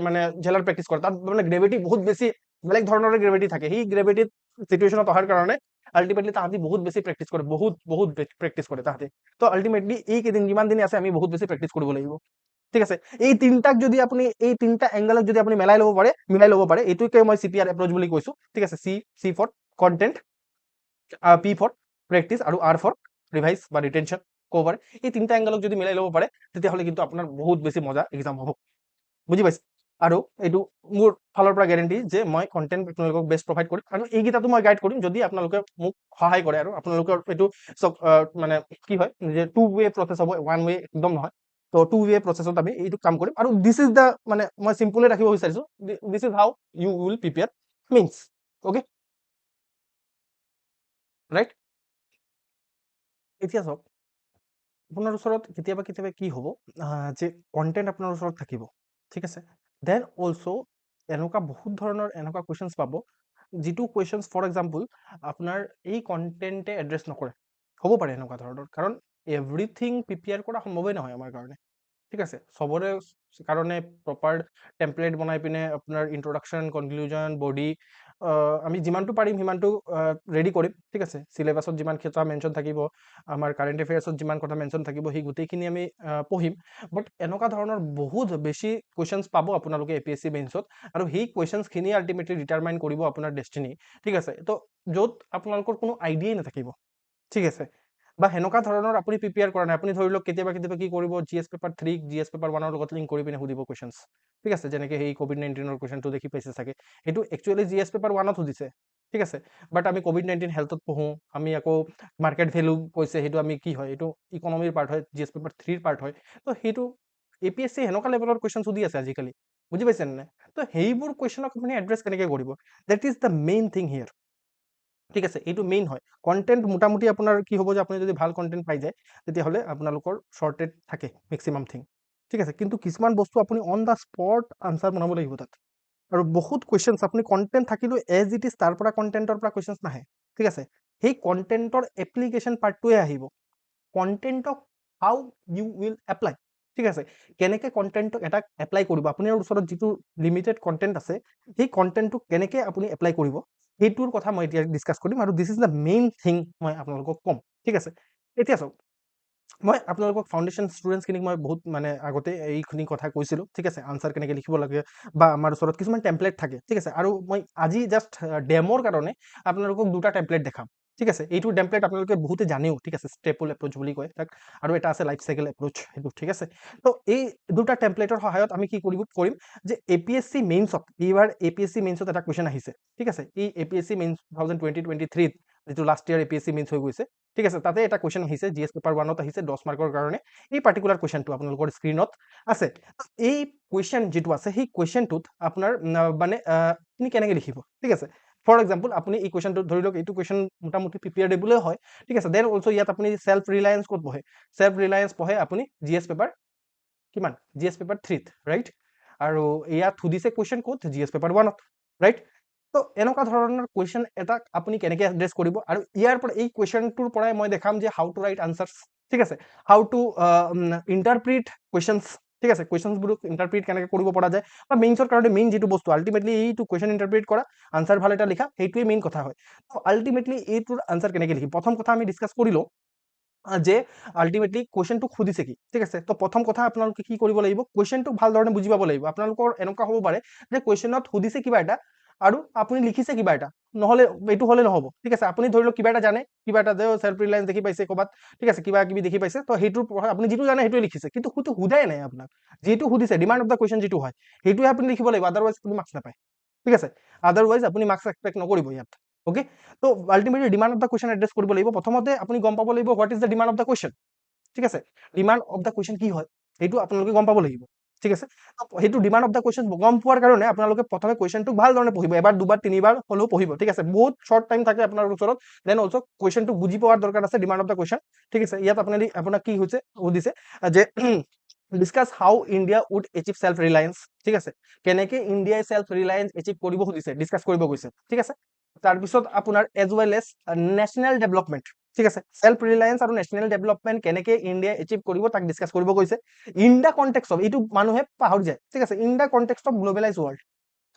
মানে ঝেলাৰ প্ৰেক্টিচ কৰে। তাত মানে গ্ৰেভিটি বহুত বেছি বেলেগ ধৰণৰ গ্ৰেভিটি থাকে। সেই গ্ৰেভিটিত চিটুৱেশ্যনত অহাৰ কাৰণে আল্টিমেটলি তাহাঁতি বহুত বেছি প্ৰেক্টিচ কৰে, বহুত বহুত প্ৰেক্টিচ কৰে তাহাঁতে। তো আল্টিমেটলি এই কেইদিন যিমান দিনে আছে, আমি বহুত বেছি প্ৰেক্টিচ কৰিব লাগিব, ঠিক আছে। এই তিনিটাক যদি আপুনি, এই তিনিটা এংগলক যদি আপুনি মিলাই ল'ব পাৰে, এইটোকে মই CPR এপ্ৰচ বুলি কৈছো, ঠিক আছে। C for content, P for practice, আৰু আৰ ফৰ ৰিভাইজ বা ৰিটেনশ্যন ক'ব পাৰে। এই তিনিটা এংগলক যদি মিলাই ল'ব পাৰে, তেতিয়াহ'লে কিন্তু আপোনাৰ বহুত বেছি মজা এক্সাম হ'ব, বুজি পাইছে। আৰু এইটো মোৰ ফালৰ পৰা গেৰেণ্টি যে মই কণ্টেণ্ট আপোনালোকক বেষ্ট প্ৰভাইড কৰিম, আৰু এইকেইটাটো মই গাইড কৰিম যদি আপোনালোকে মোক সহায় কৰে। আৰু আপোনালোকৰ এইটো চব মানে কি হয় যে 2 ৱে প্ৰচেছ হ'ব, 1 ৱে একদম নহয়। তো 2 ৱে প্ৰচেছত আমি এইটো কাম কৰিম। আৰু দিছ ইজ দ্য, মানে মই চিম্পলে ৰাখিব বিচাৰিছো, this is how you will prepare mains, okay, right. এতিয়া চাওক, আপোনাৰ ওচৰত কেতিয়াবা কেতিয়াবা কি হ'ব, যে কণ্টেণ্ট আপোনাৰ ওচৰত থাকিব, ঠিক আছে। দেন অলছ' এনেকুৱা বহুত ধৰণৰ এনেকুৱা কুৱেশ্যনছ পাব, যিটো কুৱেশ্যনছ ফৰ এক্সাম্পল আপোনাৰ এই কণ্টেণ্টে এড্ৰেছ নকৰে, হ'ব পাৰে এনেকুৱা ধৰণৰ। কাৰণ এভৰিথিং প্ৰিপেয়াৰ কৰা সম্ভৱেই নহয় আমাৰ কাৰণে, ঠিক আছে। চবৰে কাৰণে প্ৰপাৰ টেম্পলেট বনাই পিনে আপোনাৰ ইন্ট্ৰডাকশ্যন, কনক্লুজন, বডি, আমি যিমানটো পাৰিম সিমানটো ৰেডি কৰিম, ঠিক আছে। চিলেবাছত যিমান কথা মেনশ্যন থাকিব, আমাৰ কাৰেণ্ট এফেয়াৰ্ছত যিমান কথা মেনশ্যন থাকিব, সেই গোটেইখিনি আমি পঢ়িম। বাট এনেকুৱা ধৰণৰ বহুত বেছি কুৱেশ্যনছ পাব আপোনালোকে APSC মেইনছত, আৰু সেই কুৱেশ্যনছখিনি আল্টিমেটলি ডিটাৰমাইন কৰিব আপোনাৰ ডেষ্টিনি, ঠিক আছে। তো য'ত আপোনালোকৰ কোনো আইডিয়াই নাথাকিব, ঠিক আছে, বা সেনেকুৱা ধৰণৰ আপুনি প্ৰিপেয়াৰ কৰা নাই। আপুনি ধৰি লওক কেতিয়াবা কি কৰিব, GS পেপাৰ 3 GS পেপাৰ 1 লগত লিংক কৰি পিনে সুধিব কুৱেশ্যনছ, ঠিক আছে। যেনেকে সেই COVID-19 কুৱেশ্যনটো দেখি পাইছে চাগে, সেইটো একচুৱেলি GS পেপাৰ 1ত সুধিছে, ঠিক আছে। বাট আমি COVID-19 হেল্থত পঢ়োঁ, আমি আকৌ মাৰ্কেট ভেলু কৈছে, সেইটো আমি কি হয়, এইটো ইকনমিৰ পাৰ্ট হয়, GS পেপাৰ 3ৰ পাৰ্ট হয়। তো সেইটো APSC সেনেকুৱা লেভেলৰ কুৱেশ্যন সুধি আছে আজিকালি, বুজি পাইছে নে নাই? তো সেইবোৰ কুৱেশ্যনক আপুনি এড্ৰেছ কেনেকে কৰিব, that is the main thing here, ঠিক আছে। এইটো মেইন হয়। কণ্টেণ্ট মোটামুটি আপোনাৰ কি হ'ব, যে আপুনি যদি ভাল কণ্টেণ্ট পাই যায়, তেতিয়াহ'লে আপোনালোকৰ শ্বৰ্টেড থাকে মেক্সিমাম থিং, ঠিক আছে। কিন্তু কিছুমান বস্তু আপুনি অন দ্য স্পট আনচাৰ বনাব লাগিব তাত। আৰু বহুত কুৱেশ্যনছ আপুনি কণ্টেণ্ট থাকিলেও এজ ইট ইজ তাৰ পৰা কণ্টেণ্টৰ পৰা কুৱেশ্যনছ নাহে, ঠিক আছে। সেই কণ্টেণ্টৰ এপ্লিকেশ্যন পাৰ্টটোৱে আহিব, কণ্টেণ্টক হাউ ইউ উইল এপ্লাই, ঠিক আছে। কেনেকে কণ্টেণ্টক এটা এপ্লাই কৰিব, আপোনাৰ ওচৰত যিটো লিমিটেড কণ্টেণ্ট আছে, সেই কণ্টেণ্টটো কেনেকে আপুনি এপ্লাই কৰিব, সেইটোৰ কথা মই এতিয়া ডিছকাছ কৰিম। আৰু this is the main thing মই আপোনালোকক ক'ম, ঠিক আছে। এতিয়া চাওক, মই আপোনালোকক ফাউণ্ডেশ্যন ষ্টুডেণ্টছখিনিক মই বহুত মানে আগতে এইখিনি কথা কৈছিলোঁ, ঠিক আছে। আনচাৰ কেনেকৈ লিখিব লাগে, বা আমাৰ ওচৰত কিছুমান টেম্পলেট থাকে, ঠিক আছে। আৰু মই আজি জাষ্ট ডেমৰ কাৰণে আপোনালোকক 2টা টেম্পলেট দেখাম, ঠিক আছে। এইটো টেম্পলেট আপোনালোকে বহুতে জানেও, ঠিক আছে, ষ্টেপল এপ্ৰ'চ বুলি কয় তাক, আৰু এটা আছে লাইফ চাইকেল এপ্ৰ'চ, সেইটো, ঠিক আছে। তো এই 2টা টেম্পলেটৰ সহায়ত আমি কি কৰিম, যে APSC মেইনছত, এইবাৰ APSC মেইনছত এটা কুৱেশ্যন আহিছে, ঠিক আছে। এই APSC মেইনছ 2023 যিটো লাষ্ট ইয়াৰ APSC মেইনছ হৈ গৈছে, ঠিক আছে। তাতে এটা কুৱেশ্যন আহিছে, GS পেপাৰ 1ত আহিছে 10 মাৰ্কৰ কাৰণে। এই পাৰ্টিকুলাৰ কুৱেশ্যনটো আপোনালোকৰ স্ক্ৰীণত আছে। এই কুৱেশ্যন যিটো আছে, সেই কুৱেশ্যনটোত আপোনাৰ মানে আপুনি কেনেকৈ লিখিব, ঠিক আছে। ফৰ এক্সাম্পল আপুনি এই কুৱেশ্যনটো ধৰি লওক, এইটো কুৱেশ্যন মোটামুটি প্ৰিপেয়াৰেবলে হয়, ঠিক আছে। দেন অলছ' ইয়াত আপুনি চেল্ফ ৰিলায়েঞ্চ ক'ত পঢ়ে, চেল্ফ ৰিলায়েঞ্চ পঢ়ে আপুনি GS পেপাৰ কিমান, GS পেপাৰ 3ত, ৰাইট। আৰু ইয়াত সুধিছে কুৱেশ্যন ক'ত জিএছ পেপাৰ 1ত, ৰাইট? তো এনেকুৱা ধৰণৰ কুৱেশ্যন এটাক আপুনি কেনেকৈ এড্ৰেছ কৰিব, আৰু ইয়াৰ পৰা এই কুৱেশ্যনটোৰ পৰাই মই দেখাম যে হাউ টু ৰাইট আনচাৰ্ছ, ঠিক আছে, হাউ টু ইণ্টাৰপ্ৰিট কুৱেশ্যনছ, ঠিক আছে, কুৱেশ্যনছবোৰক ইণ্টাৰপ্ৰিট কেনেকৈ কৰিব পৰা যায়, বা মেইনছৰ কাৰণে মেইন যিটো বস্তু আল্টিমেটলি এইটো কুৱেশ্যন ইণ্টাৰপ্ৰিট কৰা, আনচাৰ ভাল এটা লিখা, সেইটোৱে মেইন কথা হয়। তো আল্টিমেটলি এইটোৰ আনচাৰ কেনেকৈ লিখিম, প্ৰথম কথা আমি ডিছকাছ কৰিলোঁ যে আল্টিমেটলি কুৱেশ্যনটো সুধিছে কি, ঠিক আছে। তো প্ৰথম কথা আপোনালোকে কি কৰিব লাগিব, কুৱেশ্যনটো ভাল ধৰণে বুজি পাব লাগিব। আপোনালোকৰ এনেকুৱা হ'ব পাৰে যে কুৱেশ্যনত সুধিছে কিবা এটা আৰু আপুনি লিখিছে কিবা এটা, নহ'লে এইটো হ'লে নহ'ব, ঠিক আছে। আপুনি ধৰি লওক কিবা এটা জানে, কিবা এটা যে চেল্ফ ৰিলায়েন্স দেখি পাইছে ক'ৰবাত, ঠিক আছে, কিবা কিবি দেখি পাইছে, তো সেইটোৰ আপুনি যিটো জানে সেইটোৱে লিখিছে, কিন্তু সেইটো সোধাই নাই আপোনাক, যিটো সুধিছে ডিমাণ্ড অফ দ্য কুৱেশ্যন যিটো হয় সেইটোৱে আপুনি লিখিব লাগিব, আদাৰৱাইজ আপুনি মাৰ্কছ নাপায়, ঠিক আছে। আদাৰৱাইজ আপুনি মাৰ্কছ এক্সপেক্ট নকৰিব ইয়াত, অ'কে। তো ultimately demand of the question address কৰিব লাগিব। প্ৰথমতে আপুনি গম পাব লাগিব what is the demand of the question, ঠিক আছে। ডিমাণ্ড অফ দ্য কুৱেশ্যন কি হয় সেইটো আপোনালোকে গম পাব লাগিব, ঠিক আছে। সেইটো ডিমাণ্ড অফ দ্য কুৱেশ্যন গম পোৱাৰ কাৰণে আপোনালোকে প্ৰথমে কুৱেশ্যনটো ভাল ধৰণে পঢ়িব, এবাৰ দুবাৰ তিনিবাৰ হ'লেও পঢ়িব, ঠিক আছে। বহুত শ্বৰ্ট টাইম থাকে আপোনাৰ ওচৰত, দেন অলছ' কুৱেশ্যনটো বুজি পোৱাৰ দৰকাৰ আছে, ডিমাণ্ড অফ দ্য কুৱেশ্যন, ঠিক আছে। ইয়াত আপোনাক কি হৈছে সুধিছে যে discuss how India would achieve self reliance, ঠিক আছে, কেনেকে ইণ্ডিয়াই চেল্ফ ৰিলায়েন্স এচিভ কৰিব সুধিছে, ডিছকাছ কৰিব গৈছে, ঠিক আছে। তাৰপিছত আপোনাৰ as well as national development, ঠিক আছে, চেল্ফ ৰিলায়েন্স আৰু নেশ্যনেল ডেভেলপমেণ্ট কেনেকে ইণ্ডিয়াই এচিভ কৰিব তাক ডিছকাছ কৰিব গৈছে। ইন দ্য কনটেক্সট অফ, এইটো মানুহে পাহৰি যায়, ঠিক আছে, in the context of globalise world,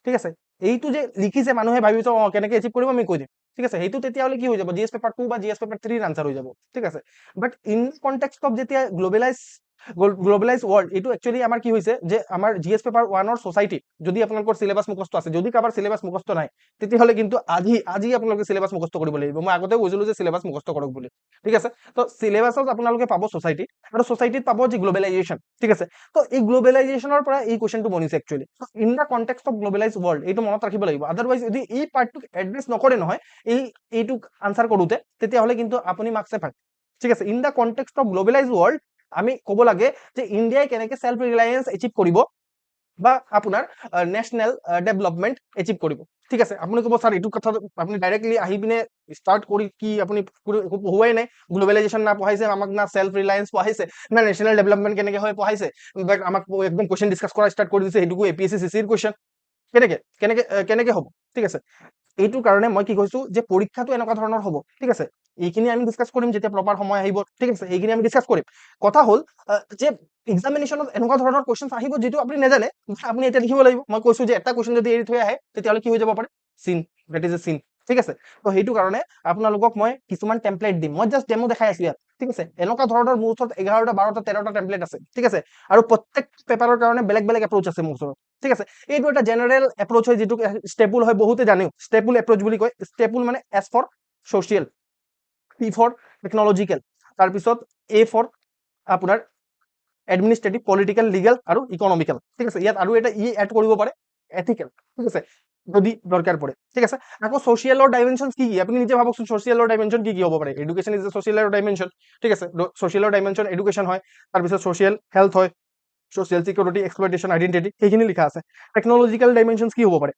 ঠিক আছে। এইটো যে লিখিছে মানুহে ভাবিছে কেনেকে এচিভ কৰিব আমি কৈ দিম, ঠিক আছে। সেইটো তেতিয়াহ'লে কি হৈ যাব, জিএছ পেপাৰ 2 বা জিএছ পেপাৰ 3ৰ আনচাৰ হৈ যাব, ঠিক আছে। বাট ইন কনটেক্সট অফ যেতিয়া গ্ল'বেলাইজ ৱৰ্ল্ড, এইটো একচুৱেলি আমাৰ কি হৈছে যে আমাৰ জিএছ পেপাৰ 1ৰ ছ'চাইটি, যদি আপোনালোকৰ চিলেবাছ মুখস্থ আছে, যদি কাৰোবাৰ চিলেবাছ মুখস্থ নাই তেতিয়াহ'লে কিন্তু আজি আপোনালোকে চিলেবাছ মুখস্থ কৰিব লাগিব। মই আগতে কৈছিলো যে চিলেবাছ মুখস্থ কৰক বুলি, ঠিক আছে। তো চিলেবাছত আপোনালোকে পাব ছ'চাইটি, আৰু ছ'চাইটিত পাব যে গ্ল'বেলাইজেশ্যন, ঠিক আছে। তো এই গ্ল'বেলাইজেশ্যনৰ পৰা এই কুৱেশ্যনটো বনিছে actually. In the context of globalise world এইটো মনত ৰাখিব লাগিব, আদাৰৱাইজ যদি এই পাৰ্টটোক এড্ৰেছ নকৰে নহয় এইটোক আনচাৰ কৰোঁতে, তেতিয়াহ'লে কিন্তু আপুনি মাৰ্কছ নাপায়, ঠিক আছে। In the context of globalise world আমি ক'ব লাগে যে ইণ্ডিয়াই কেনেকে চেল্ফ ৰিলায়েন্স এচিভ কৰিব বা আপোনাৰ নেশ্যনেল ডেভেলপমেণ্ট এচিভ কৰিব, ঠিক আছে। আপুনি ক'ব ছাৰ এইটো কথা আপুনি ডাইৰেক্টলি আহি পিনে ষ্টাৰ্ট কৰি কি আপুনি একো পঢ়ুৱাই নাই, গ্ল'বেলাইজেশ্যন না পঢ়াইছে আমাক, না চেল্ফ ৰিলায়েন্স পঢ়াইছে, না নেশ্যনেল ডেভেলপমেণ্ট কেনেকে হয় পঢ়াইছে, বাট আমাক একদম কুৱেশ্যন ডিছকাছ কৰা ষ্টাৰ্ট কৰি দিছে, সেইটোকো APSC CCৰ কুৱেশ্যন, কেনেকে হ'ব, ঠিক আছে। এইটো কাৰণে মই কি কৈছো যে পৰীক্ষাটো এনেকুৱা ধৰণৰ হ'ব, ঠিক আছে। এইখিনি আমি ডিছকাছ কৰিম যেতিয়া প্ৰপাৰ সময় আহিব, ঠিক আছে, এইখিনি আমি ডিছকাছ কৰিম। কথা হ'ল যে এক্সামিনেশ্যনত এনেকুৱা ধৰণৰ কুৱেশ্যন আহিব যিটো আপুনি নাজানে, আপুনি এতিয়া লিখিব লাগিব। মই কৈছো যে এটা কুৱেশ্যন যদি এৰি থৈ আহে তেতিয়াহ'লে কি হৈ যাব পাৰে, চিন, দেট ইজ এ চিন, ঠিক আছে। তো সেইটো কাৰণে আপোনালোকক মই কিছুমান টেমপ্লেট দিম, মই জাষ্ট ডেমো দেখাই আছো ইয়াত, ঠিক আছে। এনেকুৱা ধৰণৰ মোৰ ওচৰত 11টা 12টা 13টা টেমপ্লেট আছে, ঠিক আছে, আৰু প্ৰত্যেক পেপাৰৰ কাৰণে বেলেগ বেলেগ এপ্ৰ'চ আছে মোৰ ওচৰত, ঠিক আছে। এইটো এটা জেনেৰেল এপ্ৰ'চ হয়, যিটো ষ্টেপুল হয়, বহুতে জানেও ষ্টেপুল এপ্ৰ'চ বুলি কয়। ষ্টেপুল মানে S for social, T for technological, তাৰপিছত এ ফৰ আপোনাৰ এডমিনিষ্ট্ৰেটিভ, পলিটিকেল, লিগেল আৰু ইকনমিকেল, ঠিক আছে। ইয়াত আৰু এটা এড কৰিব পাৰে এথিকেল, ঠিক আছে, যদি দৰকাৰ পৰে, ঠিক আছে। আকৌ ছ'চিয়েলৰ ডাইমেনশ্যন কি আপুনি নিজে ভাবকচোন, ছ'চিয়েলৰ ডাইমেনশ্যন কি হ'ব পাৰে। এডুকেশ্যন ইজ এ ছ'চিয়েলৰ ডাইমেনশ্যন, ঠিক আছে। ছ'চিয়েলৰ ডাইমেনশ্যন এডুকেশ্যন হয়, তাৰপিছত ছ'চিয়েল হেল্থ হয়, ছ'চিয়েল চিকিউৰিটি, এক্সপ্লইটেশ্যন, আইডেণ্টিটি, সেইখিনি লিখা আছে। টেকনলজিকেল ডাইমেনশ্যন কি হ'ব পাৰে,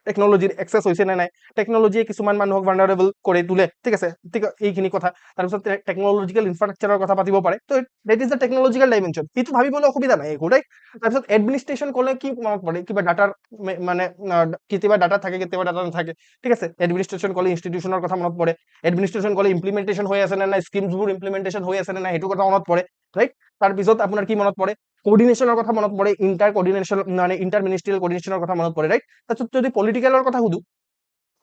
টেকনলজিৰ এক্সেছ হৈছে নে নাই, টেকনলজিয়ে কিছুমান মানুহক ভালনাৰেবল কৰি তোলে, ঠিক আছে, ঠিক এইখিনি কথা। তাৰপিছত টেকনলজিকেল ইনফ্ৰাষ্ট্ৰাকচাৰৰ কথা পাতিব পাৰে, তো that is the technological dimension, সেইটো ভাবিবলৈ অসুবিধা নাই একো, ৰাইট। তাৰপিছত এডমিনিষ্ট্ৰেশ্যন ক'লে কি মনত পৰে, কিবা ডাটাৰ মানে কেতিয়াবা ডাটা থাকে কেতিয়াবা ডাটা নাথাকে, ঠিক আছে। এডমিনিষ্ট্ৰেশ্যন ক'লে ইনষ্টিটিউচনৰ কথা মনত পৰে, এডমিনিষ্ট্ৰেশ্যন ক'লে ইমপ্লিমেণ্টেশ্যন হৈ আছে নে নাই, স্কিমছবোৰ ইমপ্লিমেণ্টেশ্যন হৈ আছে নে নাই সেইটো কথা মনত পৰে, ৰাইট। তাৰপিছত আপোনাৰ কি মনত পৰে, কোৰ্ডিনেশ্যনৰ কথা মনত পৰে, ইণ্টাৰ কোৰ্ডিনেশ্যন মানে ইণ্টাৰ মিনিষ্ট্ৰিয়েল কোৰ্ডিনেশ্যনৰ কথা মনত পৰে, ৰাইট। তাৰপিছত যদি পলিটিকেলৰ কথা সুধো,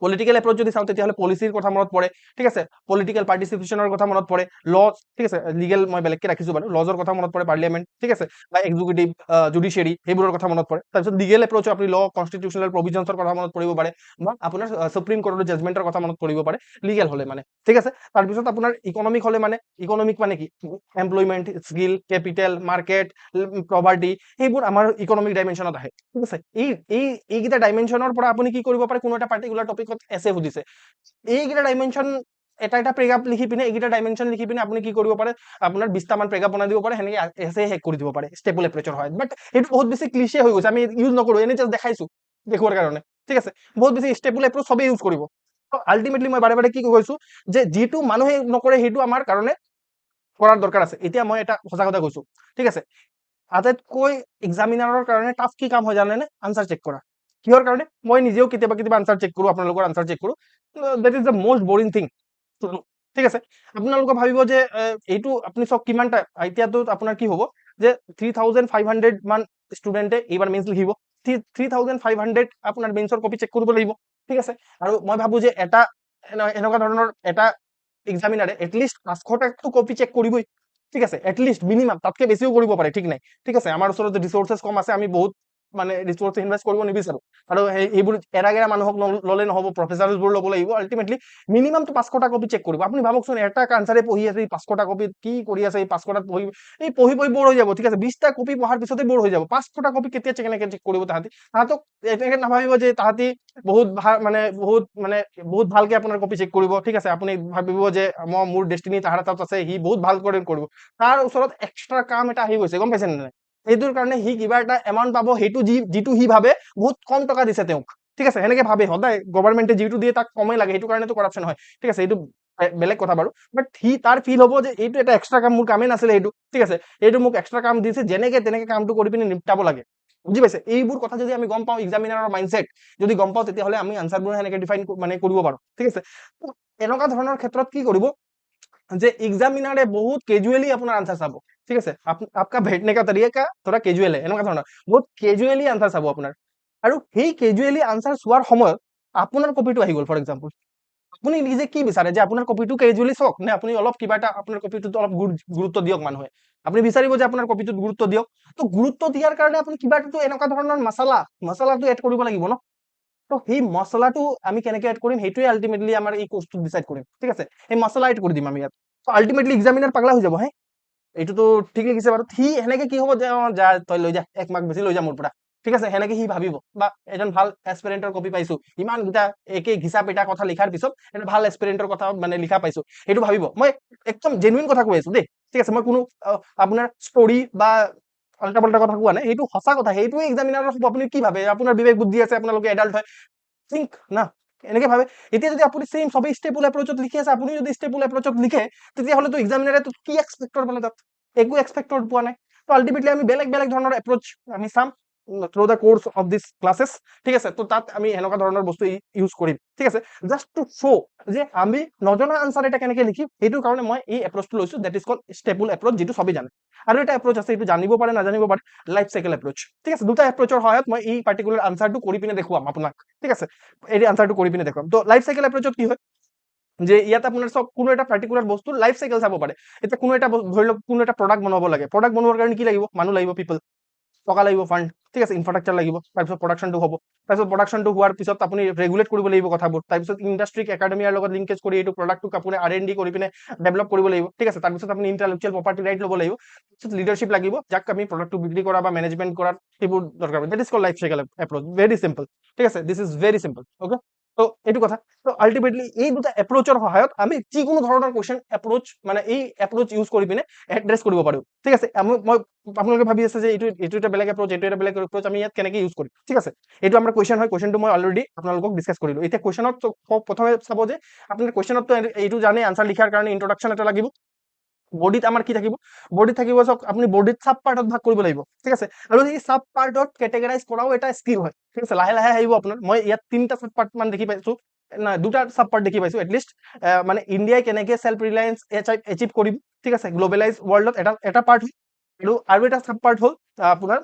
পলিটিকেল এপ্ৰ'চ যদি চাওঁ তেতিয়াহ'লে পলিচিৰ কথা মনত পৰে, ঠিক আছে, পলিটিকেল পাৰ্টিচিপেশ্যনৰ কথা মনত পৰে, ল, ঠিক আছে, লিগেল মই বেলেগকে ৰাখিছো বাৰু, লজৰ কথা মনত পৰে, পাৰ্লিয়ামেণ্ট, ঠিক আছে, বা এক্সিকিউটিভ, জুডিচিয়াৰী, সেইবোৰৰ কথা মনত পৰে। তাৰপিছত লিগেল এপ্ৰ'চো আপুনি ল, কনষ্টিটিউচনেল প্ৰভিজনছৰ কথা মনত পৰিব পাৰে, বা আপোনাৰ সুপ্ৰিম কোৰ্টৰ জাজমেণ্টৰ কথা মনত পৰিব পাৰে লিগেল হ'লে মানে, ঠিক আছে। তাৰপিছত আপোনাৰ ইকনমিক হ'লে মানে ইকনমিক মানে কি, employment, skill, capital, market, property, সেইবোৰ আমাৰ ইকনমিক ডাইমেনশ্যনত আহে, ঠিক আছে। এইকেইটা ডাইমেনশ্যনৰ পৰা আপুনি কি কৰিব পাৰে, কোনো এটা পাৰ্টিকুলাৰ টপিকত এছে সুধিছে, এইকেইটা ডাইমেনশ্যন এটা প্ৰেগাপ লিখি পিনে, এইকেইটা ডাইমেনশ্যন লিখি পিনে আপুনি কি কৰিব পাৰে, আপোনাৰ 20টা মান প্ৰেগাপ বনাই দিব পাৰে, সেনেকে এছে শেষ কৰি দিব পাৰে, ষ্টেপুল এপ্ৰ'চৰ হয়। বাট এইটো বহুত বেছি ক্লিচে হৈ গৈছে, আমি ইউজ নকৰো, এনেই জাষ্ট দেখাইছো দেখুৱাৰ কাৰণে, ঠিক আছে। বহুত বেছি ষ্টেপুল এপ্ৰ'চ চবেই ইউজ কৰিব। আল্টিমেটলি মই বাৰে বাৰে কি কৈছো যে যিটো মানুহে নকৰে সেইটো আমাৰ কাৰণে কৰাৰ দৰকাৰ আছে। এতিয়া মই এটা সঁচা কথা কৈছো, ঠিক আছে। আটাইতকৈ এক্সামিনাৰৰ কাৰণে টাফ কি কাম হয় জানেনে? আনসাৰ চেক কৰা। কিহৰ কাৰণে? মই নিজেও কেতিয়াবা কেতিয়াবা আনসাৰ চেক কৰোঁ, আপোনালোকৰ আনসাৰ চেক কৰোঁ। That is the most boring thing to do. ঠিক আছে, আপোনালোকে ভাবিব যে এইটো আপুনি চব কিমান এতিয়াতো আপোনাৰ কি হ'ব যে 3500 মান ষ্টুডেণ্টে এইবাৰ মেইনছ লিখিব। 3500 আপোনাৰ মেইনছৰ কপি চেক কৰিব লাগিব। ঠিক আছে, আৰু মই ভাবো যে এটা এনেকুৱা ধৰণৰ এটা এক্সামিনাৰে এটলিষ্ট 500টাতো কপি চেক কৰিবই। ঠিক আছে, এটলিষ্ট মিনিমাম, তাতকে বেছিও কৰিব পাৰে, ঠিক নাই। ঠিক আছে, আমাৰ ওচৰত ৰিচোৰ্চেছ কম আছে, আমি বহুত মানে ৰিচোৰ্চ ইনভেষ্ট কৰিব নিবিচাৰো, আৰু এইবোৰ এৰা মানুহক ল'লে নহ'ব, প্ৰফেচাৰবোৰ ল'ব লাগিব। আল্টিমেটলি মিনিমামটো 500টা কপি চেক কৰিব। আপুনি ভাবকচোন, এটা আনচাৰে পঢ়ি আছে, 500টা কপি কি কৰি আছে, এই 500টাত পঢ়ি বৰ হৈ যাব। ঠিক আছে, 20টা কপি পঢ়াৰ পিছতে বৰ হৈ যাব। 500টা কপি কেতিয়া কেনেকে চেক কৰিব তাহাঁতক এনেকে নাভাবিব যে তাহাঁতি বহুত ভাল বহুত ভালকে আপোনাৰ কপি চেক কৰিব। ঠিক আছে, আপুনি ভাবিব যে মোৰ ডেষ্টিনি তাহাৰ তাত আছে, সি বহুত ভাল কৰি কৰিব। তাৰ ওচৰত এক্সট্ৰা কাম এটা আহি গৈছে, গম পাইছে নে নাই? সেইটোৰ কাৰণে সি কিবা এটা এমাউণ্ট পাব, সেইটো যিটো সি ভাবে বহুত কম টকা দিছে তেওঁক। ঠিক আছে, সেনেকে ভাবে সদায় গভৰ্ণমেণ্টে যিটো দিয়ে তাক কমেই লাগে, সেইটো কাৰণেতো কৰাপশ্যন হয়। ঠিক আছে, এইটো বেলেগ কথা বাৰু, বাট তাৰ ফিল হ'ব যে এইটো এটা এক্সট্ৰা কাম, মোৰ কামেই নাছিলে এইটো। ঠিক আছে, এইটো মোক এক্সট্ৰা কাম দিছে, যেনেকে তেনেকে কামটো কৰি পিনে নিপটাব লাগে। বুজি পাইছে? এইবোৰ কথা যদি আমি গম পাওঁ, এক্সামিনাৰৰ মাইণ্ডছেট যদি গম পাওঁ, তেতিয়াহ'লে আমি আনচাৰবোৰ সেনেকে ডিফাইন কৰিব পাৰোঁ। ঠিক আছে, এনেকুৱা ধৰণৰ ক্ষেত্ৰত কি কৰিব যে এক্সামিনাৰে বহুত কেজুৱেলি আপোনাৰ আনচাৰ চাব। ঠিক আছে, আপকা बैठने का तरीका थोड़ा কেজুৱেল है, এনেকুৱা ধৰণৰ বহুত কেজুৱেলি আনচাৰ চাব আপোনাৰ। আৰু সেই কেজুৱেলি আনচাৰ চোৱাৰ সময়ত আপোনাৰ কপিটো আহি গ'ল। ফৰ এক্সাম্পল, আপুনি নিজে কি বিচাৰে যে আপোনাৰ কপিটো কেজুৱেলি চাওক, নে আপুনি অলপ কিবা এটা আপোনাৰ কপিটোত অলপ গুৰুত্ব দিয়ক? মানুহে আপুনি বিচাৰিব যে আপোনাৰ কপিটোত গুৰুত্ব দিয়ক। তো গুৰুত্ব দিয়াৰ কাৰণে আপুনি কিবা এটা এনেকুৱা ধৰণৰ মছলাটো এড কৰিব লাগিব ন। তো সেই মছলাটো আমি কেনেকে এড কৰিম, সেইটোৱে আল্টিমেটলি আমাৰ এই কোৰ্চটো ডিচাইড কৰিম। ঠিক আছে, সেই মছলা এড কৰি দিম আমি ইয়াত। তো আল্টিমেটলি এক্সামিনাৰ পাগলা হৈ যাব। হে, এইটোতো ঠিক লিখিছে বাৰু। সি সেনেকে কি হ'ব যে যা তই লৈ যা, 1 মাৰ্ক বেছি লৈ যা মোৰ পৰা। ঠিক আছে, সেনেকে সি ভাবিব। বা এজন ভাল এছপিৰেণ্টৰ কপি পাইছো, ইমানকেইটা একে ঘিচা পিটা কথা লিখাৰ পিছত এটা ভাল এছপিৰেণ্টৰ কথা লিখা পাইছো, সেইটো ভাবিব। মই একদম জেনুইন কথা কৈ আছো দেই। ঠিক আছে, মই কোনো আপোনাৰ ষ্টৰি বা আল্টা পাল্টা কথা কোৱা নাই, সেইটো সঁচা কথা। সেইটোৱে এক্সামিনাৰৰ হ'ব। আপুনি কি ভাবে? আপোনাৰ বিবেক বুদ্ধি আছে, আপোনালোকে এডাল্ট হয়, থিংক না, এনেকে ভাবে। এতিয়া যদি আপুনি চেম সবেই ষ্টেবল এপ্ৰ'চত লিখি আছে, আপুনি যদি ষ্টেবল এপ্ৰ'চত লিখে, তেতিয়াহ'লেতো এক্সামিনাৰে কি এক্সপেক্টৰ মানে তাত একো এক্সপেক্টৰ পোৱা নাই। তো আল্টিমেটলি আমি বেলেগ বেলেগ ধৰণৰ এপ্ৰ'চ আমি চাম through the course of this classes. ঠিক আছে, তো তাত আমি এনেকুৱা ধৰণৰ বস্তু ইউজ কৰিম। ঠিক আছে, জাষ্ট টু শ্ব' যে আমি নজনা আনচাৰ এটা কেনেকে লিখিম, সেইটোৰ কাৰণে মই এই এপ্ৰ'চটো লৈছো, that is called stable approach, যিটো সবেই জানে। আৰু এটা এপ্ৰ'চ আছে, এইটো জানিব পাৰে নাজানিব পাৰে, লাইফ চাইকেল এপ্ৰ'চ। ঠিক আছে, দুটা এপ্ৰ'চৰ সহায়ত মই এই পাৰ্টিকুলাৰ আনচাৰটো কৰি পিনে দেখুৱাম আপোনাক। ঠিক আছে, এই আনচাৰটো কৰি পিনে দেখুৱাম। তো লাইফ চাইকেল এপ্ৰ'চত কি হয় যে ইয়াত আপোনাৰ চব কোনো এটা পাৰ্টিকুলাৰ বস্তুৰ লাইফ চাইকেল চাব পাৰে। এতিয়া কোনো এটা ধৰি লওক কোনো এটা প্ৰডাক্ট বনাব লাগে, প্ৰডাক্ট বনোৱাৰ কাৰণে কি লাগিব? মানুহ লাগিব, পিপল, টকা লাগিব, ফাণ্ড। ঠিক আছে, ইনফ্ৰাষ্ট্ৰাকচাৰ লাগিব, তাৰপিছত প্ৰডাকশ্যনটো হ'ব। তাৰপিছত প্ৰডাকশ্যনটো হোৱাৰ পিছত আপুনি ৰেগুলেট কৰিব লাগিব কথাবোৰ। তাৰপিছত ইণ্ডাষ্ট্ৰিক একাডেমিয়াৰ লগত লিংকেজ কৰি এইটো প্ৰডাক্টটোক আপুনি R&D কৰি পিনে ডেভেলপ কৰিব লাগিব। ঠিক আছে, তাৰপিছত আপুনি ইণ্টেলেকচুৱেল প্ৰপাৰ্টি ৰাইট ল'ব লাগিব। তাৰপিছত লিডাৰশ্বিপ লাগিব, যাক আমি প্ৰডাক্টটো বিক্ৰী কৰা বা মেনেজমেণ্ট কৰাৰ সেইবোৰ দৰকাৰ হয়। That is called life cycle approach. Very simple. ঠিক আছে, this is very simple. Okay, তো এইটো কথা। তো আল্টিমেটলি এই দুটা এপ্ৰ'চৰ সহায়ত আমি যিকোনো ধৰণৰ কুৱেশ্যন এপ্ৰ'চ এই এপ্ৰ'চ ইউজ কৰি পিনে এড্ৰেছ কৰিব পাৰোঁ। ঠিক আছে, মই আপোনালোকে ভাবি আছে যে এইটো এটা বেলেগ এপ্ৰ'চ, এইটো এটা বেলেগ এপ্ৰ'চ, আমি ইয়াত কেনেকে ইউজ কৰিম? ঠিক আছে, এইটো আমাৰ কুৱেশ্যন হয়। কুৱেশ্যনটো মই অলৰেডি আপোনালোকক ডিছকাছ কৰিলোঁ। এতিয়া কুৱেশ্যনত প্ৰথমে চাব যে আপোনাৰ কুৱেশ্যনততো এইটো জানে, আনচাৰ লিখাৰ কাৰণে ইন্ট্ৰডাকশ্যন এটা লাগিব। বডিত আমাৰ কি থাকিব? বডিত থাকিব চাওক, আপুনি বডিত চাব পাৰ্টত ভাগ কৰিব লাগিব। ঠিক আছে, আৰু এই চাব পাৰ্টত কেটেগৰাইজ কৰাও এটা স্কিল হয়। ঠিক আছে, লাহে লাহে আহিব আপোনাৰ। মই ইয়াত 3টা চাব পাৰ্ট মান দেখি পাইছো, নাই 2টা চাব পাৰ্ট দেখি পাইছো এটলিষ্ট। ইণ্ডিয়াই কেনেকে চেল্ফ ৰিলায়েন্স এচিভ কৰিব। ঠিক আছে, গ্ল'বেলাইজ ৱৰ্ল্ডত এটা পাৰ্ট হয়। আৰু এটা চাব পাৰ্ট হ'ল আপোনাৰ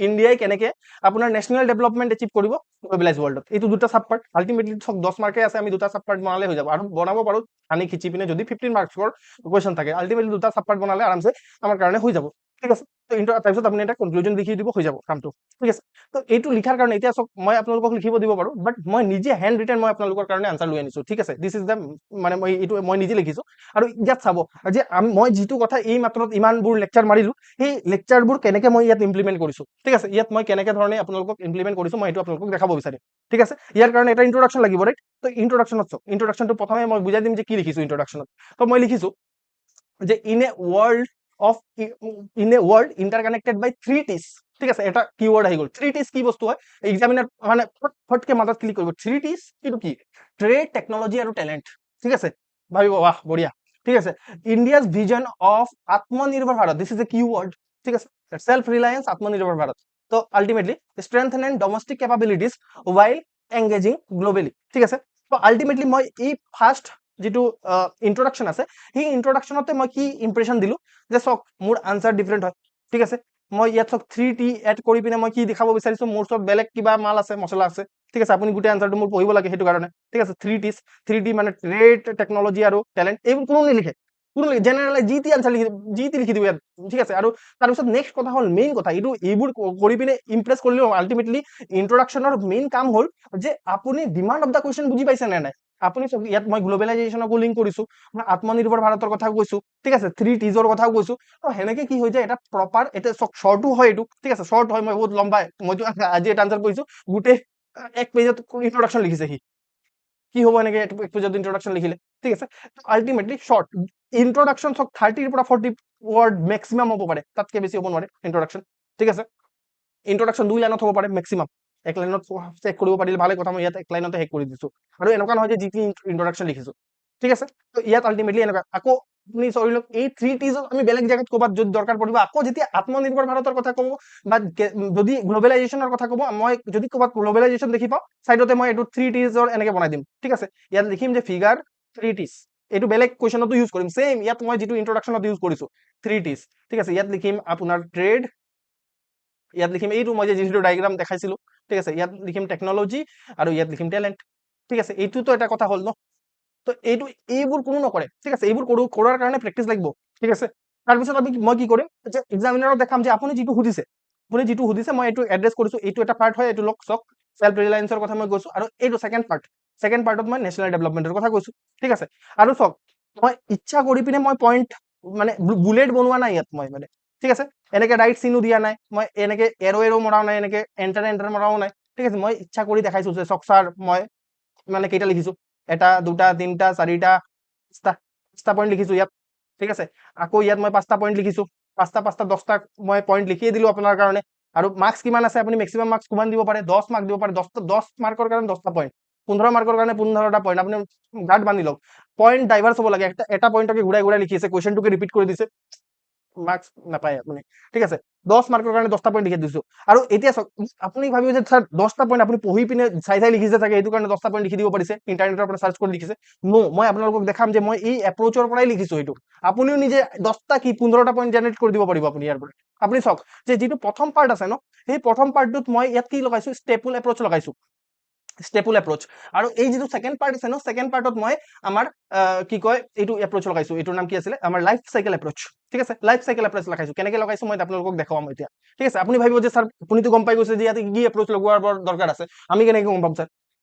ইণ্ডিয়াই কেনেকে আপোনাৰ নেশ্যনেল ডেভেলপমেণ্ট এচিভ কৰিব গ্ল'বেলাইজ ৱৰ্ল্ডত। এইটো 2টা চাব পাৰ্ট। আল্টিমেটলি চব 10 মাৰ্কে আছে, আমি 2টা চাব পাৰ্ট বনালে হৈ যাব। আৰু বনাব পাৰো আনি খিচি পিনে, যদি 15 মাৰ্কছৰ কুৱেশ্যন থাকে। আল্টিমেটলি 2টা চাব পাৰ্ট বনালে আৰামছে আমাৰ কাৰণে হৈ যাব। ঠিক আছে, তো তাৰপিছত আপুনি এটা কনক্লুজন লিখি দিব, হৈ যাব কামটো। ঠিক আছে, তো এইটো লিখাৰ কাৰণে এতিয়া চব মই আপোনালোকক লিখিব দিব পাৰোঁ, বাট মই নিজে হেণ্ড ৰিটেন মই আপোনালোকৰ কাৰণে আনচাৰ লৈ আনিছোঁ। ঠিক আছে, দিছ ইজ দ্য মই নিজে লিখিছোঁ। আৰু ইয়াত চাব যে মই যিটো কথা এই মাত্ৰত ইমানবোৰ লেকচাৰ মাৰিলোঁ, সেই লেকচাৰবোৰ কেনেকে মই ইয়াত ইমপ্লিমেণ্ট কৰিছোঁ। ঠিক আছে, ইয়াত মই কেনেকে ধৰণে আপোনালোকক ইমপ্লিমেণ্ট কৰিছোঁ, মই এইটো আপোনালোকক দেখাব বিচাৰিম। ঠিক আছে, ইয়াৰ কাৰণে এটা ইন্ট্ৰডাকশ্যন লাগিব, ৰাইট? তো ইন্ট্ৰডাকশ্যনত চাওক, ইন্ট্ৰডাকশ্যনটো প্ৰথমে মই বুজাই দিম যে কি লিখিছোঁ ইন্ট্ৰডাকশ্যনত। তো মই লিখিছোঁ যে in a world ইণ্টাৰকানেক্টেড by 3 T's। ঠিক আছে, এটা কিৱৰ্ড আহি গ'ল। 3 T's কি বস্তু হয়? এক্সামিনাৰ মানে ফটকে মাথাত ক্লিক কৰিব। 3 T's কিন্তু কি? ট্ৰেড, টেকনলজি আৰু টেলেণ্ট। ঠিক আছে, ভাবিব বাহ বঢ়িয়া। ঠিক আছে, India's vision of Atmanirbhar Bharat, this is a keyword. ঠিক আছে, সেলফ রিলায়েন্স, আত্মনির্ভর ভারত। তো ultimately strengthen and domestic capabilities while engaging globally, ঠিক আছে। তো আলটিমেটলি মই এই ফাৰ্ষ্ট যিটো ইন্ট্ৰডাকশ্যন আছে সেই ইন্ট্ৰডাকশ্যনতে মই কি ইম্প্ৰেশ্যন দিলো যে চাওক মোৰ আনচাৰ ডিফাৰেণ্ট হয়, ঠিক আছে। মই ইয়াত চাওক 3T এড কৰি পিনে মই কি দেখাব বিচাৰিছো, মোৰ চব বেলেগ কিবা মাল আছে, মছলা আছে, ঠিক আছে। আপুনি গোটেই আনচাৰটো মোৰ পঢ়িব লাগে সেইটো কাৰণে, ঠিক আছে। 3T মানে ট্ৰেড, টেকনলজি আৰু টেলেণ্ট, এইবোৰ কোনো নিলিখে, কোনো জেনেৰেল যি টি আনচাৰ লিখি যি টি লিখি দিব ইয়াত, ঠিক আছে। আৰু তাৰপিছত নেক্সট কথা হ'ল মেইন কথা, এইবোৰ কৰি পিনে ইমপ্ৰেছ কৰিলেও আল্টিমেটলি ইন্ট্ৰডাকশ্যনৰ মেইন কাম হ'ল যে আপুনি ডিমাণ্ড অফ দ্য কুৱেশ্যন বুজি পাইছে নে নাই। আপুনি চব ইয়াত মই গ্লোবেলাইজেশ্যনকো লিংক কৰিছো, মই আত্মনিৰ্ভৰ ভাৰতৰ কথা কৈছো, ঠিক আছে, 3Ts কথাও কৈছো। তো সেনেকে কি হৈ যায় এটা প্ৰপাৰ, এতিয়া শ্বৰ্টো হয় এইটো, ঠিক আছে, শ্বৰ্ট হয়, মই বহুত লম্বা, মইতো আজি এটা আনচাৰ কৰিছো গোটেই এক পেজত ইন্ট্ৰডাকশ্যন লিখিছে সি, কি হ'ব এনেকে এক পেজত ইন্ট্ৰডাকশ্যন লিখিলে, ঠিক আছে। আল্টিমেটলি শ্বৰ্ট ইন্ট্ৰডাকশ্যন চক 30ৰ পৰা 40 ৱৰ্ড মেক্সিমাম হ'ব পাৰে, তাতকে বেছি হ'ব নোৱাৰে ইন্ট্ৰডাকশ্যন, ঠিক আছে। ইন্ট্ৰডাকশ্যন 2 লাইনত হ'ব পাৰে মেক্সিমাম, এক লাইনত চেক কৰিব পাৰিলে ভালে কথা, মই ইয়াত এক লাইনতে শেষ কৰি দিছো। আৰু এনেকুৱা নহয় যে যি টি ইন্ট্ৰডাকশ্যন লিখিছো, ঠিক আছে। তো ইয়াত আল্টিমেটলি এনেকুৱা আকৌ আপুনি ধৰি লওক এই 3Ts আমি বেলেগ জেগাত ক'ৰবাত যদি দৰকাৰ পৰিব, আকৌ যেতিয়া আত্মনিৰ্ভৰ ভাৰতৰ কথা ক'ব বা যদি গ্লোবেলাইজেশ্যনৰ কথা ক'ব, মই যদি ক'ৰবাত গ্লোবেলাইজেশ্যন দেখি পাওঁ চাইডতে মই এইটো 3Ts এনেকে বনাই দিম, ঠিক আছে। ইয়াত লিখিম যে ফিগাৰ 3Ts, এইটো বেলেগ কুৱেশ্যনতো ইউজ কৰিম, ছেম ইয়াত মই যিটো ইন্ট্ৰডাকশ্যনত ইউজ কৰিছো 3Ts, ঠিক আছে। ইয়াত লিখিম আপোনাৰ ট্ৰেড, ইয়াত লিখিম এইটো মই যে যিটো ডায়গ্ৰাম দেখাইছিলো, ঠিক আছে। ইয়াত লিখিম টেকনলজি আৰু ইয়াত লিখিম টেলেণ্ট, ঠিক আছে। এইটোতো এটা কথা হ'ল ন। তো এইবোৰ কোনো নকৰে, ঠিক আছে। এইবোৰ কৰাৰ কাৰণে প্ৰেক্টিচ লাগিব, ঠিক আছে। তাৰপিছত মই কি কৰিম যে এক্সামিনাৰক দেখাম যে আপুনি যিটো সুধিছে মই এইটো এড্ৰেছ কৰিছো, এইটো এটা পাৰ্ট হয়, এইটো লওক চক সেল্ফ ৰিলায়েন্সৰ কথা মই কৈছো, আৰু এইটো ছেকেণ্ড পাৰ্টত মই নেশ্যনেল ডেভেলপমেণ্টৰ কথা কৈছো, ঠিক আছে। আৰু চক মই ইচ্ছা কৰি পিনে মই পইণ্ট মানে বুলেট বনোৱা নাই ইয়াত মই, মানে ঠিক আছে, এনেকে ৰাইট চিনো দিয়া নাই, মই এনেকে এৰো মৰাও নাই, এনেকে এণ্টাৰ মৰাও নাই, ঠিক আছে। মই ইচ্ছা কৰি দেখাইছো যে চক ছাৰ মই মানে কেইটা লিখিছো, 1 2 3 4 5টা পইণ্ট লিখিছো ইয়াত, ঠিক আছে। আকৌ ইয়াত মই 5টা পইণ্ট লিখিছো, 5টা 10টা মই পইণ্ট লিখিয়ে দিলো আপোনাৰ কাৰণে। আৰু মাৰ্কছ কিমান আছে, আপুনি মেক্সিমাম মাৰ্কছ কিমান দিব পাৰে, 10 মাৰ্ক দিব পাৰে, 10 মাৰ্কৰ কাৰণে 10টা পইণ্ট, 15 মাৰ্কৰ কাৰণে 15টা পইণ্ট, আপুনি গাঁত বান্ধি লওক। পইণ্ট ডাইভাৰ্চ হ'ব লাগে, এটা পইণ্টকে ঘূৰাই লিখি আছে, কুৱেশ্যনটোকে ৰিপিট কৰি দিছে, মাৰ্কছ নাপায় আপুনি, ঠিক আছে। 10 মাৰ্কৰ কাৰণে 10টা পইণ্ট লিখি দিছো। আৰু এতিয়া চাওক আপুনি ভাবিব যে ছাৰ 10টা পইণ্ট আপুনি পঢ়ি পিনে চাই লিখিছে চাগে, এইটো কাৰণে 10টা পইণ্ট লিখি দিব পাৰিছে, ইণ্টাৰনেটৰ পৰা চাৰ্চ কৰি লিখিছে। নো, মই আপোনালোকক দেখাম যে মই এই এপ্ৰ'চৰ পৰাই লিখিছো এইটো। আপুনিও নিজে 10টা কি 15টা পইণ্ট জেনেৰেট কৰি দিব পাৰিব আপুনি ইয়াৰ পৰা। আপুনি চাওক যে যিটো প্ৰথম পাৰ্ট আছে ন, সেই প্ৰথম পাৰ্টটোত মই ইয়াত কি লগাইছো, ষ্টেপুল এপ্ৰ'চ লগাইছো, ষ্টেপুল এপ্ৰ'চ। আৰু এই যিটো ছেকেণ্ড পাৰ্ট আছে ন, ছেকেণ্ড পাৰ্টত মই আমাৰ কি কয় এইটো এপ্ৰ'চ লগাইছো, এইটোৰ নাম কি আছিলে, আমাৰ লাইফ চাইকেল এপ্ৰ'চ, ঠিক আছে। লাইফ চাইকেল এপ্ৰ'চ লগাইছো, কেনেকে লগাইছো মই আপোনালোকক দেখাম এতিয়া, ঠিক আছে। আপুনি ভাবিব যে ছাৰ আপুনিতো গম পাই গৈছে যে ইয়াতে কি এপ্ৰ'চ লগোৱাৰ দৰকাৰ আছে, আমি কেনেকে গম পাম ছাৰ।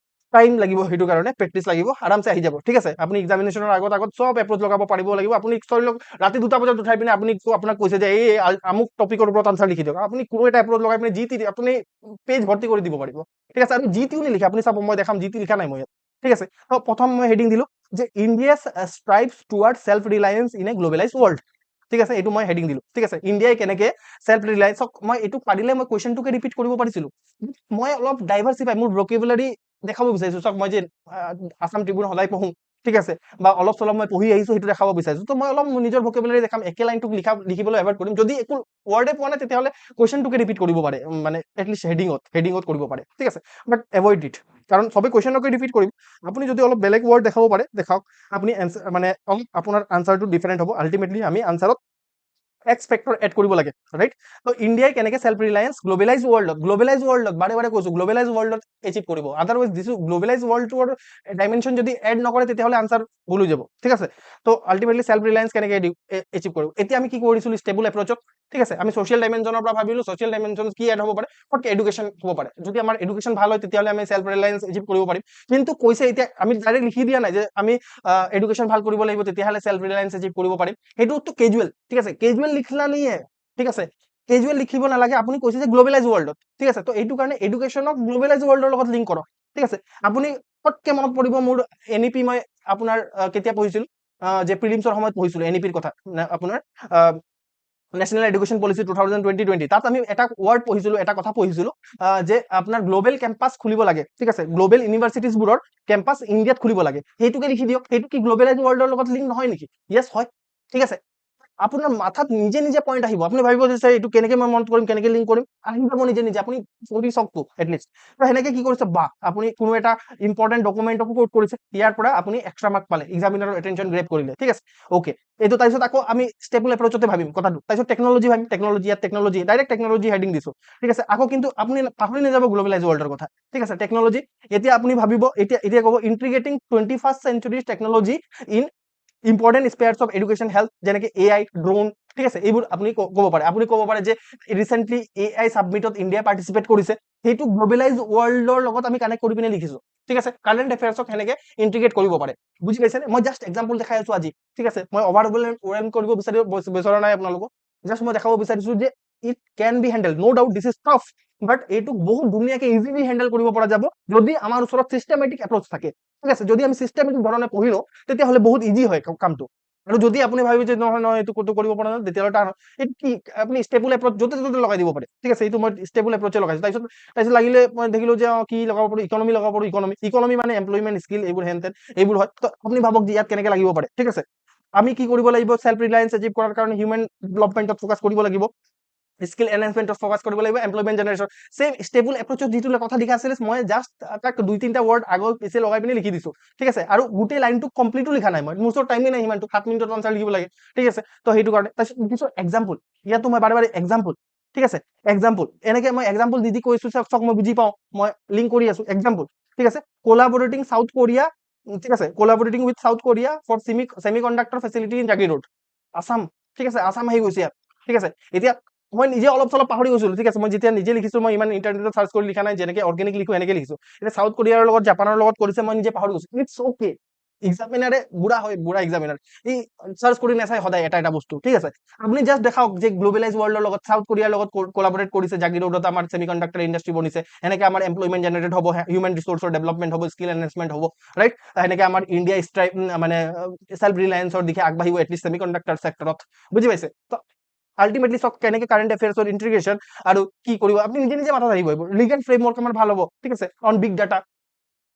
টাইম লাগিব, সেইটো কাৰণে প্ৰেক্টিচ লাগিব, আৰামছে আহি যাব, ঠিক আছে। আপুনি এক্সামিনেশ্যনৰ আগত চব এপ্ৰ'চ লগাব পাৰিব লাগিব। আপুনি ধৰি লওক ৰাতি 2টা বজাত উঠাই পিনে আপুনি আপোনাক কৈছে যে এই আমুক টপিকৰ ওপৰত আনচাৰ লিখি দিয়ক, আপুনি কোনো এটা এপ্ৰ'চ লগাই পিনে যি টি আপুনি পেজ ভৰ্তি কৰি দিব পাৰিব, ঠিক আছে। আৰু যি টিও নিলিখে, আপুনি চাব মই দেখাম যি টি লিখা নাই মই ইয়াত, ঠিক আছে। তো প্ৰথম মই হেডিং দিলো যে India's strives toward self reliance in a globalise world, ঠিক আছে। এইটো মই হেডিং দিলো, ঠিক আছে। ইণ্ডিয়াই কেনেকে সেল্ফ ৰিলায়েন্সক, মই এইটো পাৰিলে মই কুৱেশ্যনটোকে ৰিপিট কৰিব পাৰিছিলো, মই অলপ ডাইভাৰ্চিফাই মোৰ ভকেবুলাৰী দেখাব বিচাৰিছো। চাওক মই যে আছাম ট্ৰিবিউন সদায় পঢ়ো, ঠিক আছে, বা অলপ চলপ মই পঢ়ি আহিছো, সেইটো দেখাব বিচাৰিছো। তো মই অলপ নিজৰ ভকেবুলাৰী দেখাম, একে লাইনটোক লিখিবলৈ এভইড কৰিম। যদি একো ৱৰ্ডে পোৱা নাই তেতিয়াহ'লে কুৱেশ্যনটোকে ৰিপিট কৰিব পাৰে, মানে এটলিষ্ট হেডিঙত কৰিব পাৰে, ঠিক আছে। বাট এভইড ইট, কাৰণ সবে কুৱেশ্যনকে ৰিপিট কৰিম। আপুনি যদি অলপ বেলেগ ৱৰ্ড দেখাব পাৰে দেখাওক, আপুনি মানে আপোনাৰ আনচাৰটো ডিফাৰেণ্ট হ'ব। আল্টিমেটলি আমি আনচাৰত এক্স ফেক্টৰ এড কৰিব লাগে, ৰাইট। তো ইণ্ডিয়াই কেনেকে সেল্ফ ৰিলায়েন্স গ্লোবেলাইজ ৱৰ্ল্ডত বাৰে কৈছো গ্লোবেলাইজ ৱৰ্ল্ডত এচিভ কৰিব। আদাৰৱাইজ দিছো গ্লোবেলাইজ ৱৰ্ল্ডটোৰ ডাইমেনশ্যন যদি এড নকৰে তেতিয়াহ'লে আনচাৰ ভুল হৈ যাব, ঠিক আছে। তো আল্টিমেটলি সেল্ফ ৰিলায়েন্স কেনেকে এচিভ কৰিব। এতিয়া আমি কি কৰিছিলো, ষ্টেবল এপ্ৰ'চত, ঠিক আছে। আমি ছ'চিয়েল ডাইমেনশ্যনৰ পৰা ভাবিলো ছ'চিয়েল ডাইমেনশ্যন কি এড হ'ব পাৰে, ফটকে এডুকেশ্যন হ'ব পাৰে। যদি আমাৰ এডুকেশ্যন ভাল হয় তেতিয়াহ'লে আমি সেল্ফ ৰিলায়েন্স এচিভ কৰিব পাৰিম। কিন্তু কৈছে এতিয়া আমি ডাইৰেক্ট লিখি দিয়া নাই যে আমি এডুকেশ্যন ভাল কৰিব লাগিব তেতিয়াহ'লে সেল্ফ ৰিলায়েন্স এচিভ কৰিব পাৰিম, সেইটোতো কেজুৱেল, ঠিক আছে। কেজুৱেল লিখলা নিয়ে, ঠিক আছে, কেজুৱেল লিখিব নালাগে। আপুনি কৈছে যে গ্লোবেলাইজ ৱৰ্ল্ডত, ঠিক আছে। তো এইটো কাৰণে এডুকেশ্যনক গ্লোবেলাইজ ৱৰ্ল্ডৰ লগত লিংক কৰক, ঠিক আছে। আপুনি ফটকে মনত পৰিব মোৰ NEP মই আপোনাৰ কেতিয়া পঢ়িছিলো, যে প্ৰিলিমছৰ সময়ত পঢ়িছিলো NEPৰ কথা, আপোনাৰ নেশ্যনেল এডুকেশ্যন পলিচি 2020, তাত আমি এটা ৱৰ্ড পঢ়িছিলো, এটা কথা পঢ়িছিলো যে আপোনাৰ গ্লোবেল কেম্পাছ খুলিব লাগে, ঠিক আছে। গ্লোবেল ইউনিভাৰ্চিটিজবোৰৰ কেম্পাছ ইণ্ডিয়াত খুলিব লাগে, সেইটোকে লিখি দিয়ক। সেইটো কি গ্লোবেলাইজ ৱৰ্ল্ডৰ লগত লিংক নহয় নেকি? য়েছ হয়, ঠিক আছে। আপোনাৰ মাথাত নিজে নিজে পইণ্ট আহিব, আপুনি ভাবিব যে এইটো কেনেকে মই মনত কৰিম, কেনেকে লিংক কৰিম, আহি যাব নিজে নিজে, আপুনি কৰি চাওকটো এটলিষ্ট। তো সেনেকে কি কৰিছে, বাহ, আপুনি কোনো এটা ইম্পৰ্টেণ্ট ডকুমেণ্টকো কোট কৰিছে, ইয়াৰ পৰা আপুনি এক্সট্ৰা মাৰ্ক পালে, এক্সামিনাৰৰ এটেনশ্যন গ্ৰেপ কৰিলে, ঠিক আছে, অ'কে। এইটো তাৰপিছত আকৌ আমি ষ্টেবল এপ্ৰ'চতে ভাবিম কথাটো, তাৰপিছত টেকন'লজি ভাবিম, টেকন'লজি, ইয়াত টেকন'লজি, ডাইৰেক্ট টেকন'লজি হেডিং দিছো, ঠিক আছে। আকৌ কিন্তু আপুনি পাহৰি নাযাব গ্ল'বেলাইজ ৱৰ্ল্ডৰ কথা, ঠিক আছে, টেকন'লজি। এতিয়া আপুনি ভাবিব, এতিয়া ক'ব integrating 21st century technology in important spheres of education health, যেনেকে AI, ড্ৰোন, ঠিক আছে, এইবোৰ আপুনি ক'ব পাৰে। আপুনি ক'ব পাৰে যে ৰিচেণ্টলি AI ছাবমিটত ইণ্ডিয়া পাৰ্টিচিপেট কৰিছে, সেইটো গ্ল'বেলাইজ ৱৰ্ল্ডৰ লগত আমি কানেক্ট কৰি পিনে লিখিছো, ঠিক আছে। কাৰেণ্ট এফেয়াৰ্ছক সেনেকে ইণ্টিগ্ৰেট কৰিব পাৰে, বুজি পাইছে নে? মই জাষ্ট এক্সাম্পল দেখাই আছো আজি, ঠিক আছে। মই অভাৰৱেলম কৰিব বিচৰা নাই আপোনালোকক, জাষ্ট মই দেখাব বিচাৰিছো যে it can be handle, no' doubt this is tough, but এইটোক বহুত ধুনীয়াকে ইজিলি হেণ্ডেল কৰিব পৰা যাব যদি আমাৰ ওচৰত চিষ্টেমেটিক এপ্ৰ'চ থাকে, ঠিক আছে। যদি আমি চিষ্টেমেটিক ধৰণে পঢ়ি লওঁ তেতিয়াহ'লে বহুত ইজি হয় কামটো। আৰু যদি আপুনি ভাবে যে নহয় নহয় এইটো ক'তো কৰিব পৰা নাই, তেতিয়াহ'লে টান হয়। এইটো কি আপুনি ষ্টেবল এপ্ৰ'চ য'তে ত'তে লগাই দিব পাৰে, ঠিক আছে। এইটো মই ষ্টেবল এপ্ৰ'চে লগাইছো। তাৰপিছত লাগিলে মই দেখিলো যে কি লগাব পাৰো, ইকনমি লগাব পাৰো, ইকনমি মানে এমপ্লয়মেণ্ট স্কিল, এইবোৰ হেন তেন এইবোৰ হয়। তো আপুনি ভাবক যে ইয়াত কেনেকে লাগিব পাৰে, ঠিক আছে। আমি কি কৰিব লাগিব, চেল্ফ ৰিলায়েন্স এচিভ কৰাৰ কাৰণে হিউমেন ডেভেলপমেণ্টত ফ'কাছ কৰিব লাগিব, স্কিল এনহেন্সমেণ্টত ফ'কাছ কৰিব লাগিব, এমপ্লয়মেণ্ট জেনেৰেশ্যন, ছেম ষ্টেবল এপ্ৰ'চত যিটো কথা লিখা আছিলে, মই জাষ্ট তাক 2-3টা ৱৰ্ড আগৰ পিছে লগাই পিনে লিখি দিছো, ঠিক আছে। আৰু গোটেই লাইনটো কমপ্লিটো লিখা নাই, মই মোৰ ওচৰত টাইমে নাই সিমানটো, 7 মিনিটত আনচাৰ লিখিব লাগে, ঠিক আছে। তো সেইটো কাৰণে তাৰপিছত লিখিছো এক্সাম্পল, ইয়াতো মই বাৰে বাৰে এক্সাম্পল, ঠিক আছে, এক্সাম্পল, এনেকে মই এক্সাম্পল দি কৈছো, চাওক মই বুজি পাওঁ, মই লিংক কৰি আছো, এক্সাম্পল, ঠিক আছে। কোলাবৰেটিং সাউথ কোৰিয়া, ঠিক আছে, collaborating with South Korea for semi conductor facility in Jagiroad, Assam, ঠিক আছে, আছাম আহি গৈছে ইয়াত, ঠিক আছে। এতিয়া মই নিজে অলপ চলপ পাহৰি গৈছিলো, ঠিক আছে। মই যেতিয়া নিজে লিখিছো, মই ইমান ইণ্টাৰনেটত চাৰ্চ কৰি লিখা নাই, যেনেকে অৰ্গেনিক লিখো এনেকে লিখিছো। এতিয়া সাউথ কোৰিয়াৰ লগত জাপানৰ লগত কৰিছে, মই নিজে পাহৰি গৈছো, ইটছ অ'কে। এক্সামিনাৰে বুঢ়া হয়, বুঢ়া এক্সামিনাৰ, ই চাৰ্চ কৰি নাচাই সদায় এটা এটা বস্তু, ঠিক আছে। আপুনি জাষ্ট দেখাওক যে গ্ল'বেলাইজ ৱৰ্ল্ডৰ লগত সাউথ কোৰিয়াৰ লগত কোলাবৰেট কৰিছে, জাগিৰোডত আমাৰ ছেমি কণ্ডাক্টৰ ইণ্ডাষ্ট্ৰি বনিছে, এনেকে আমাৰ এমপ্লয়মেণ্ট জেনেৰেট হ'ব, হিউমেন ৰিচোৰ্চৰ ডেভেলপমেণ্ট হ'ব, স্কিল এনহেন্সমেণ্ট হ'ব, ৰাইট। এনেকে আমাৰ ইণ্ডিয়া মানে চেল্ফ ৰিলায়েন্সৰ দিশে আগবাঢ়িব, এটলিষ্ট ছেমি কণ্ডাক্টৰ ছেক্টৰত, বুজি পাইছে। তো আল্টিমেটলি চব কেনেকে কাৰেণ্ট এফেয়াৰ্ছৰ ইণ্টিগ্ৰেশ্যন আৰু কি কৰিব, আপুনি নিজে নিজে মাথাত আহিব, লিগেল ফ্ৰেমৱৰ্ক আমাৰ ভাল হ'ব, ঠিক আছে, অন বিগ ডাটা,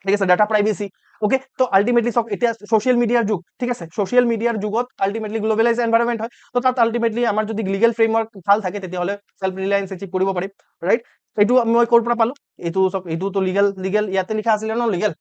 ঠিক আছে, ডাটা প্ৰাইভেচি, অ'কে। তো আল্টিমেটলি চক এতিয়া ছ'চিয়েল মিডিয়াৰ যুগ, ঠিক আছে, ছ'চিয়েল মিডিয়াৰ যুগত আল্টিমেটলি গ্ল'বেলাইজ এনভাইৰনমেণ্ট হয়। তো তাত আল্টিমেটলি আমাৰ যদি লিগেল ফ্ৰেমৱৰ্ক ভাল থাকে, তেতিয়াহ'লে চেল্ফ ৰিলায়েন্স এচিভ কৰিব পাৰিম, ৰাইট। এইটো মই ক'ৰ পৰা পালো, এইটো চক, এইটোতো লিগেল, ইয়াতে লিখা আছিলে ন লিগেল,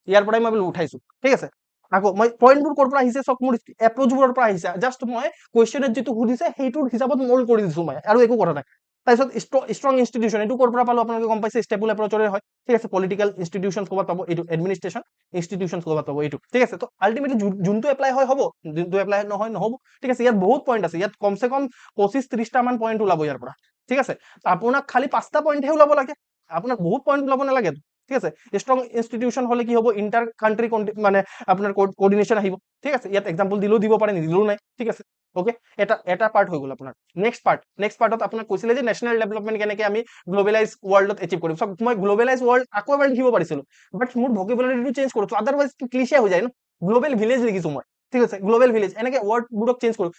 ইয়াৰ পৰাই মই উঠাইছো, ঠিক আছে। আকৌ মই পইণ্টবোৰ ক'ৰ পৰা আহিছে, চব মোৰ এপ্ৰ'চবোৰৰ পৰা আহিছে, জাষ্ট মই কুৱেশ্যনত যিটো সুধিছে সেইটোৰ হিচাপত মল্ড কৰি দিছো মই, আৰু একো কৰা নাই। তাৰপিছত ষ্ট্ৰং ইনষ্টিটিউশ্যন, এইটো ক'ৰ পৰা পালো আপোনালোকে গম পাইছে, ষ্টেবল এপ্ৰ'চৰে হয়, ঠিক আছে। পলিটিকেল ইনষ্টিটিউশ্যন ক'ৰবাত পাব, এইটো এডমিনিষ্ট্ৰেশ্যন ইনষ্টিটিউশ্যন ক'ৰবাত পাব, এইটো, ঠিক আছে। তো আল্টিমেটলি যোনটো এপ্লাই হয় হ'ব, যোনটো এপ্লাই নহয় নহ'ব, ঠিক আছে। ইয়াত বহুত পইণ্ট আছে, ইয়াত কমচে কম 25-30টা মান পইণ্ট ওলাব ইয়াৰ পৰা, ঠিক আছে। আপোনাক খালি 5টা পইণ্টহে ওলাব লাগে, আপোনাক বহুত পইণ্ট ওলাব নালাগে, ঠিক আছে। ষ্ট্ৰং ইনষ্টিটিউশ্যন হ'লে কি হ'ব, ইণ্টাৰ কাণ্ট্ৰি মানে আপোনাৰ কোৰ্ডিনেশ্যন আহিব, ঠিক আছে। ইয়াত এক্সাম্পল দিলেও দিব পাৰে, নিদিলেও নাই, ঠিক আছে, অ'কে। এটা পাৰ্ট হৈ গ'ল আপোনাৰ। নেক্সট পাৰ্টত আপোনাক কৈছিলে যে নেশ্যনেল ডেভেলপমেণ্ট কেনেকে আমি গ্ল'বেলাইজ ৱৰ্ল্ডত এচিভ কৰিম। চব মই গ্ল'বেলাইজ ৱৰ্ল্ড আকৌ এবাৰ লিখিব পাৰিছিলো, বাট মোৰ ভকেবুলাৰীটো চেঞ্জ কৰিছো, আদাৰৱাইজ ক্লিচে হৈ যায় ন। গ্ল'বেল ভিলেজ লিখিছো মই, ঠিক আছে, গ্ল'বেল ভিলেজ, এনেকে ৱৰ্ডবোৰক চেঞ্জ কৰো।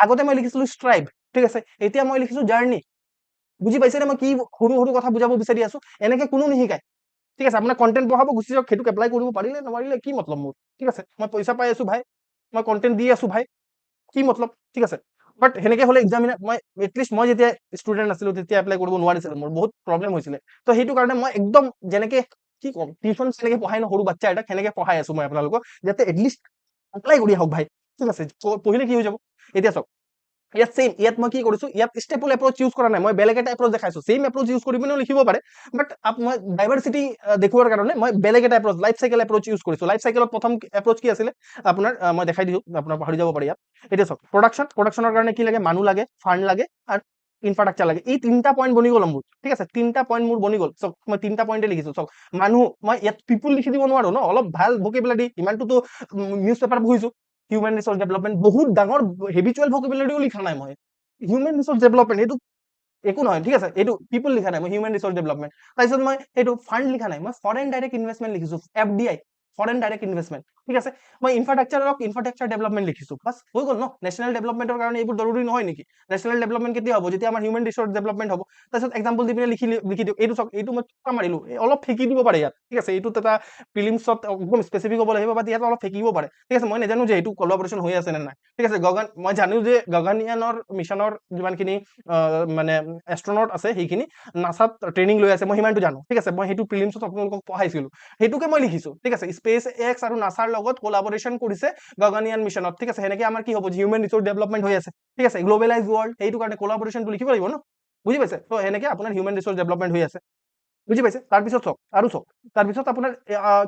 আগতে মই লিখিছিলো ষ্ট্ৰাইভ, ঠিক আছে, এতিয়া মই লিখিছো জাৰ্ণি, বুজি পাইছে নে মই কি সৰু সৰু কথা বুজাব বিচাৰি আছো। এনেকে কোনো নিশিকায়, ঠিক আছে। আপোনাৰ কণ্টেণ্ট পঢ়াব, গুচি যাওক, সেইটোক এপ্লাই কৰিব পাৰিলে নোৱাৰিলে কি মতলব মোৰ, ঠিক আছে। মই পইচা পাই আছো ভাই, মই কণ্টেণ্ট দি আছো ভাই, কি মতলব, ঠিক আছে। বাট সেনেকে হ'লে এক্সামিনাৰ, মই এটলিষ্ট মই যেতিয়া ষ্টুডেণ্ট আছিলো তেতিয়া এপ্লাই কৰিব নোৱাৰিছিলো, মোৰ বহুত প্ৰব্লেম হৈছিলে। তো সেইটো কাৰণে মই একদম যেনেকে কি ক'ম, টিউচন যেনেকে পঢ়াই ন সৰু বাচ্চা এটাক, সেনেকে পঢ়াই আছো মই আপোনালোকক, যাতে এটলিষ্ট এপ্লাই কৰি আহক ভাই, ঠিক আছে। পঢ়িলে কি হৈ যাব, এতিয়া চাওক ইয়াত মই কি কৰিছো, ইয়াত ষ্টেবল এপ্ৰ'চ ইউজ কৰা নাই, মই বেলেগ এটা এপ্ৰ'চ দেখাইছো, ছেম এপ্ৰ'চ ইউজ কৰি পিনেও লিখিব পাৰে, বাট মই ডাইভাৰ্চিটি দেখুৱাৰ কাৰণে মই বেলেগ এটা approach, life cycle approach use কৰিছো। লাইফ চাইকেলত প্ৰথম এপ্ৰ'চ কি আছিলে আপোনাৰ, মই দেখাই দিছো, আপোনাৰ পাহৰি যাব পাৰে ইয়াত। এতিয়া চাওক, প্ৰডাকশ্যনৰ কাৰণে কি লাগে, মানুহ লাগে, ফাণ্ড লাগে, আৰু ইনফ্ৰাষ্ট্ৰাকচাৰ লাগে। এই 3টা পইণ্ট বনি গ'ল মোৰ, ঠিক আছে। 3টা পইণ্ট মোৰ বনি গ'ল, চাওক মই 3টা পইণ্টে লিখিছো। চাওক, মানুহ, মই ইয়াত পিপুল লিখি দিব নোৱাৰো ন, অলপ ভাল ভকেবুলাৰী, ইমানটোতো নিউজ পেপাৰ পঢ়িছো। হিউমেন ৰিচোৰ্চ ডেভেলপমেণ্ট, বহুত ডাঙৰ হেবিচুৱেল ভকেবুলাৰীও লিখা নাই মই। হিউমেন ৰিচোৰ্চ ডেভেলপমেণ্ট এইটো একো নহয়, ঠিক আছে। এইটো পিপুল লিখা নাই মই, হিউমেন ৰিচোৰ্চ ডেভেলপমেণ্ট। তাৰপিছত মই এইটো ফাণ্ড লিখা নাই, মই ফৰেন ডাইৰেক্ট ইনভেষ্টমেণ্ট লিখিছো, FDI, ফৰেন ডাইৰেক্ট ইনভেষ্টমেণ্ট। ঠিক আছে মই ইনফ্ৰাষ্ট্ৰাকচাৰ ডেভেলপমেণ্ট লিখিছো বাছ হৈ গ'ল ন নেশ্যনেল ডেভেলপমেণ্টৰ কাৰণে এইবোৰ জৰুৰী নহয় নেকি নেশ্যনেল ডেভেলপমেণ্ট কেতিয়া হ'ব যেতিয়া আমাৰ হিউমেন ৰিচোৰ্চ ডেভেলপমেণ্ট হ'ব তাৰপিছত এক্সাম্পল দি পিনে লিখি দিওঁ এইটো চাওক এইটো মই টুকা মাৰিলো অলপ ফেকি দিব পাৰে ইয়াত ঠিক আছে এইটোত এটা ফিলিমছত একদম স্পেচিফিক হ'ব লাগিব বাট ইয়াত অলপ ফেকিব পাৰে ঠিক আছে মই নাজানো যে এইটো কলাবৰেশ্যন হৈ আছে নে নাই ঠিক আছে মই জানো যে গগনয়ানৰ মিছনৰ যিমানখিনি মানে এষ্ট্ৰনট আছে সেইখিনি নাসাত ট্ৰেইনিং লৈ আছে মই সিমানটো জানো ঠিক আছে মই সেইটো প্ৰিলিমছত আপোনালোকক পঢ়াইছিলো সেইটোকে মই লিখিছো ঠিক আছে স্পেচ এক্স আৰু নাসাৰ লগত কোলাবৰেশ্যন কৰিছে গগনয়ান মিছনত ঠিক আছে সেনেকে আমাৰ কি হ'ব হিউমেন ৰিচোৰ্চ ডেভেলপমেণ্ট হৈ আছে ঠিক আছে গ্ল'বেলাইজ ৱৰ্ল্ড সেইটো কাৰণে কোলাবৰেশ্যনটো লিখিব লাগিব ন বুজি পাইছে তো সেনেকে আপোনাৰ হিউমেন ৰিচোৰ্চ ডেভেলপমেণ্ট হৈ আছে বুজি পাইছে তাৰপিছত চাওক আৰু চাওক তাৰপিছত আপোনাৰ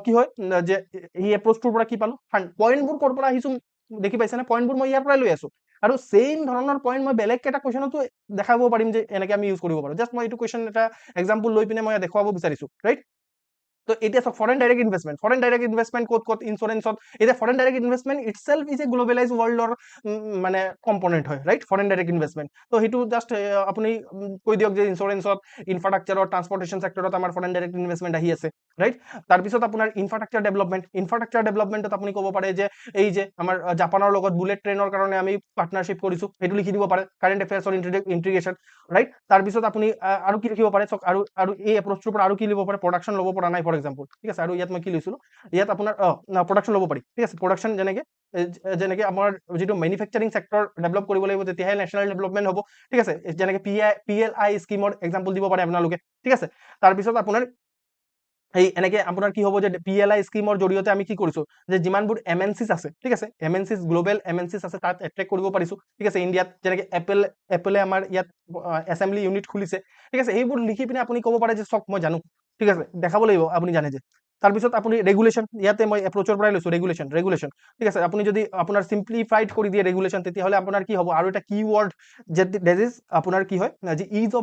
কি হয় যে এই এপ্ৰ'চটোৰ পৰা কি পালো পইণ্টবোৰ ক'ৰ পৰা আহিছো দেখি পাইছে নে পইণ্টবোৰ মই ইয়াৰ পৰাই লৈ আছো আৰু চেম ধৰণৰ পইণ্ট মই বেলেগ এটা কুৱেশ্যনতো দেখাব পাৰিম যে এনেকে আমি ইউজ কৰিব পাৰো জাষ্ট মই এইটো কুৱেশ্যন এটা এক্সাম্পল লৈ পিনে মই দেখুৱাব বিচাৰিছো ৰাইট তো এতিয়া চাওক ফৰেন ডাইৰেক্ট ইনভেষ্টমেণ্ট ক'ত ইঞ্চুৰেঞ্চত এতিয়া foreign direct investment itself is a globalise ৱৰ্ল্ডৰ মানে কম্পনেণ্ট হয় ৰাইট ফৰেন ডাইৰেক্ট ইনভেষ্টমেণ্ট তো সেইটো জাষ্ট আপুনি কৈ দিয়ক যে ইঞ্চুৰেঞ্চত ইনফ্ৰাষ্ট্ৰাকচাৰত ট্ৰান্সপৰ্টেশ্যন ছেক্টৰত আমাৰ ফৰেন ডাইৰেক্ট ইনভেষ্টমেণ্ট আহি আছে ৰাইট তাৰপিছত আপোনাৰ ইনফ্ৰাষ্ট্ৰাকচাৰ ডেভেলপমেণ্টত আপুনি ক'ব পাৰে যে এই যে আমাৰ জাপানৰ লগত বুলেট ট্ৰেইনৰ কাৰণে আমি পাৰ্টনাৰশ্বিপ কৰিছো সেইটো লিখি দিব পাৰে কাৰেণ্ট এফেয়াৰ্ছৰ ইণ্টিগ্ৰেশ্যন ৰাইট তাৰপিছত আপুনি আৰু কি লিখিব পাৰে চাওক আৰু এই এপ্ৰ'চটোৰ পৰা আৰু কি লিখিব পাৰে প্ৰডাকশ্যন ল'ব পৰা নাই ফৰ এক্সাম্পল ঠিক আছে আৰু ইয়াত মই কি লৈছিলো ইয়াত আপোনাৰ প্ৰডাকশ্যন ল'ব পাৰি ঠিক আছে প্ৰডাকশ্যন যেনেকে আমাৰ যিটো মেনুফেকচাৰিং ছেক্টৰ ডেভেলপ কৰিব লাগিব তেতিয়াহে নেশ্যনেল ডেভেলপমেণ্ট হ'ব ঠিক আছে যেনেকে PLI স্কিমৰ এক্সাম্পল দিব পাৰে আপোনালোকে ঠিক আছে তাৰপিছত আপোনাৰ এই এনেকে আপোনাৰ কি হ'ব যে PLI স্কিমৰ জৰিয়তে আমি কি কৰিছো যে যিমানবোৰ MNCs আছে ঠিক আছে MNCs গ্ল'বেল MNCs আছে তাত এট্ৰেক্ট কৰিব পাৰিছো ঠিক আছে ইণ্ডিয়াত যেনেকে এপলে আমাৰ ইয়াত এছেম্বলি ইউনিট খুলিছে ঠিক আছে এইবোৰ লিখি পিনে আপুনি ক'ব পাৰে যে চক মই জানো ঠিক আছে দেখাব লাগিব আপুনি জানে যে তাৰপিছত আপুনি ৰেগুলেশ্যন ইয়াতে মই এপ্ৰ'চৰ পৰাই লৈছো ৰেগুলেশ্যন ঠিক আছে আপুনি যদি আপোনাৰ চিম্পলিফাইড কৰি দিয়ে ৰেগুলেশ্যন তেতিয়াহ'লে আপোনাৰ কি হ'ব আৰু এটা কিৱৰ্ড ডেট ইজ আপোনাৰ কি হয় যে ইজ অফ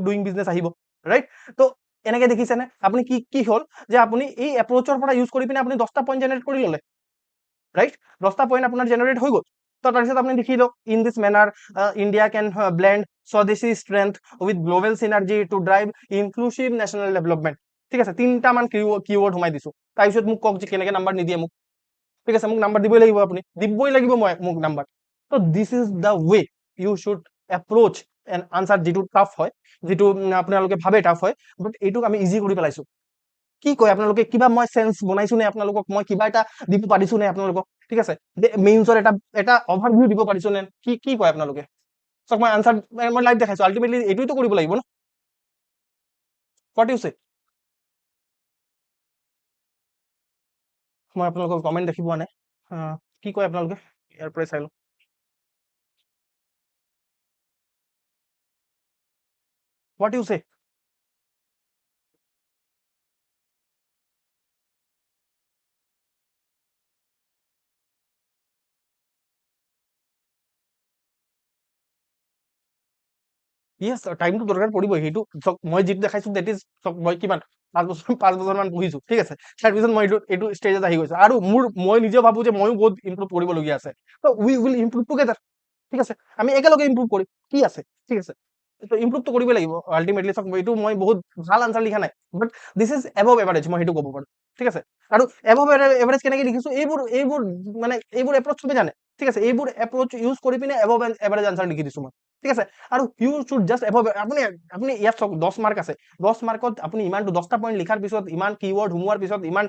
ডুইং বিজনেছ আহিব ৰাইট তো এনেকে দেখিছেনে আপুনি কি হ'ল যে আপুনি এই এপ্ৰ'চৰ পৰা ইউজ কৰি পিনে আপুনি 10টা পইণ্ট জেনেৰেট কৰি ল'লে ৰাইট 10টা পইণ্ট আপোনাৰ জেনেৰেট হৈ গ'ল তো তাৰপিছত আপুনি লিখি লওক in this manner India can blend swadeshi strength with global synergy to drive inclusive national development ঠিক আছে 3টামান কিৱৰ্ড সোমাই দিছো তাৰপিছত মোক কওক যে কেনেকে নাম্বাৰ নিদিয়ে মোক ঠিক আছে মোক নাম্বাৰ দিবই লাগিব আপুনি দিবই লাগিব মোক নাম্বাৰ তো this is the way U should approach N answer যিটো টাফ হয় যিটো আপোনালোকে ভাবে টাফ হয় বাট এইটোক আমি ইজি কৰি পেলাইছো কি কয় আপোনালোকে কিবা মই চেঞ্চ বনাইছো নে আপোনালোকক মই কিবা এটা দিব পাৰিছো নে আপোনালোকক ঠিক আছে মেইনছৰ এটা অভাৰভিউ দিব পাৰিছো নে কি কয় আপোনালোকে চাওক মই আনচাৰ মই লাইভ দেখাইছো আল্টিমেটলি এইটোতো কৰিব লাগিব ন হোৱাট ইউ সে মই আপোনালোকৰ কমেণ্ট দেখি পোৱা নাই কি কয় আপোনালোকে ইয়াৰ পৰাই চাই লওঁ হোৱাট ইউ সে ইয়েছ টাইমটো দৰকাৰ পৰিবই সেইটো চক মই যিটো দেখাইছো দেট ইজ চক মই কিমান 5 বছৰ মান পঢ়িছো ঠিক আছে তাৰপিছত মই এইটো ষ্টেজত আহি গৈছো আৰু মই নিজে ভাবো যে ময়ো বহুত ইম্প্ৰুভ কৰিবলগীয়া আছে তো উই উইল ইম্প্ৰুভ টুগেদাৰ ঠিক আছে আমি একেলগে ইম্প্ৰুভ কৰিম কি আছে ঠিক আছে তো ইম্প্ৰুভটো কৰিবই লাগিব আল্টিমেটলি চক এইটো মই বহুত ভাল আনচাৰ লিখা নাই বাট দিছ ইজ এবভ এভাৰেজ মই সেইটো ক'ব পাৰো ঠিক আছে আৰু এবভ এভাৰেজ কেনেকে লিখিছো এইবোৰ মানে এইবোৰ এপ্ৰ'চ চবে জানে ঠিক আছে এইবোৰ এপ্ৰ'চ ইউজ কৰি পিনে এবভ এভাৰেজ আনচাৰ লিখি দিছো মই ঠিক আছে আৰু ইউ শুড জাষ্ট এবভ আপুনি ইয়াত চাওক 10 মাৰ্ক আছে 10 মাৰ্কত আপুনি ইমানটো 10টা পইণ্ট লিখাৰ পিছত ইমান কিৱৰ্ড সোমোৱাৰ পিছত ইমান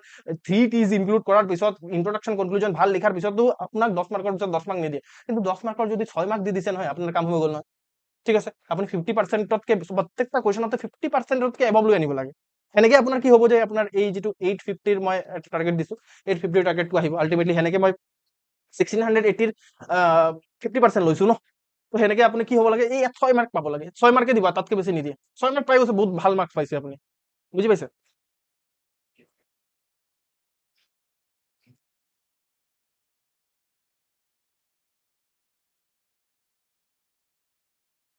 3 T's ইনক্লুড কৰাৰ পিছত ইন্ট্ৰডাকশ্যন কনক্লুজন ভাল লিখাৰ পিছতো আপোনাক 10 মাৰ্কৰ পিছত 10 মাৰ্ক নিদিয়ে কিন্তু 10 মাৰ্কৰ যদি 6 মাৰ্ক দি দিছে নহয় আপোনাৰ কাম হৈ গ'ল নহয় ঠিক আছে আপুনি 50%তকৈ প্ৰত্যেকটা কুৱেশ্যনতে 50%তকৈ এবভ লৈ আনিব লাগে সেনেকে আপোনাৰ কি হ'ব যে আপোনাৰ এই যিটো 850ৰ মই টাৰ্গেট দিছো 850ৰ টাৰ্গেটটো আহিব আল্টিমেটলি সেনেকে মই 1680ৰ 50% লৈছো ন তো সেনেকে আপুনি কি হ'ব লাগে এই 6 মাৰ্ক পাব লাগে 6 মাৰ্কে দিব তাতকে বেছি নিদিয়ে 6 মাৰ্ক পাই গৈছে বহুত ভাল মাৰ্কছ পাইছে আপুনি বুজি পাইছে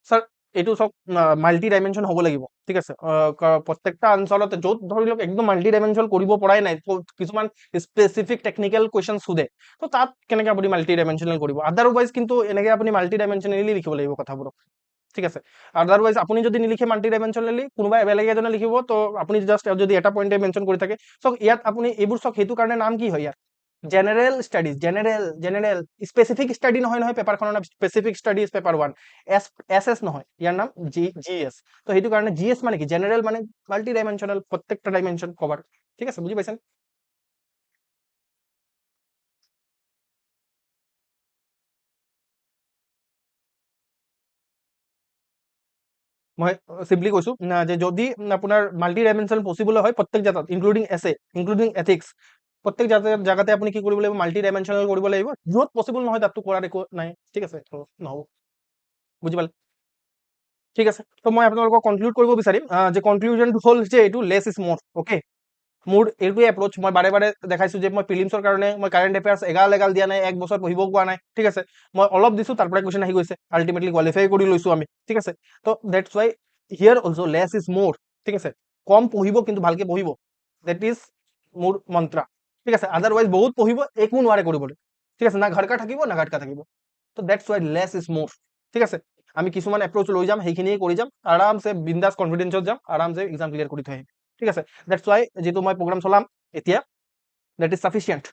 স্যাৰ এইটো চব মাল্টি ডাইমেনশ্যন হ'ব লাগিব ঠিক আছে প্ৰত্যেকটা অঞ্চলতে য'ত ধৰি লওক একদম মাল্টি ডাইমেনশ্যন কৰিব পৰাই নাই কিছুমান স্পেচিফিক টেকনিকেল কুৱেশ্যন সোধে তো তাত কেনেকে আপুনি মাল্টি ডাইমেনশ্যনেল কৰিব আদাৰৱাইজ কিন্তু এনেকে আপুনি মাল্টি ডাইমেনশ্যনেলি লিখিব লাগিব কথাবোৰক ঠিক আছে আদাৰৱাইজ আপুনি যদি নিলিখে মাল্টি ডাইমেনশ্যনেলি কোনোবা বেলেগ এজনে লিখিব তো আপুনি জাষ্ট যদি এটা পইণ্টে মেনশ্যন কৰি থাকে চক ইয়াত আপুনি এইবোৰ চক সেইটো কাৰণে নাম কি হয় ইয়াত জেনেৰেল স্পেচিফিক ষ্টাডি নহয় পেপাৰখনৰ নাম স্পেচিফিক ষ্টাডিজ পেপাৰ 1 এছ নহয়, ইয়াৰ নাম জিএছ। তো সেইটো কাৰণে জিএছ মানে কি, জেনেৰেল মানে মাল্টি ডাইমেনশ্যনেল, প্ৰত্যেকটা ডাইমেনশ্যন কভাৰ। ঠিক আছে, বুজি পাইছেন? মই চিম্পলি কৈছো যে যদি আপোনাৰ মাল্টি ডাইমেনশ্যনেল পচিবল হয় প্ৰত্যেক জাগাত, ইনক্লুডিং এছে, ইনক্লুডিং এথিক্স, প্ৰত্যেক জাগাতে আপুনি কি কৰিব লাগিব, মাল্টি ডাইমেনশ্যনেল কৰিব লাগিব। য'ত পচিবল নহয় তাততো কৰাৰ একো নাই। ঠিক আছে, তো নহ'ব, বুজি পালে? ঠিক আছে, তো মই আপোনালোকক কনক্লুড কৰিব বিচাৰিম যে কনক্লুজনটো হ'ল যে এইটো লেছ ইজ মোৰ। অ'কে, মোৰ এইটোৱে এপ্ৰচ। মই বাৰে বাৰে দেখাইছো যে মই প্ৰিলিমছৰ কাৰণে মই কাৰেণ্ট এফেয়াৰ্ছ এগাল দিয়া নাই, 1 বছৰ পঢ়িব কোৱা নাই। ঠিক আছে, মই অলপ দিছো, তাৰ পৰা কুৱেশ্যন আহি গৈছে, আল্টিমেটলি কোৱালিফাই কৰি লৈছো আমি। ঠিক আছে, তো that's why here also' less is more. ঠিক আছে, কম পঢ়িব কিন্তু ভালকে পঢ়িব, দেট ইজ মোৰ মন্ত্ৰা। ঠিক আছে, আদাৰৱাইজ বহুত পঢ়িব, একো নোৱাৰে কৰিবলৈ। ঠিক আছে, না ঘৰকা থাকিব না ঘাটকা থাকিব। তো that's Y less is more. ঠিক আছে, আমি কিছুমান এপ্ৰচ লৈ যাম, সেইখিনিয়ে কৰি যাম, আৰামছে বিন্দাছ কনফিডেন্সত যাম, আৰামছে এক্সাম ক্লিয়াৰ কৰি থৈ আহিম। ঠিক আছে, দেটছ ৱাই যিটো মই প্ৰগ্ৰাম চলাম এতিয়া, দেট ইজ চাফিচিয়েণ্ট।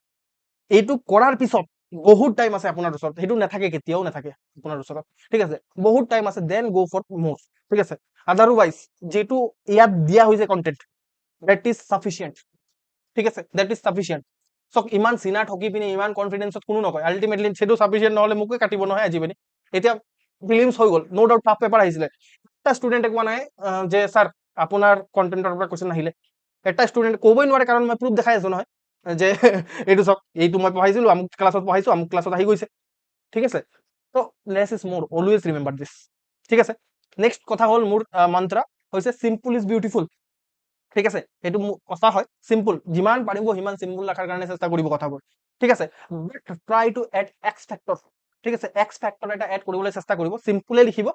এইটো কৰাৰ পিছত বহুত টাইম আছে আপোনাৰ ওচৰত, সেইটো নাথাকে, কেতিয়াও নাথাকে আপোনাৰ ওচৰত। ঠিক আছে, বহুত টাইম আছে, দেন গ' ফৰ মোৰ। ঠিক আছে, আদাৰৱাইজ যিটো ইয়াত দিয়া হৈছে কণ্টেণ্ট, দেট ইজ চাফিচিয়েণ্ট। ঠিক আছে, দেট ইজ চাফিচিয়েণ্ট। চক ইমান চিনা ঠকি পিনে ইমান কনফিডেন্সত কোনো নকয়, আল্টিমেটলি সেইটো চাফিচিয়েণ্ট নহ'লে মোকে কাটিব নহয় আজি পিনে। এতিয়া প্ৰিলিমছ হৈ গ'ল, ন' ডাউট টাফ পেপাৰ আহিছিলে, এটা ষ্টুডেণ্টে কোৱা নাই যে ছাৰ আপোনাৰ কণ্টেণ্টৰ পৰা কুৱেশ্যন আহিলে। এটা ষ্টুডেণ্ট ক'বই নোৱাৰে, কাৰণ মই প্ৰুফ দেখাই আছো নহয় যে এইটো চাওক, এইটো মই পঢ়াইছিলো, আমুক ক্লাছত পঢ়াইছো, আমুক ক্লাছত আহি গৈছে। ঠিক আছে, তো less is more, always remember this. ঠিক আছে, নেক্সট কথা হ'ল মোৰ মন্ত্ৰা হৈছে চিম্পল ইজ বিউটিফুল। ঠিক আছে, সেইটো কথা হয়, চিম্পল যিমান পাৰিব সিমান চিম্পল ৰখাৰ কাৰণে চেষ্টা কৰিব কথাবোৰ। ঠিক আছে, but try to add X factor. ঠিক আছে, এক্স ফেক্টৰ এটা এড কৰিবলৈ চেষ্টা কৰিব, চিম্পলে লিখিব,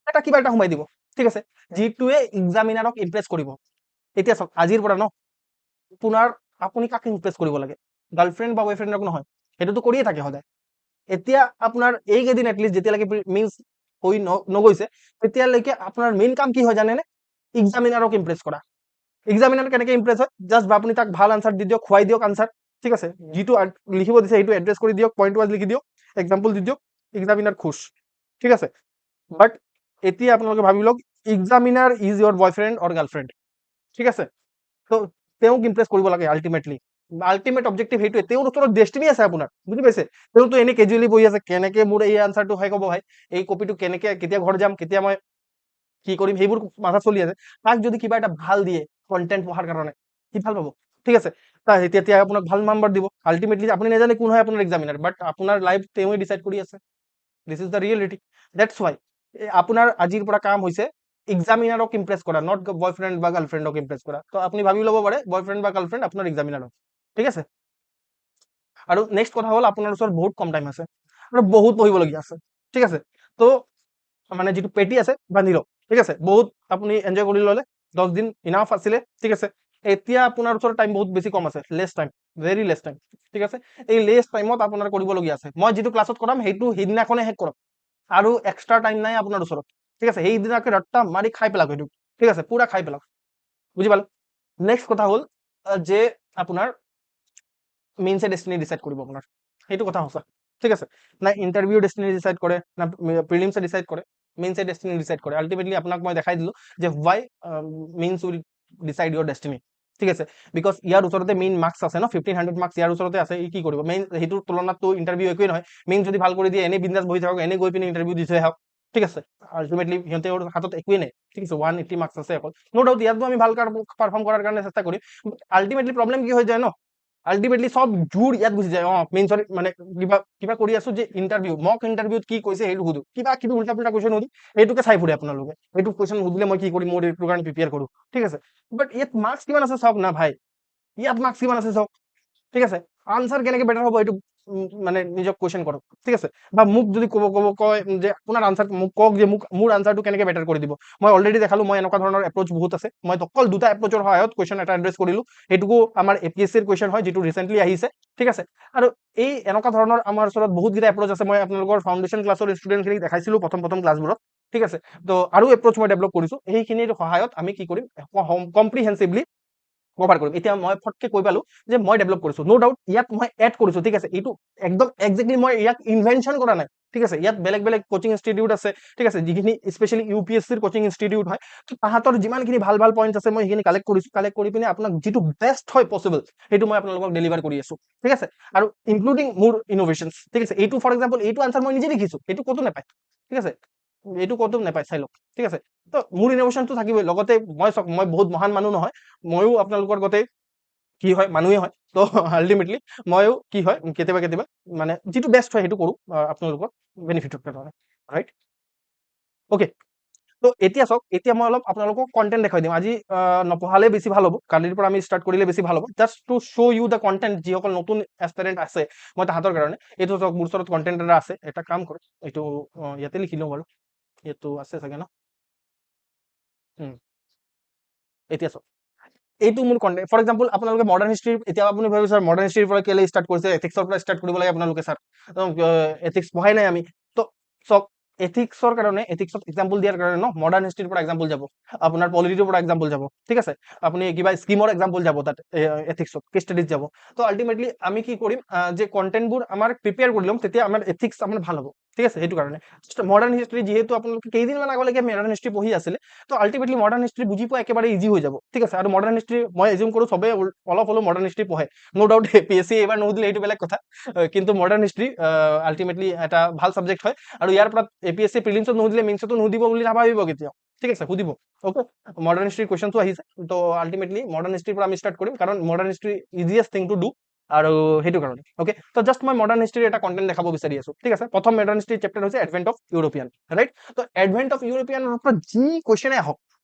এটা কিবা এটা সোমাই দিব। ঠিক আছে, যিটোৱে এক্সামিনাৰক ইমপ্ৰেছ কৰিব। এতিয়া চাওক, আজিৰ পৰা ন, আপোনাৰ আপুনি কাক ইমপ্ৰেছ কৰিব লাগে, গাৰ্লফ্ৰেণ্ড বা বয়ফ্ৰেণ্ডক নহয়, সেইটোতো কৰিয়ে থাকে সদায়। এতিয়া আপোনাৰ এইকেইদিন এটলিষ্ট যেতিয়ালৈকে মিনছ হৈ নগৈছে, তেতিয়ালৈকে আপোনাৰ মেইন কাম কি হয় জানেনে, এক্সামিনাৰক ইমপ্ৰেছ কৰা। এক্সামিনাৰ কেনেকে ইমপ্ৰেছ হয়, জাষ্ট আপুনি তাক ভাল আনচাৰ দি দিয়ক, খুৱাই দিয়ক আনচাৰ। ঠিক আছে, যিটো লিখিব দিছে সেইটো এড্ৰেছ কৰি দিয়ক, পইণ্ট ৱাইজ লিখি দিয়ক, এক্সাম্পল দি দিয়ক, এক্সামিনাৰ খুচ। ঠিক আছে, বাট এতিয়া আপোনালোকে ভাবি লওক, examiner is your boyfriend or girlfriend. ঠিক আছে, তো তেওঁক ইমপ্ৰেছ কৰিব লাগে আল্টিমেটলি। আল্টিমেট অবজেক্টিভ সেইটোৱে, তেওঁৰ ওচৰত ডেষ্টিনি আছে আপোনাৰ, বুজি পাইছে? তেওঁতো এনেই কেজুৱেলি বহি আছে, কেনেকে মোৰ এই আনচাৰটো হয় ক'ব ভাই, এই কপিটো কেনেকে, কেতিয়া ঘৰ যাম, কেতিয়া মই কি কৰিম, সেইবোৰ মাথা চলি আছে। তাক যদি কিবা এটা ভাল দিয়ে কণ্টেণ্ট পঢ়াৰ কাৰণে, সি ভাল পাব। ঠিক আছে, তেতিয়া আপোনাক ভাল নাম্বাৰ দিব। আল্টিমেটলি আপুনি নাজানে কোন হয় আপোনাৰ এক্সামিনাৰ, বাট আপোনাৰ লাইফ তেওঁৱে ডিচাইড কৰি আছে। This is the reality. That's Y আপোনাৰ আজিৰ পৰা কাম হৈছে এক্সামিনাৰক ইমপ্ৰেছ কৰা, নট বয়ফ্ৰেণ্ড বা গাৰ্লফ্ৰেণ্ডক ইমপ্ৰেছ কৰা। তো আপুনি ভাবি ল'ব পাৰে বয়ফ্ৰেণ্ড বা গাৰ্লফ্ৰেণ্ড আপোনাৰ এক্সামিনাৰ। ঠিক আছে, আৰু নেক্সট কথা হ'ল আপোনাৰ ওচৰত বহুত কম টাইম আছে আৰু বহুত পঢ়িবলগীয়া আছে। ঠিক আছে, তো মানে যিটো পেটি আছে বান্ধি লওক। ঠিক আছে, বহুত আপুনি এনজয় কৰি ল'লে, 10 দিন ইনাফ আছিলে। ঠিক আছে, এতিয়া আপোনাৰ ওচৰত টাইম বহুত বেছি কম আছে, less time, very less time. ঠিক আছে, এই লেছ টাইমত আপোনাৰ কৰিবলগীয়া আছে, মই যিটো ক্লাছত কৰাম সেইটো সেইদিনাখনে শেষ কৰক, আৰু এক্সট্ৰা টাইম নাই আপোনাৰ ওচৰত। ঠিক আছে, সেইদিনাকে ৰট্টা মাৰি খাই পেলাওক সেইটো। ঠিক আছে, পুৰা খাই পেলাওক, বুজি পালো? নেক্সট কথা হ'ল যে আপোনাৰ মেইনছে ডেষ্টিনি ডিচাইড কৰিব আপোনাৰ, সেইটো কথা সঁচা। ঠিক আছে, না ইণ্টাৰভিউ ডেষ্টিনি ডিচাইড কৰে, না প্ৰিলিমছে ডিচাইড কৰে, মেইনছে ডেষ্টিনি ডিচাইড কৰে। আল্টিমেটলি আপোনাক মই দেখাই দিলো যে why mains will decide your destiny. ঠিক আছে, বিকজ ইয়াৰ ওচৰতে মেইন মাৰ্কছ আছে ন, 1500 মাৰ্কছ ইয়াৰ ওচৰতে আছে, ই কি কৰিব, মেইন সেইটোৰ তুলনাততো ইণ্টাৰভিউ একোৱেই নহয়। মেইন যদি ভাল কৰি দিয়ে, এনেই বিন্দাছ বহি থাকক, এনেই গৈ পিনে ইণ্টাৰভিউ দি থৈ আহক। ঠিক আছে, আল্টিমেটলি সিহঁতৰ হাতত একোৱেই নাই। ঠিক আছে, 180 মাৰ্কছ আছে অকল, ন' ডাউট ইয়াতো আমি ভাল পাৰফৰ্ম কৰাৰ কাৰণে চেষ্টা কৰিম। আল্টিমেটলি প্ৰব্লেম কি হৈ যায় ন, আল্টিমেটলি চব জোৰ ইয়াত গুচি যায়। মেইনছত মানে কিবা কিবা কৰি আছো যে ইণ্টাৰভিউ, মক ইণ্টাৰভিউত কি কৈছে সেইটো সুধো, কিবা কিবি উল্টা পুল্টা কুৱেশ্যন সুধি সেইটোকে চাই ফুৰে আপোনালোকে। সেইটো কুৱেশ্যন সুধিলে মই কি কৰিম, মোৰ এইটোৰ কাৰণে প্ৰিপেয়াৰ কৰো। ঠিক আছে, বাট ইয়াত মাৰ্কছ কিমান আছে চাওক না ভাই, ইয়াত মাৰ্কছ কিমান আছে চাওক। ঠিক আছে, আনচাৰ কেনেকে বেটাৰ হ'ব এইটো মানে নিজক কুৱেশ্যন কৰক। ঠিক আছে, বা মোক যদি কয় যে আপোনাৰ আনচাৰ মোক কওক, যে মোৰ আনচাৰটো কেনেকে বেটাৰ কৰি দিব। মই অলৰেডি দেখালো, মই এনেকুৱা ধৰণৰ এপ্ৰচ বহুত আছে, মই অকল দুটা এপ্ৰচৰ সহায়ত কুৱেশ্যন এটা এড্ৰেছ কৰিলো। সেইটোকো আমাৰ APSCৰ কুৱেশ্যন হয়, যিটো ৰিচেণ্টলি আহিছে। ঠিক আছে, আৰু এই এনেকুৱা ধৰণৰ আমাৰ ওচৰত বহুতকেইটা এপ্ৰচ আছে, মই আপোনালোকৰ ফাউণ্ডেশ্যন ক্লাছৰ ষ্টুডেণ্টখিনিক দেখাইছিলো প্ৰথম ক্লাছবোৰত। ঠিক আছে, তো আৰু এপ্ৰচ মই ডেভেলপ কৰিছো, সেইখিনিৰ সহায়ত আমি কি কৰিম, কম্প্ৰিহেনচিভলি কভাৰ কৰিম। এতিয়া মই ফটকে কৈ পালো যে মই ডেভেলপ কৰিছো, ন' ডাউট ইয়াত মই এড কৰিছো, ঠিক আছে, এইটো একদম একজেক্টলি মই ইয়াক ইনভেনশ্যন কৰা নাই, ঠিক আছে, ইয়াত বেলেগ বেলেগ কোচিং ইনষ্টিটিউট আছে, ঠিক আছে, যিখিনি স্পেচিয়েলি UPSCৰ কোচিং ইনষ্টিটিউট হয়, তো তাহাঁতৰ যিমানখিনি ভাল ভাল পইণ্টছ আছে মই সেইখিনি কালেক্ট কৰিছো, কালেক্ট কৰি পিনে আপোনাক যিটো বেষ্ট হয় পচিবল সেইটো মই আপোনালোকক ডেলিভাৰ কৰি আছো, ঠিক আছে, আৰু ইনক্লুডিং মোৰ ইনোভেশ্যনছ, ঠিক আছে, এইটো ফৰ এক্সাম্পল এইটো আনচাৰ মই নিজে লিখিছো, এইটো ক'তো নাপায়, ঠিক আছে, এইটো ক'তো নাপায়, চাই লওক, ঠিক আছে, তো মোৰ ইনোভেশ্যনটো থাকিবই, লগতে মই চাওক মই বহুত মহান মানুহ নহয়, ময়ো আপোনালোকৰ গতে কি হয় মানুহে হয়, তো আল্টিমেটলি ময়ো কি হয় কেতিয়াবা কেতিয়াবা মানে যিটো বেষ্ট হয় সেইটো কৰো আপোনালোকৰ বেনিফিটৰ কাৰণে, ৰাইট? অ'কে, তো এতিয়া চাওক, এতিয়া মই অলপ আপোনালোকক কণ্টেণ্ট দেখাই দিম, আজি নপঢ়ালে বেছি ভাল হ'ব, কালিৰ পৰা আমি ষ্টাৰ্ট কৰিলে বেছি ভাল হ'ব, just to show' you the content, যিসকল নতুন এছপিৰেণ্ট আছে মই তাহাঁতৰ কাৰণে, এইটো চাওক মোৰ ওচৰত কণ্টেণ্ট এটা আছে, এটা কাম কৰক, এইটো ইয়াতে লিখি লওঁ বাৰু, এইটো আছে চাগে ন, এতিয়া চাওক, এইটো মোৰ কণ্টেণ্ট, ফৰ এক্সাম্পল আপোনালোকে মডাৰ্ণ হিষ্ট্ৰী, এতিয়া আপুনি ভাবিছে ছাৰ মডাৰ্ণ হিষ্ট্ৰীৰ পৰা কেলে ষ্টাৰ্ট কৰিছে, এথিক্সৰ পৰা ষ্টাৰ্ট কৰিব লাগে আপোনালোকে ছাৰ, এথিক্স পঢ়াই নাই আমি, তো চাওক এথিক্সৰ কাৰণে, এথিক্সত এক্সাম্পল দিয়াৰ কাৰণে ন মডাৰ্ণ হিষ্ট্ৰীৰ পৰা এক্সাম্পল যাব, আপোনাৰ পলিটিৰ পৰা এক্সাম্পল যাব, ঠিক আছে, আপুনি কিবা স্কিমৰ এক্সাম্পল যাব তাত, এথিক্সত কেছ ষ্টাডিত যাব, তো আল্টিমেটলি আমি কি কৰিম যে কণ্টেণ্টবোৰ আমাৰ প্ৰিপেয়াৰ কৰি ল'ম, তেতিয়া আমাৰ এথিক্স আমাৰ ভাল হ'ব, ঠিক আছে, সেইটো কাৰণে মডাৰ্ণ হিষ্ট্ৰী যিহেতু আপোনালোকে কেইদিনমান আগলৈকে মডাৰ্ণ হিষ্ট্ৰী পঢ়ি আছিলে, তো আল্টিমেটলি মডাৰ্ণ হিষ্ট্ৰী বুজি পোৱা একেবাৰে ইজি হৈ যাব, ঠিক আছে, আৰু মডাৰ্ণ হিষ্ট্ৰী মই এজিউম কৰোঁ চবেই অলপ হ'লেও মডাৰ্ণ হিষ্ট্ৰী পঢ়ে, ন' ডাউট PSC এইবাৰ নুসুধিলে সেইটো বেলেগ কথা, কিন্তু মডাৰ্ণ হিষ্ট্ৰী আল্টিমেটলি এটা ভাল ছাবজেক্ট হয়, আৰু ইয়াৰ পৰা APSC প্ৰিলিমছত নুসুধিলে মেইনছতো নুসুধিব বুলি নাভাবিব কেতিয়াও, ঠিক আছে, সুধিব, অ'কে, মডাৰ্ণ হিষ্ট্ৰীৰ কুৱেশ্যনটো আহিছে, তো আল্টিমেটলি মডাৰ্ণ হিষ্ট্ৰীৰ পৰা আমি ষ্টাৰ্ট কৰিম, কাৰণ modern history easiest thing to do, আৰু সেইটো কাৰণে, অ'কে, তো জাষ্ট মই মডাৰ্ণ হিষ্ট্ৰীৰ এটা কণ্টেণ্ট দেখাব বিচাৰি আছো, ঠিক আছে, প্ৰথম মডাৰ্ণ হিষ্ট্ৰীৰ চেপ্টাৰ হৈছে এডভেন্ট অফ ইউৰোপিয়ান, ৰাইট? তো এডভেন্ট অফ ইউৰোপিয়ানৰ ওপৰত যি কুৱেশ্যনে আহক,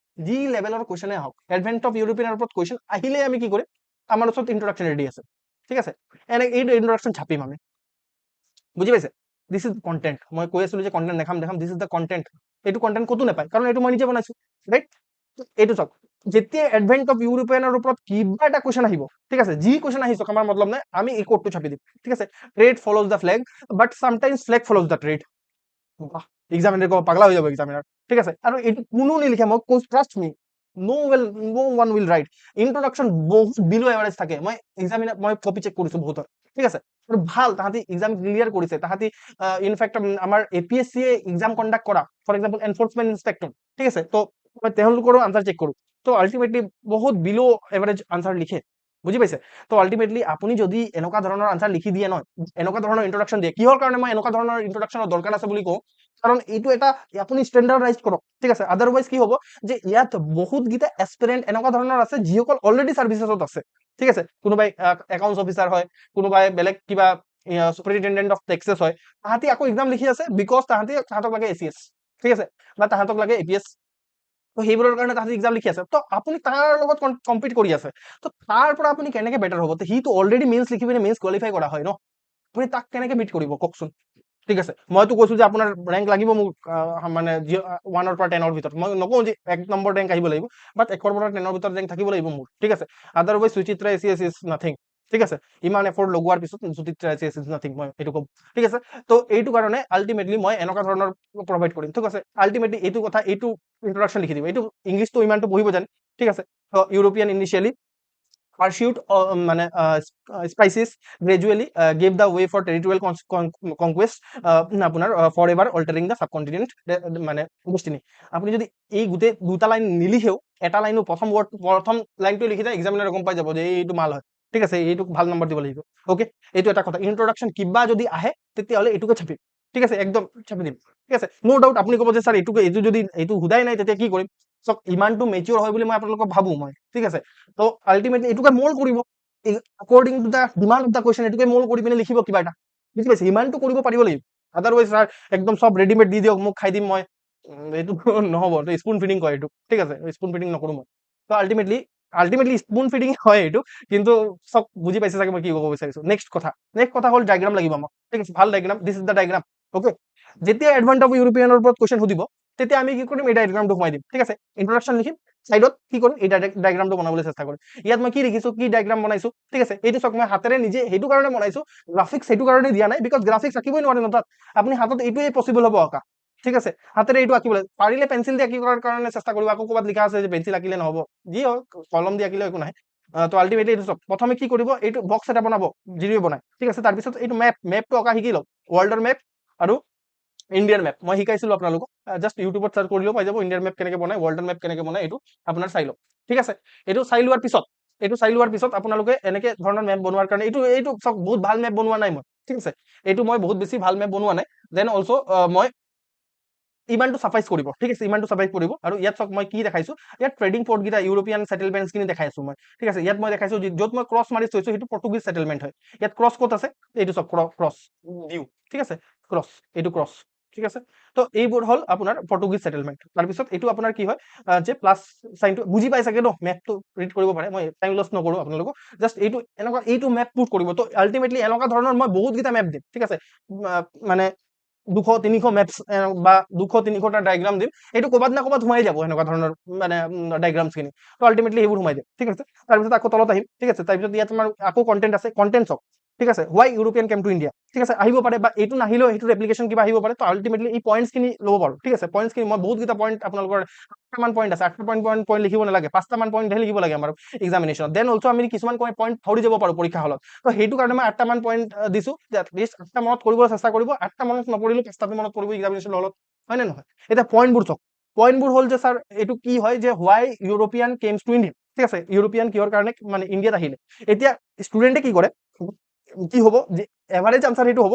যি লেভেলৰ কুৱেশ্যনে আহক, এডভেন্ট অফ ইউৰোপিয়ানৰ ওপৰত কুৱেশ্যন আহিলে আমি কি কৰিম, আমাৰ ওচৰত ইন্ট্ৰডাকশ্যন ৰেডি আছে, ঠিক আছে, এইটো ইন্ট্ৰডাকশ্যন ছাপিম আমি, বুজি পাইছে? দিছ ইজ কণ্টেণ্ট, মই কৈ আছিলো যে কণ্টেণ্ট দেখাম, দিছ ইজ দ্য কণ্টেণ্ট, এইটো কণ্টেণ্ট ক'তো নাপায়, কাৰণ এইটো মই নিজে বনাইছো, ৰাইট? এইটো চাওক, যেতিয়া এডভেন্ট অফ ইউৰোপিয়ানৰ ওপৰত কিবা এটা কুৱেশ্যন আহিব, ঠিক আছে, যি কুৱেশ্যন আহিছে আমাৰ মতলব নাই, আমি এই কোডটো ছাপি দিম, ঠিক আছে, trade follows the flag, but sometimes flag follows the trade, examiner ক'ব পাগলা হৈ যাব এক্সামিনাৰ, ঠিক আছে, আৰু এইটো কোনো নিলিখে, মই কৈছো trust me, no one will write, introduction বহুত বিলো এভাৰেজ থাকে, মই এক্সামিনাৰ মই কপি চেক কৰিছো বহুতৰ, ঠিক আছে, আৰু ভাল তাহাঁতি এক্সাম ক্লিয়াৰ কৰিছে, তাহাঁতি ইনফেক্ট আমাৰ APSC এক্সাম কণ্ডাক্ট কৰা, ফৰ এক্সাম্পল এনফৰ্চমেণ্ট ইনস্পেক্টৰ, ঠিক আছে, তো মই তেওঁলোকৰো আনচাৰ চেক কৰো, তো আল্টিমেটলি বহুত বিলো এভাৰেজ আনচাৰ লিখে, বুজি পাইছে? তো আল্টিমেটলি আপুনি যদি এনেকুৱা ধৰণৰ আনচাৰ লিখি দিয়ে নহয়, এনেকুৱা ধৰণৰ ইন্ট্ৰডাকশ্যন দিয়ে, কিহৰ কাৰণে মই এনেকুৱা ধৰণৰ ইন্ট্ৰডাকশ্যনৰ দৰকাৰ আছে বুলি কওঁ, কাৰণ এইটো এটা আপুনি ষ্টেণ্ডাৰ্ডাইজ কৰক, ঠিক আছে, আদাৰৱাইজ কি হ'ব যে ইয়াত বহুতকেইটা এছপিৰেণ্ট এনেকুৱা ধৰণৰ আছে যিসকল অলৰেডি ছাৰ্ভিচেছত আছে, ঠিক আছে, কোনোবাই একাউণ্টছ অফিচাৰ হয়, কোনোবাই বেলেগ কিবা চুপাৰিনটেণ্ডেণ্ট অফ টেক্সেছ হয়, তাহাঁতি আকৌ এক্সাম লিখি আছে বিকজ তাহাঁতক লাগে ACS, ঠিক আছে, বা তাহাঁতক লাগে APS, তো সেইবোৰৰ কাৰণে তাহাঁতি এক্সাম লিখি আছে, তো আপুনি তাৰ লগত কম্পিট কৰি আছে, তো তাৰ পৰা আপুনি কেনেকে বেটাৰ হ'ব, সিটো অলৰেডি মেইনছ লিখি পিনে মেইনছ কোৱালিফাই কৰা হয় ন, আপুনি তাক কেনেকে বিট কৰিব কওকচোন, ঠিক আছে, মইতো কৈছো যে আপোনাৰ ৰেংক লাগিব মোক মানে 1ৰ পৰা 10ৰ ভিতৰত, মই নকওঁ যে 1 নম্বৰ ৰেংক আহিব লাগিব, বাট 1ৰ পৰা 10ৰ ভিতৰত ৰেংক থাকিব লাগিব মোৰ, ঠিক আছে, otherwise Suchitra ACS is nothing, ঠিক আছে, ইমান এফৰ্ট লগোৱাৰ পিছত সুচিত্ৰা ACS ইজ নাথিং, মই এইটো ক'ম, ঠিক আছে, তো এইটো কাৰণে আল্টিমেটলি মই এনেকুৱা ধৰণৰ প্ৰভাইড কৰিম, ঠিক আছে, আল্টিমেটলি এইটো কথা, এইটো ইন্ট্ৰডাকশ্যন লিখি দিব, এইটো ইংলিছটো ইমানটো পঢ়িব জানে, ঠিক আছে, তো European initially pursued spices gradually gave the way for territorial conquest আপোনাৰ forever altering the subcontinent মানে destiny, আপুনি যদি এই গোটেই দুটা লাইন নিলিখেও এটা লাইনো প্ৰথম লাইনটো লিখি যায়, এক্সামিনাৰে গম পাই যাব যে এইটো মাল হয়, ঠিক আছে, এইটো ভাল নম্বৰ দিব লাগিব, অ'কে, এইটো এটা কথা, ইন্ট্ৰডাকশ্যন কিবা যদি আহে তেতিয়াহ'লে এইটোকে ছাপিম, ঠিক আছে, একদম ছাপি দিম, ঠিক আছে, ন' ডাউট আপুনি ক'ব যে ছাৰ এইটো যদি এইটো সোধাই নাই তেতিয়া কি কৰিম, চক ইমানটো মেচিয়ৰ হয় বুলি মই আপোনালোকক ভাবো মই, ঠিক আছে, তো আল্টিমেটলি এইটোকে মোল্ড কৰিব, according to the demand of the question, এইটোকে মোল্ড কৰি পিনে লিখিব কিবা এটা, বুজি পাইছে, ইমানটো কৰিব পাৰিব লাগিব, আদাৰৱাইজ ছাৰ একদম চব ৰেডিমেড দি দিয়ক মোক খাই দিম মই, এইটো নহ'ব, স্পুন ফিডিং কয় এইটো, ঠিক আছে, স্পুন ফিডিং নকৰো মই, তো আল্টিমেটলি স্পুন ফিডিং হয় এইটো, কিন্তু চব বুজি পাইছে চাগে মই কি ক'ব বিচাৰিছো, নেক্সট কথা হ'ল ডায়গ্ৰাম লাগিব আমাক, ঠিক আছে, ভাল diagram, this is the diagram, okay, যেতিয়া এডভেন্ট অফ ইউৰোপিয়ানৰ ওপৰত কুৱেশ্যন সুধিব তেতিয়া আমি কি কৰিম, এই ডায়গ্ৰামটো সোমাই দিম, ঠিক আছে, ইন্ট্ৰডাকশ্যন লিখিম, চাইডত কি কৰিম, এই ডায়গ্ৰামটো বনাবলৈ চেষ্টা কৰিম, ইয়াত মই কি লিখিছো, কি ডায়গ্ৰাম বনাইছো, ঠিক আছে, এইটো চাওক মই হাতেৰে নিজে সেইটো কাৰণে বনাইছো, গ্ৰাফিক্স সেইটো কাৰণে দিয়া নাই, বিকজ গ্ৰাফিক্স আঁকিবই নোৱাৰে ন তাত, আপুনি হাতত এইটোৱে পচিবল হ'ব অঁকা, ঠিক আছে, হাতেৰে এইটো আঁকিবলৈ পাৰিলে পেঞ্চিল দি আঁকিবৰ কাৰণে চেষ্টা কৰিব, আকৌ ক'ৰবাত লিখা আছে যে পেঞ্চিল আঁকিলে নহ'ব, যি হওক কলম দি আঁকিলে একো নাই, তো আল্টিমেটলি এইটো চাওক প্ৰথমে কি কৰিব এইটো বক্স এটা বনাব যিটোৱে বনাই ঠিক আছে তাৰপিছত এইটো মেপটো অঁকা শিকি লওক ৱৰ্ল্ডৰ মেপ আৰু ইণ্ডিয়ান মেপ মই শিকাইছিলো আপোনালোকক জাষ্ট ইউটিউবত চাৰ্চ কৰিলেও পাই যাব ইণ্ডিয়ান মেপ কেনেকে বনায় ৱৰ্ল্ডৰ মেপ কেনেকে বনায় এইটো আপোনাৰ চাই লওক ঠিক আছে এইটো চাই লোৱাৰ পিছত আপোনালোকে এনেকে ধৰণৰ মেপ বনোৱাৰ কাৰণে এইটো চাওক বহুত ভাল মেপ বনোৱা নাই মই ঠিক আছে এইটো মই বহুত বেছি ভাল মেপ বনোৱা নাই দেন অলছ' মই ইমানটো চাফাইজ কৰিব ঠিক আছে ইমানটো চাফাইজ কৰিব আৰু ইয়াত চাওক মই কি দেখাইছো ইয়াত ট্ৰেডিং পৰ্টকেইটা ইউৰোপিয়ান ছেটেলমেণ্টছখিনি দেখাইছো মই ঠিক আছে ইয়াত মই দেখাইছো য'ত মই ক্ৰছ মাৰি থৈছো সেইটো পৰ্টুগিজ ছেটেলমেণ্ট হয় ইয়াত ক্ৰছ ক'ত আছে এইটো চাওক ক্ৰছ ভিউ ঠিক আছে এইটো ক্ৰছ ঠিক আছে তো এইবোৰ হ'ল আপোনাৰ পৰ্টুগিজ ছেটেলমেণ্ট তাৰপিছত এইটো আপোনাৰ কি হয় যে প্লাছ চাইনটো বুজি পাই চাগে ন মেপটো ৰিড কৰিব পাৰে মই টাইম লছ নকৰোঁ আপোনালোকক জাষ্ট এইটো মেপ পুট কৰিব তো আল্টিমেটলি এনেকুৱা ধৰণৰ মই বহুতকেইটা মেপ দিম ঠিক আছে মানে 200-300 মেপছ বা 200-300টা ডায়গ্ৰাম দিম এইটো ক'ৰবাত না ক'ৰবাত সোমাই যাব এনেকুৱা ধৰণৰ মানে ডায়গ্ৰামছখিনি তো আল্টিমেটলি সেইবোৰ সোমাই দিম ঠিক আছে তাৰপিছত আকৌ তলত আহিম ঠিক আছে তাৰপিছত ইয়াত আমাৰ আকৌ কণ্টেণ্ট আছে কণ্টেণ্ট চাওক ঠিক আছে হোৱাই ইউৰোপিয়ান কেম টু ইণ্ডিয়া ঠিক আছে আহিব পাৰে বা এইটো নাহিলেও সেইটো এপ্লিকেশ্যন কিবা আহিব পাৰে তো আল্টিমেটলি এই পইণ্টছখিনি ল'ব পাৰোঁ ঠিক আছে পইণ্টছখিনি মই বহুতকেইটা পইণ্ট আপোনালোকৰ 8টামান পইণ্ট আছে 8টা পইণ্ট লিখিব নালাগে 5টামান পইণ্টহে লিখিব লাগে আমাৰ এক্সামিনেশ্যনত দেন অলছ' আমি কিছুমান পইণ্ট ধৰি যাব পাৰোঁ পৰীক্ষা হলত তো সেইটো কাৰণে মই 8টামান পইণ্ট দিছোঁ যে এটলিষ্ট 8টা মনত কৰিবলৈ চেষ্টা কৰিব 8টা মনত নপৰিলেও 5টাটো মনত পৰিব এক্সামিনেশ্যন হলত হয় নে নহয় এতিয়া পইণ্টবোৰ চাওক পইণ্টবোৰ হ'ল যে ছাৰ এইটো কি হয় যে হোৱাই ইউৰোপিয়ান কেমছ টু ইণ্ডিয়া ঠিক আছে ইউৰোপিয়ান কিহৰ কাৰণে মানে ইণ্ডিয়াত আহিলে এতিয়া ষ্টুডেণ্টে কি কৰে কি হ'ব যে এভাৰেজ আনচাৰ সেইটো হ'ব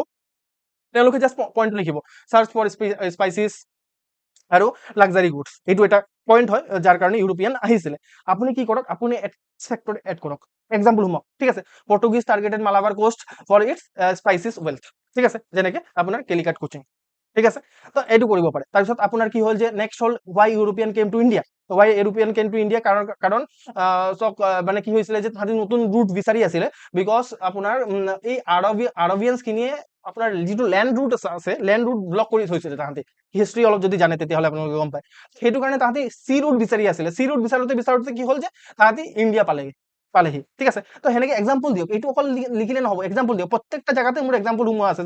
তেওঁলোকে জাষ্ট পইণ্ট লিখিব চাৰ্চ ফৰ স্পাইচিছ আৰু লাক্সাৰী গুডছ এইটো এটা পইণ্ট হয় যাৰ কাৰণে ইউৰোপিয়ান আহিছিলে আপুনি কি কৰক আপুনি ফেক্টৰ এড কৰক এক্সাম্পল সোমাওক ঠিক আছে Portuguese targeted Malabar coast for its spices wealth ঠিক আছে যেনেকে আপোনাৰ কেলিকাট কোচিং ঠিক আছে তো এইটো কৰিব পাৰে তাৰপিছত আপোনাৰ কি হ'ল যে নেক্সট হ'ল why European came to India why European came to India কাৰণ চক মানে কি হৈছিলে যে তাহাঁতি নতুন ৰুট বিচাৰি আছিলে বিকজ আপোনাৰ এই আৰবিয়ানছখিনিয়ে আপোনাৰ যিটো লেণ্ড ৰুট আছে লেণ্ড ৰুট ব্লক কৰি থৈছিলে তাহাঁতি হিষ্ট্ৰী অলপ যদি জানে তেতিয়াহ'লে আপোনালোকে গম পায় সেইটো কাৰণে তাহাঁতি চি ৰুট বিচাৰি আছিলে চি ৰুট বিচাৰোতে কি হ'ল যে তাহাঁতি ইণ্ডিয়া পালেহি ঠিক আছে তো সেনেকে এক্সাম্পল দিয়ক এইটো অকল লিখিলে নহ'ব এক্সাম্পল দিয়ক প্ৰত্যেকটা জেগাতে মোৰ এক্সাম্পল সোমোৱা আছে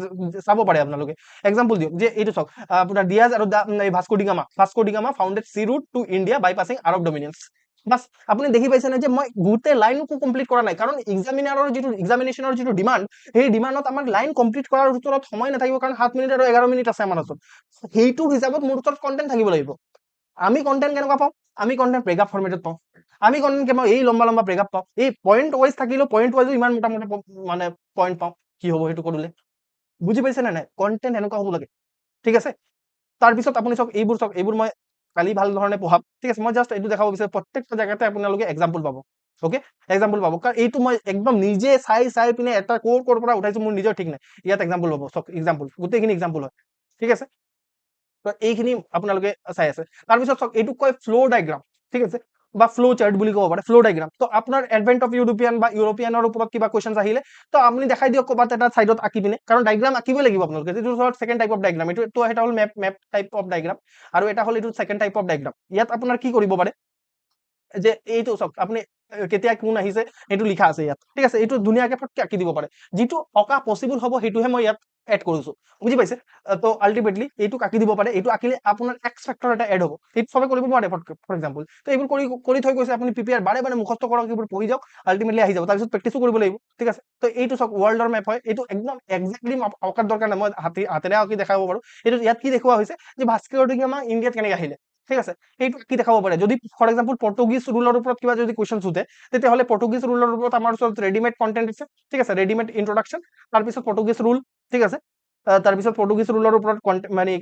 চাব পাৰে আপোনালোকে এক্সাম্পল দিয়ক যে এইটো চাওক আপোনাৰ ডিয়াজ আৰু Vasco da Gama founded sea route to India by passing Arab dominions বাছ আপুনি দেখি পাইছেনে যে মই গোটেই লাইনকো কমপ্লিট কৰা নাই কাৰণ এক্সামিনেশ্যনৰ যিটো ডিমাণ্ড সেই ডিমাণ্ডত আমাৰ লাইন কমপ্লিট কৰাৰ ওচৰত সময় নাথাকিব কাৰণ 7 মিনিট আৰু 11 মিনিট আছে আমাৰ ওচৰত সেইটো হিচাপত মোৰ ওচৰত কণ্টেণ্ট থাকিব লাগিব আমি কণ্টেণ্ট কেনেকুৱা পাওঁ আমি কণ্টেণ্ট প্ৰেগাপ ফৰ্মেটত পাওঁ আমি কণ্টেণ্ট কেনেকুৱা এই লম্বা প্ৰেগাপ পাওঁ এই পইণ্ট ৱাইজ থাকিলেও পইণ্ট ৱাইজো ইমান মোটামুটি মানে পইণ্ট পাওঁ কি হ'ব সেইটো কৰিলে বুজি পাইছে নে নাই কণ্টেণ্ট এনেকুৱা হ'ব লাগে ঠিক আছে তাৰপিছত আপুনি চাওক এইবোৰ মই কালি ভাল ধৰণে পঢ়াম ঠিক আছে মই জাষ্ট এইটো দেখাব বিচাৰোঁ প্ৰত্যেকটা জেগাতে আপোনালোকে এক্সাম্পল পাব অ'কে এক্সাম্পল পাব কাৰণ এইটো মই একদম নিজে চাই পিনে এটা ক'ৰ পৰা উঠাইছো মোৰ নিজৰ ঠিক নাই ইয়াত এক্সাম্পল পাব চব এক্সাম্পল গোটেইখিনি এক্সাম্পল হয় ঠিক আছে তো এইখিনি আপোনালোকে চাই আছে তাৰপিছত চাওক এইটোক কয় ফ্ল' ডায়গ্ৰাম ঠিক আছে বা ফ্ল' চাৰ্ট বুলি ক'ব পাৰে ফ্ল' ডায়গ্ৰাম তো আপোনাৰ এডভেন্ট অফ ইউৰোপিয়ান বা ইউৰোপিয়ানৰ ওপৰত কিবা কুৱেশ্যন আহিলে তো আপুনি দেখাই দিয়ক ক'ৰবাত এটা ছাইডত আঁকি পিনে কাৰণ ডায়গ্ৰাম আঁকিবই লাগিব আপোনালোকে এইটো হ'ল ছেকেণ্ড টাইপ অফ ডায়গ্ৰাম এইটো এটা হ'ল মেপ টাইপ অফ ডায়গ্ৰাম আৰু এটা হ'ল এইটো ছেকেণ্ড টাইপ অফ ডায়গ্ৰাম ইয়াত আপোনাৰ কি কৰিব পাৰে যে এইটো চাওক আপুনি কেতিয়া কোন আহিছে সেইটো লিখা আছে ইয়াত ঠিক আছে এইটো ধুনীয়াকে ফটকে আঁকি দিব পাৰে যিটো অঁকা পচিবল হ'ব সেইটোহে মই ইয়াত এড কৰিছো বুজি পাইছে তো আল্টিমেটলি এইটো আঁকি দিব পাৰে এইটো আঁকিলে আপোনাৰ এক্স ফেক্টৰ এটা এড হ'ব সেইটো চবে কৰিব নোৱাৰে ফৰ এক্সাম্পল তো এইবোৰ কৰি থৈ গৈছে আপুনি প্ৰিপেয়াৰ বাৰে মুখস্থ কৰক এইবোৰ পঢ়ি যাওক আল্টিমেটলি আহি যাব তাৰপিছত প্ৰেক্টিছো কৰিব লাগিব ঠিক আছে তো এইটো চাওক ৱৰ্ল্ডৰ মেপ হয় এইটো একদম একজেক্টলি অঁকাৰ দৰকাৰ নাই মই হাতেৰে আঁকি দেখাব পাৰোঁ এইটো ইয়াত কি দেখুওৱা হৈছে যে ভাস্কৰ ডিগামা ইণ্ডিয়াত কেনেকৈ আহিলে ঠিক আছে এইটো কি দেখাব পাৰে যদি ফৰ এক্সাম্পল পৰ্টুগিজ ৰুলৰ ওপৰত কিবা যদি কুৱেশ্যন সুধে তেতিয়াহ'লে পৰ্টুগিজ ৰুলৰ ওপৰত আমাৰ ওচৰত ৰেডিমেড কণ্টেণ্ট আছে ঠিক আছে ৰেডিমেড ইন্ট্ৰডাকশ্যন তাৰপিছত পৰ্টুগিজ ৰুল ঠিক আছে তাৰপিছত পৰ্টুগিজ ৰুলৰ ওপৰত মানে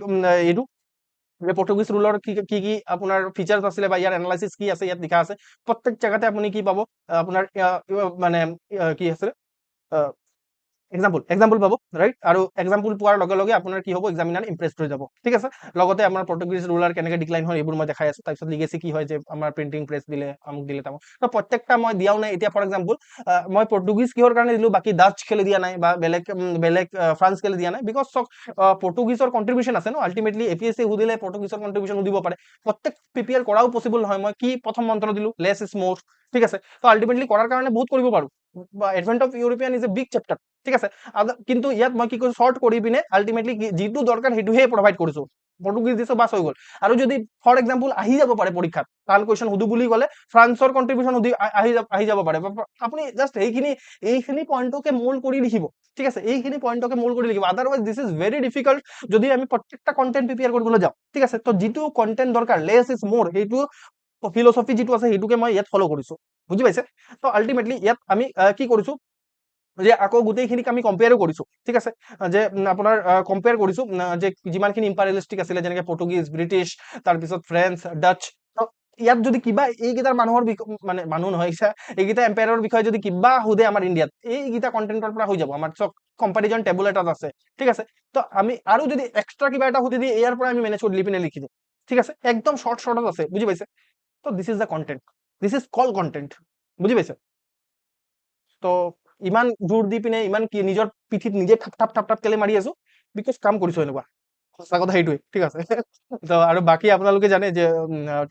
এইটো যে পৰ্টুগিজ ৰুলৰ কি আপোনাৰ ফিচাৰ্ছ আছিলে বা ইয়াৰ এনালাইচিছ কি আছে ইয়াত লিখা আছে প্ৰত্যেক জেগাতে আপুনি কি পাব আপোনাৰ মানে কি আছিলে এক্সাম্পল পাব ৰাইট আৰু এক্সাম্পল পোৱাৰ লগে লগে আপোনাৰ কি হ'ব এক্সামিনাৰ ইমপ্ৰেছড হৈ যাব ঠিক আছে লগতে আমাৰ পৰ্টুগিজ ৰুলাৰ কেনেকৈ ডিক্লাইন হয় এইবোৰ মই দেখাই আছো তাৰপিছত লিগেচি কি হয় যে আমাৰ প্ৰিণ্টিং প্ৰেছ দিলে আমুক দিলে তামুক তো প্ৰত্যেকটা মই দিয়াও নাই এতিয়া ফৰ এক্সাম্পল মই পৰ্টুগিজ কিহৰ কাৰণে দিলোঁ বাকী ডাচ কেলে দিয়া নাই বা বেলেগ ফ্ৰান্স কেলে দিয়া নাই বিকজ চক পৰ্টুগিজৰ কণ্ট্ৰিবিউশ্যন আছে ন আল্টিমেটলি APSC সুধিলে পৰ্টুগিজৰ কণ্ট্ৰিবিউশ্যন সুধিব পাৰে প্ৰত্যেক প্ৰিপেয়াৰ কৰাও পচিবল নহয় মই কি প্ৰথম মন্ত্ৰ দিলোঁ লেছ ইজ মোৰ ঠিক আছে তো আল্টিমেটলি কৰাৰ কাৰণে বহুত কৰিব পাৰোঁ advent of European is a big chapter ঠিক আছে কিন্তু ইয়াত মই কি কৰিছোঁ শ্বৰ্ট কৰি পিনে আল্টিমেটলি যিটো দৰকাৰ সেইটোহে প্ৰভাইড কৰিছোঁ পৰ্টুগিজ দিছো বাছ হৈ গ'ল। আৰু যদি ফৰ এক্সাম্পল আহি যাব পাৰে পৰীক্ষাত টান কুৱেশ্যন সুধো বুলি ক'লে ফ্ৰান্সৰ কণ্ট্ৰিবিউশ্যন আহি যাব পাৰে। আপুনি জাষ্ট এইখিনি পইণ্টকে মল্ড কৰি লিখিব, ঠিক আছে, এইখিনি পইণ্টকে মল্ড কৰি লিখিব। Otherwise this is very difficult যদি আমি প্ৰত্যেকটা কণ্টেণ্ট প্ৰিপেয়াৰ কৰিবলৈ যাওঁ, ঠিক আছে। তো যিটো কণ্টেণ্ট দৰকাৰ, লেছ ইজ মোৰ, সেইটো ফিলচফি যিটো আছে সেইটোকে মই ইয়াত ফ'ল' কৰিছো, বুজি পাইছে? তো আল্টিমেটলি ইয়াত আমি কি কৰিছো যে আকৌ গোটেইখিনিক আমি কম্পেয়াৰো কৰিছো, ঠিক আছে, যে আপোনাৰ কম্পেয়াৰ কৰিছো যে যিমানখিনি ইম্পাৰিয়েলিষ্টিক আছিলে যেনেকে পৰ্টুগিজ, ব্ৰিটিছ, তাৰপিছত ফ্ৰেঞ্চ, ডাচ, ইয়াত যদি কিবা এইকেইটাৰ মানুহৰ মানে মানুহ নহয়, এইকেইটা এম্পায়াৰৰ বিষয়ে যদি কিবা সোধে আমাৰ ইণ্ডিয়াত, এইকেইটা কণ্টেণ্টৰ পৰা হৈ যাব আমাৰ চব কম্পাৰিজন টেবুল এটাত আছে, ঠিক আছে। তো আমি আৰু যদি এক্সট্ৰা কিবা এটা সুধি দিই ইয়াৰ পৰা আমি মেনেজ কৰি পিনে লিখি দিম, ঠিক আছে, একদম শৰ্টত আছে, বুজি পাইছে? তো this is the content, this is call content, বুজি পাইছে? তো ইমান জোৰ দি পিনে ইমান কি নিজৰ পিঠিত নিজে থাপ থাপ থাপ থাপ কেলে মাৰি আছো, বিকজ কাম কৰিছো এনেকুৱা, সঁচা কথা সেইটোৱে, ঠিক আছে। তো আৰু বাকী আপোনালোকে জানে যে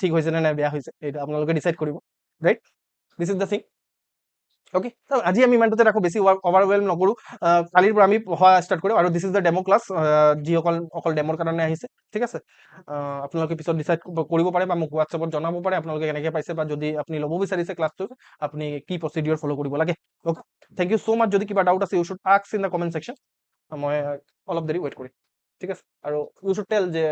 ঠিক হৈছে নে নাই বেয়া হৈছে, এইটো আপোনালোকে ডিচাইড কৰিব, right? This is the thing. Okay, আজি আমি ইমানটোতে ৰাখোঁ, বেছি অভাৰৱেলম নকৰোঁ। কালিৰ পৰা আমি পঢ়া ষ্টাৰ্ট কৰিম। আৰু this is the demo class, যিসকল অকল ডেমোৰ কাৰণে আহিছে, ঠিক আছে। আপোনালোকে পিছত ডিচাইড কৰিব পাৰে বা মোক হোৱাটছএপত জনাব পাৰে আপোনালোকে কেনেকৈ পাইছে, বা যদি আপুনি ল'ব বিচাৰিছে ক্লাছটো আপুনি কি প্ৰচিডিঅ'ৰ ফ'ল' কৰিব লাগে। Okay, thank you so' much. যদি কিবা ডাউট আছে you should ask in the comment section, মই অলপ দেৰি ৱেইট কৰিম, ঠিক আছে। আৰু ইউ শ্বুড টেল যে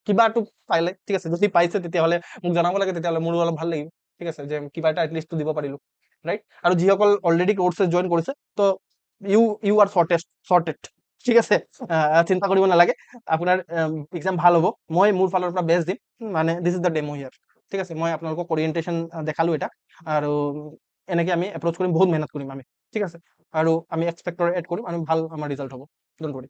কিবাটো পাইলে, ঠিক আছে, যদি পাইছে তেতিয়াহ'লে মোক জনাব লাগে, তেতিয়াহ'লে মোৰো অলপ ভাল লাগিব, ঠিক আছে, যে কিবা এটা এটলিষ্টটো দিব পাৰিলোঁ, ৰাইট? আৰু যিসকল অলৰেডি কোৰ্চেছ জইন কৰিছে, তো ইউ আৰ চৰ্টেড, ঠিক আছে। চিন্তা কৰিব নালাগে, আপোনাৰ এক্সাম ভাল হ'ব। মই মোৰ ফালৰ পৰা বেষ্ট দিম, মানে দিছ ইজ দ্য ডেমো হিয়াৰ, ঠিক আছে। মই আপোনালোকক অৰিয়েণ্টেশ্যন দেখালোঁ এটা, আৰু এনেকৈ আমি এপ্ৰ'চ কৰিম, বহুত মেহনত কৰিম আমি, ঠিক আছে। আৰু আমি এক্সপেক্টৰ এড কৰিম আৰু ভাল আমাৰ ৰিজাল্ট হ'ব, ডণ্ট ৱৰি।